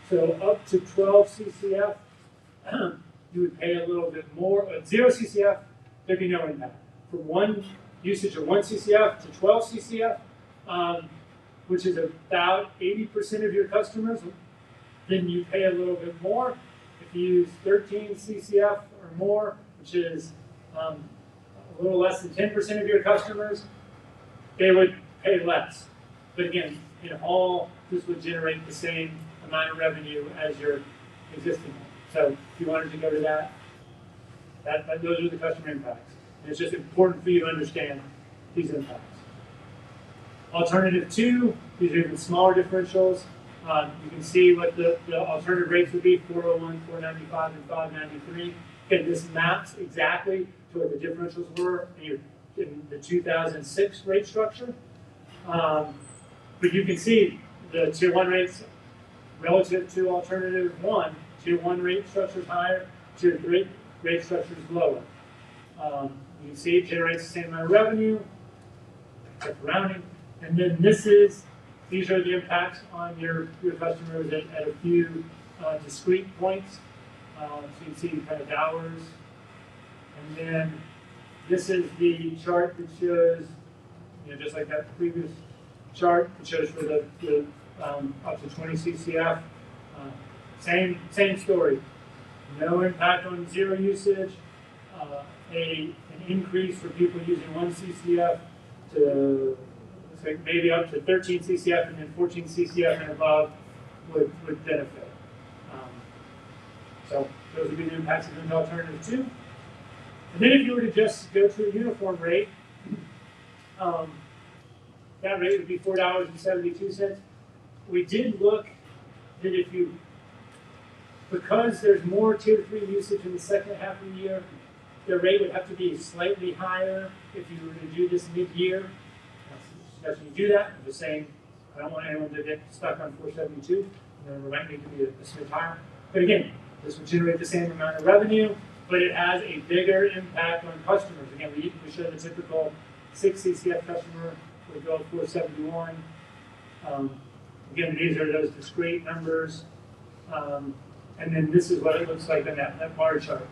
So up to 12 CCF, you would pay a little bit more. At 0 CCF, there'd be no impact. From one usage of 1 CCF to 12 CCF, which is about 80% of your customers, then you pay a little bit more. If you use 13 CCF or more, which is a little less than 10% of your customers, they would pay less. But again, in all, this would generate the same amount of revenue as your existing one. So if you wanted to go to that, those are the customer impacts. And it's just important for you to understand these impacts. Alternative 2, these are even smaller differentials. You can see what the alternative rates would be, 401, 495, and 593. Again, this maps exactly to what the differentials were in the 2006 rate structure. But you can see the Tier 1 rates relative to alternative 1. Tier 1 rate structure is higher, Tier 3 rate structure is lower. You can see it generates the same amount of revenue, except rounding. And then these are the impacts on your customers at a few discrete points. So you can see kind of hours. And then This is the chart that shows, just like that previous chart, it shows for the up to 20 CCF. Same story. No impact on zero usage. An increase for people using 1 CCF to maybe up to 13 CCF, and then 14 CCF and above would benefit. So those would be the impacts of the alternative 2. And then if you were to just go to a uniform rate, that rate would be $4.72. We did look that because there's more Tier 3 usage in the second half of the year, the rate would have to be slightly higher if you were to do this mid-year. As you do that, I'm just saying, I don't want anyone to get stuck on 472. There might need to be a smidge higher. But again, this would generate the same amount of revenue, but it has a bigger impact on customers. Again, we show the typical 6 CCF customer would go 471. Again, these are those discrete numbers. And then this is what it looks like on that bar chart.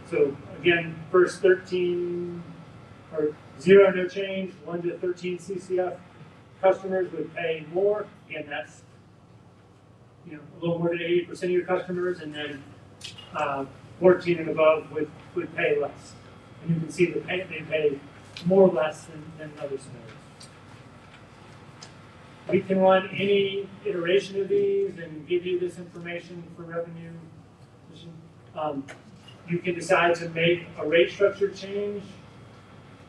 So again, first 13, or 0, no change, 1 to 13 CCF customers would pay more. Again, that's a little more than 80% of your customers, and then 14 and above would pay less. And you can see they pay more or less than other scenarios. We can run any iteration of these and give you this information for revenue. You can decide to make a rate structure change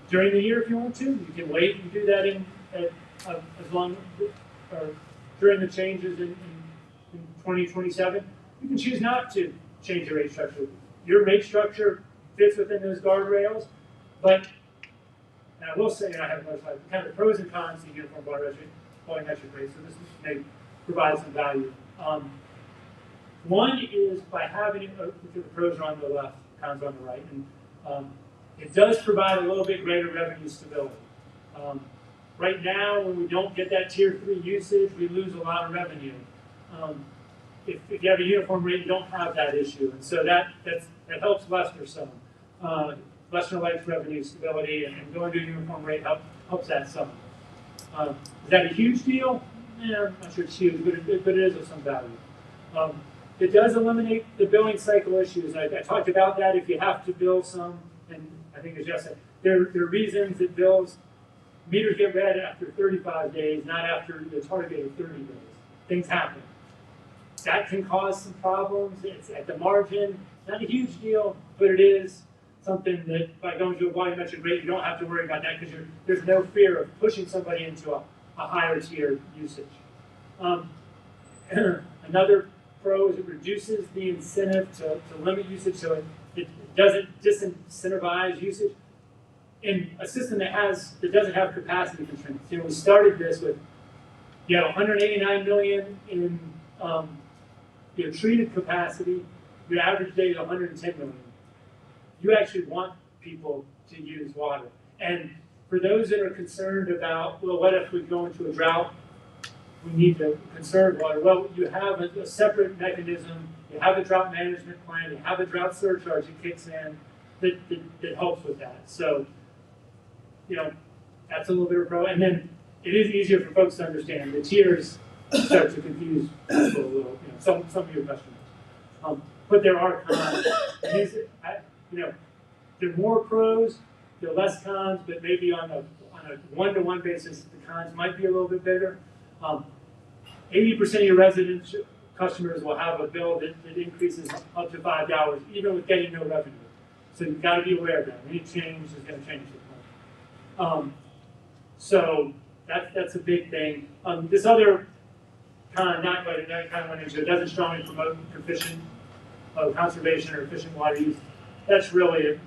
during the year if you want to. You can wait and do that during the changes in 2027. You can choose not to change your rate structure. Your rate structure fits within those guardrails, but and I will say, and I have another slide, kind of the pros and cons to uniform volumetric rate, so this may provide some value. One is by having the pros are on the left, cons on the right, and it does provide a little bit greater revenue stability. Right now, when we don't get that Tier 3 usage, we lose a lot of revenue. If you have a uniform rate, you don't have that issue, and so that helps Lester some. Lester likes revenue stability, and going to a uniform rate helps that some. Is that a huge deal? Yeah, I'm not sure it's huge, but it is of some value. It does eliminate the billing cycle issues. I talked about that. If you have to bill some, and I think as Jeff said, there are reasons that meters get read after 35 days, not after the target of 30 days. Things happen. That can cause some problems. It's at the margin, not a huge deal, but it is something that by going to a volumetric rate, you don't have to worry about that because there's no fear of pushing somebody into a higher tier usage. Another pro is it reduces the incentive to limit usage, so it doesn't disincentivize usage. In a system that doesn't have capacity constraints, we started this with 189 million in treated capacity. Your average day is 110 million. You actually want people to use water. And for those that are concerned about, well, what if we go into a drought? We need to conserve water. Well, you have a separate mechanism. You have a drought management plan. You have a drought surcharge that kicks in that helps with that. So, that's a little bit of a pro. And then it is easier for folks to understand. The tiers start to confuse people a little, some of your customers. But there are cons. There are more pros, there are less cons, but maybe on a one-to-one basis, the cons might be a little bit bigger. 80% of your residential customers will have a bill that increases up to $5, even with getting no revenue. So you've got to be aware of that. Any change is going to change the plan. So that's a big thing. This other con, not kind of went into it, doesn't strongly promote efficient conservation or efficient water use. That's really,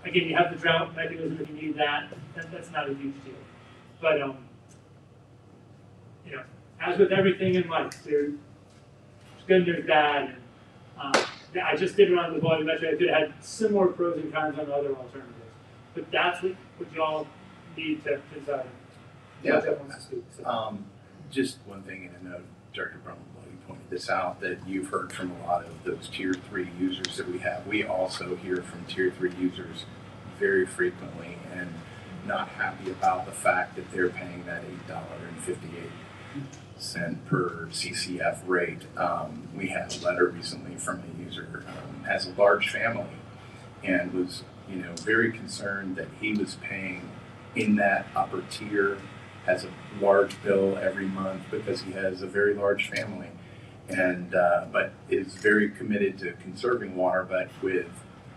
again, you have the drought mechanism if you need that. That's not a huge deal. But, as with everything in life, there's good and there's bad. I just did it on the volumetric. I could have had similar pros and cons on the other alternatives. But that's what you all need to decide. Yeah. Just one thing, and I know Director Brumlow pointed this out, that you've heard from a lot of those Tier 3 users that we have. We also hear from Tier 3 users very frequently and not happy about the fact that they're paying that $8.58 per CCF rate. We had a letter recently from a user has a large family and was, very concerned that he was paying in that upper tier, has a large bill every month because he has a very large family, and but is very committed to conserving water. But with,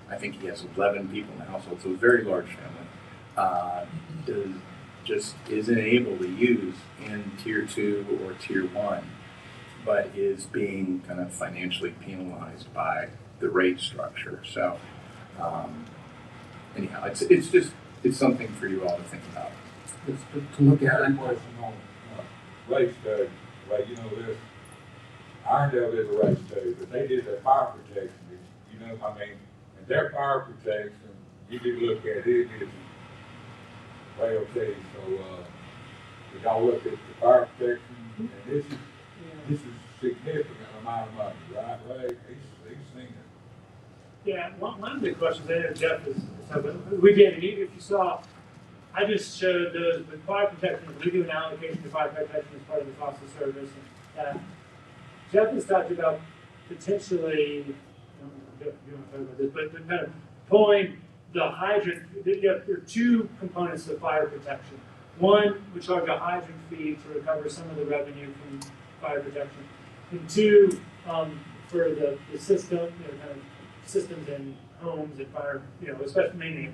I think he has 11 people in the household, so a very large family. Just isn't able to use in tier 2 or tier 1, but is being kind of financially penalized by the rate structure. So anyhow, it's something for you all to think about. It's to look at it. Question on rate study, this Irondale did a rate study, but they did their fire protection, and their fire protection, you do look at it, it's way okay, so, we gotta look at the fire protection, and this is significant amount of money, right, Ray? He's seen it. Yeah, one of the questions I know Jeff is we did, and if you saw, I just showed those with fire protection. We do an allocation to fire protection as part of the cost of service. And Jeff has talked about potentially, Jeff, you don't want to talk about this, but kind of pulling the hydrant. There are two components to fire protection. One, we charge a hydrant fee to recover some of the revenue from fire protection, and two, for the system, kind of systems in homes and fire, especially mainly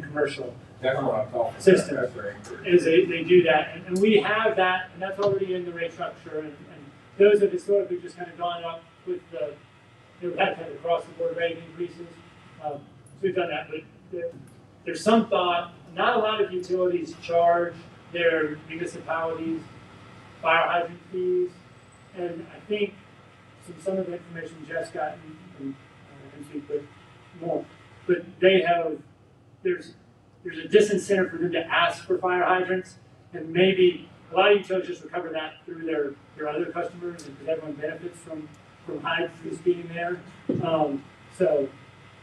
commercial. That's what I'm talking System. about. That's Is they do that, and we have that, and that's already in the rate structure, and those have historically just kind of gone up with we've had kind of across the board rate increases, so we've done that, but there's some thought, not a lot of utilities charge their municipalities fire hydrant fees, and I think some of the information Jeff's gotten, and I can speak with more, but they have, there's a disincentive for them to ask for fire hydrants, and maybe a lot of utilities just recover that through their other customers, and because everyone benefits from hydrants being there. So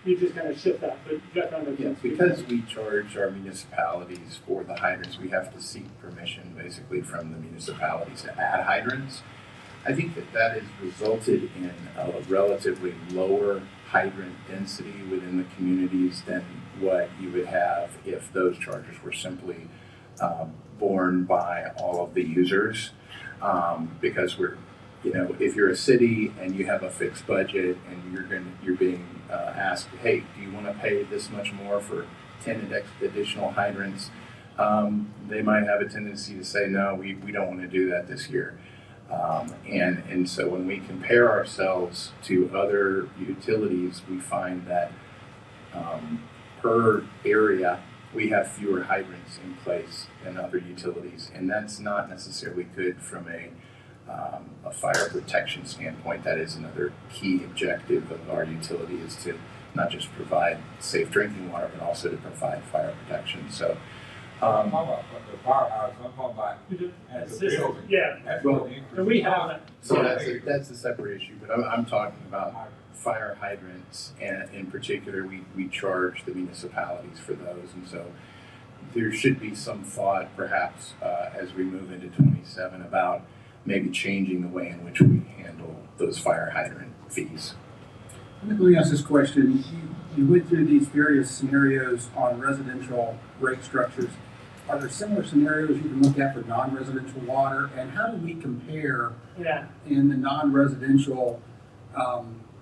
you just kind of shift that. But Jeff, I don't know if you Yeah, can speak. because we charge our municipalities for the hydrants, we have to seek permission basically from the municipalities to add hydrants. I think that has resulted in a relatively lower hydrant density within the communities than what you would have if those charges were simply borne by all of the users. Because if you're a city and you have a fixed budget and you're being asked, hey, do you want to pay this much more for 10 additional hydrants? They might have a tendency to say, no, we don't want to do that this year. And so when we compare ourselves to other utilities, we find that per area, we have fewer hydrants in place than other utilities. And that's not necessarily good from a fire protection standpoint. That is another key objective of our utility, is to not just provide safe drinking water, but also to provide fire protection. So I'm talking about the firehouse, I'm talking about at the building. Yeah. That's Well, what the increase So we is. have that. So that's a separate issue, but I'm talking about fire hydrants, and in particular, we charge the municipalities for those, and so there should be some thought, perhaps, as we move into 27, about maybe changing the way in which we handle those fire hydrant fees. Let me ask this question. You went through these various scenarios on residential rate structures. Are there similar scenarios you can look at for non-residential water? And how do we compare in the non-residential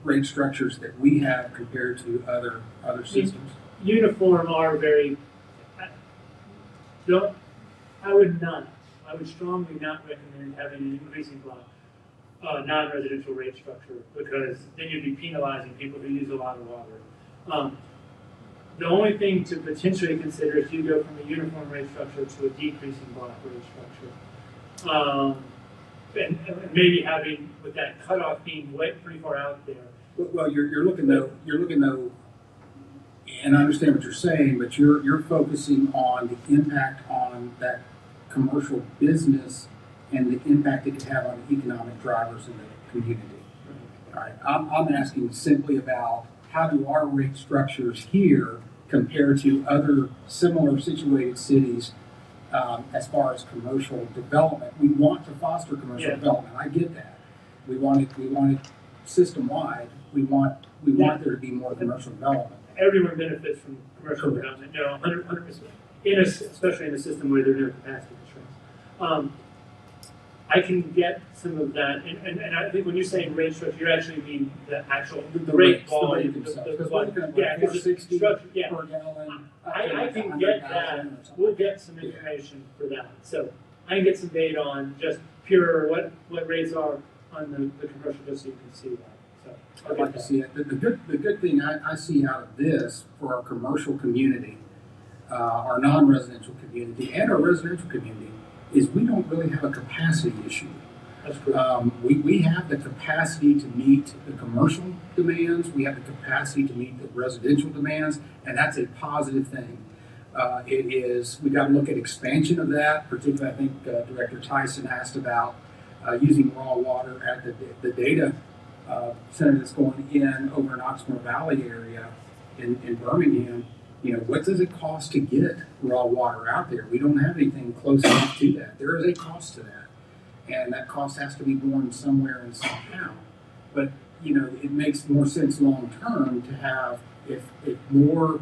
rate structures that we have compared to other systems? Uniform are very, I would strongly not recommend having an increasing block non-residential rate structure, because then you'd be penalizing people who use a lot of water. The only thing to potentially consider is you go from a uniform rate structure to a decreasing block rate structure. And maybe having, with that cutoff being pretty far out there. Well, you're looking though, and I understand what you're saying, but you're focusing on the impact on that commercial business and the impact it could have on the economic drivers in the community. All right, I'm asking simply about how do our rate structures here compared to other similar situated cities as far as commercial development. We want to foster commercial Yeah. development. I get that. We want it system wide. We want there to be more commercial development. Everyone benefits from commercial Correct. development, no, 100%. Especially in a system where there are no capacity constraints. I can get some of that, and I think when you're saying rate structure, you actually mean the actual The rate rates, volume. the rate themselves. the- Because we're looking at yeah, like 'cause the 460 structure, yeah. per gallon. I can get that. We'll get some information for that. So I can get some data on just pure what rates are on the commercial, just so you can see that. So I'll I'd get like to that. see it. The good thing I see out of this for our commercial community, our non-residential community, and our residential community is we don't really have a capacity issue. That's correct. We have the capacity to meet the commercial demands, we have the capacity to meet the residential demands, and that's a positive thing. We got to look at expansion of that, particularly I think Director Tyson asked about using raw water at the data center that's going in over in Oxmoor Valley area in Birmingham. You know, what does it cost to get raw water out there? We don't have anything close enough to that. There is a cost to that. And that cost has to be borne somewhere and somehow. But, you know, it makes more sense long term to have, if more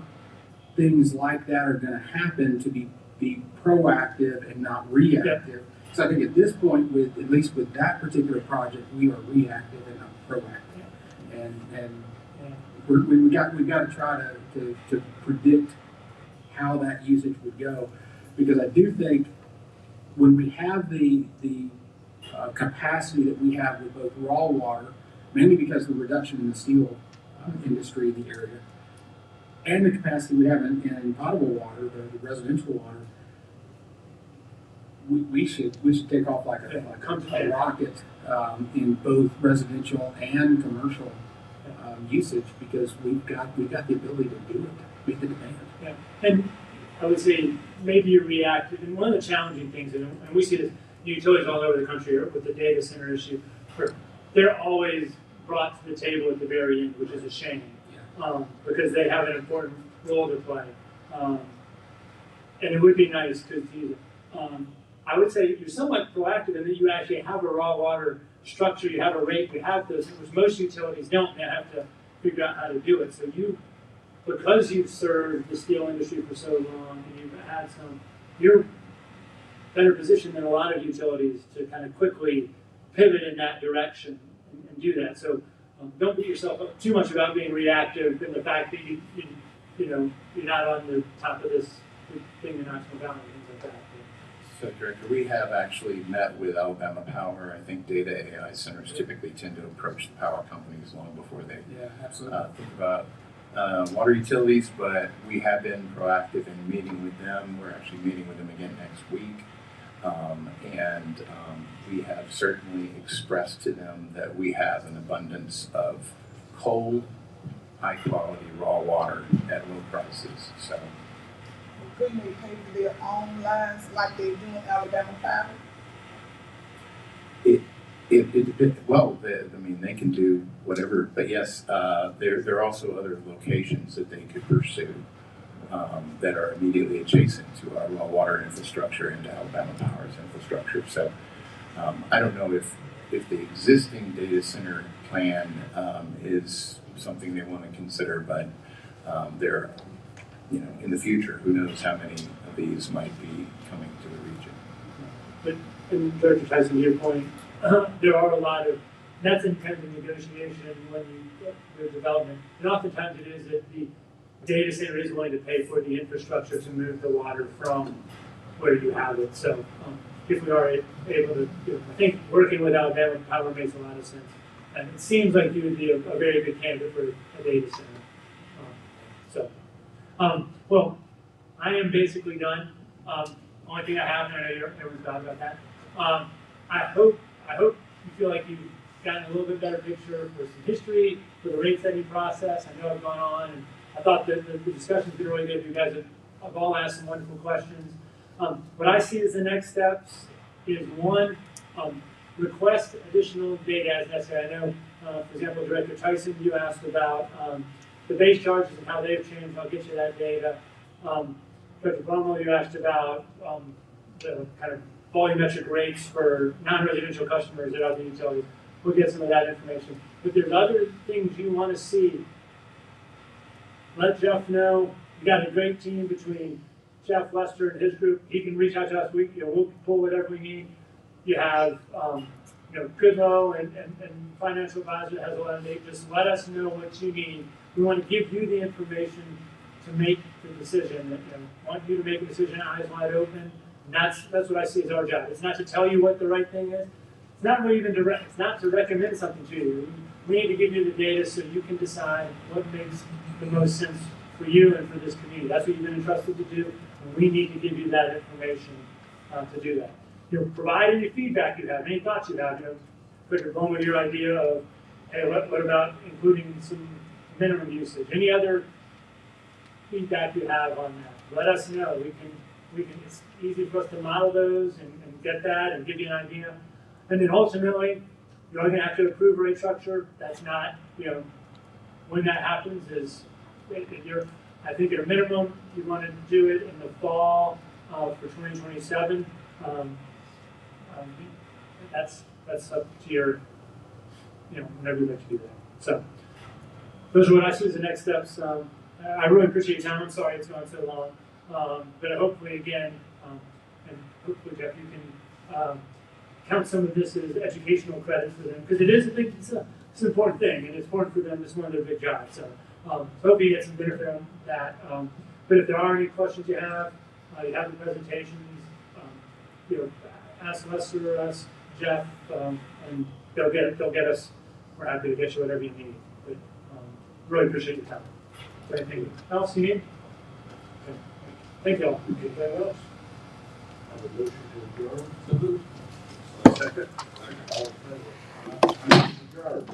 things like that are going to happen, to be proactive and not reactive. So I think at this point, at least with that particular project, we are reactive and not proactive. And we've got to try to predict how that usage would go, because I do think when we have the capacity that we have with both raw water, mainly because of the reduction in the steel industry in the area, and the capacity we have in potable water, the residential water, we should take off like a rocket in both residential and commercial usage, because we've got the ability to do it, meet the demand. Yeah, and I would say maybe you're reactive. And one of the challenging things, and we see this utilities all over the country with the data center issue, where they're always brought to the table at the very end, which is a shame, because they have an important role to play. And it would be nice to use it. I would say you're somewhat proactive in that you actually have a raw water structure, you have a rate, you have those, which most utilities don't. They have to figure out how to do it. So because you've served the steel industry for so long and you've had you're better positioned than a lot of utilities to kind of quickly pivot in that direction and do that. So don't beat yourself up too much about being reactive in the fact that you're not on the top of this thing in Oxmoor Valley and things like that. So, Director, we have actually met with Alabama Power. I think data AI centers typically tend to approach the power companies long before they Absolutely. think about water utilities, but we have been proactive in meeting with them. We're actually meeting with them again next week. And we have certainly expressed to them that we have an abundance of cold, high-quality raw water at low prices. So Couldn't they pay for their own lines like they do in Alabama Power? they can do whatever, but yes, there are also other locations that they could pursue that are immediately adjacent to our raw water infrastructure and to Alabama Power's infrastructure. So I don't know if the existing data center plan is something they want to consider, but they're, in the future, who knows how many of these might be coming to the region. But, and Director Tyson, to your point, there are a lot of, that's in kind of the negotiation when you do development. And oftentimes it is that the data center is willing to pay for the infrastructure to move the water from where you have it. So if we are able to, I think working with Alabama Power makes a lot of sense. And it seems like you would be a very good candidate for a data center. Well, I am basically done. Only thing I have, and I know everyone's got about that. I hope you feel like you've gotten a little bit better picture for some history, for the rate setting process. I know I've gone on, and I thought that the discussion's been really good. You guys have all asked some wonderful questions. What I see as the next steps is one, request additional data as necessary. I know, for example, Director Tyson, you asked about the base charges and how they've changed, I'll get you that data. Dr. Bromwell, you asked about the kind of volumetric rates for non-residential customers at other utilities. We'll get some of that information. If there's other things you want to see, let Jeff know. We got a great team between Jeff Lester and his group. He can reach out to us. We'll pull whatever we need. You have Goodlow and financial advisor that has a lot of data. Just let us know what you need. We want to give you the information to make the decision. Want you to make a decision eyes wide open. And that's what I see as our job. It's not to tell you what the right thing is. It's not really even it's not to recommend something to you. We need to give you the data so you can decide what makes the most sense for you and for this community. That's what you've been entrusted to do, and we need to give you that information to do that. Provide any feedback you have, any thoughts you have. Dr. Bowman, your idea of, hey, what about including some minimum usage? Any other feedback you have on that? Let us know. We can. It's easy for us to model those and get that and give you an idea. And then ultimately, you're going to have to approve rate structure. That's not, when that happens is, I think at a minimum, you want to do it in the fall for 2027. That's up to your, whenever you like to do that. So those are what I see as the next steps. I really appreciate your time. I'm sorry it's gone so long. But hopefully, again, and hopefully, Jeff, you can count some of this as educational credit for them, because it is it's an important thing, and it's important for them. It's one of their big jobs. So hope you get some benefit from that. But if there are any questions you have the presentations, ask Lester or ask Jeff, and they'll get us. We're happy to get you whatever you need. But really appreciate your time. Anything else you need? Okay. Thank you all. Anything else? Have a motion to adjourn. Second. All in favor? Adjourn.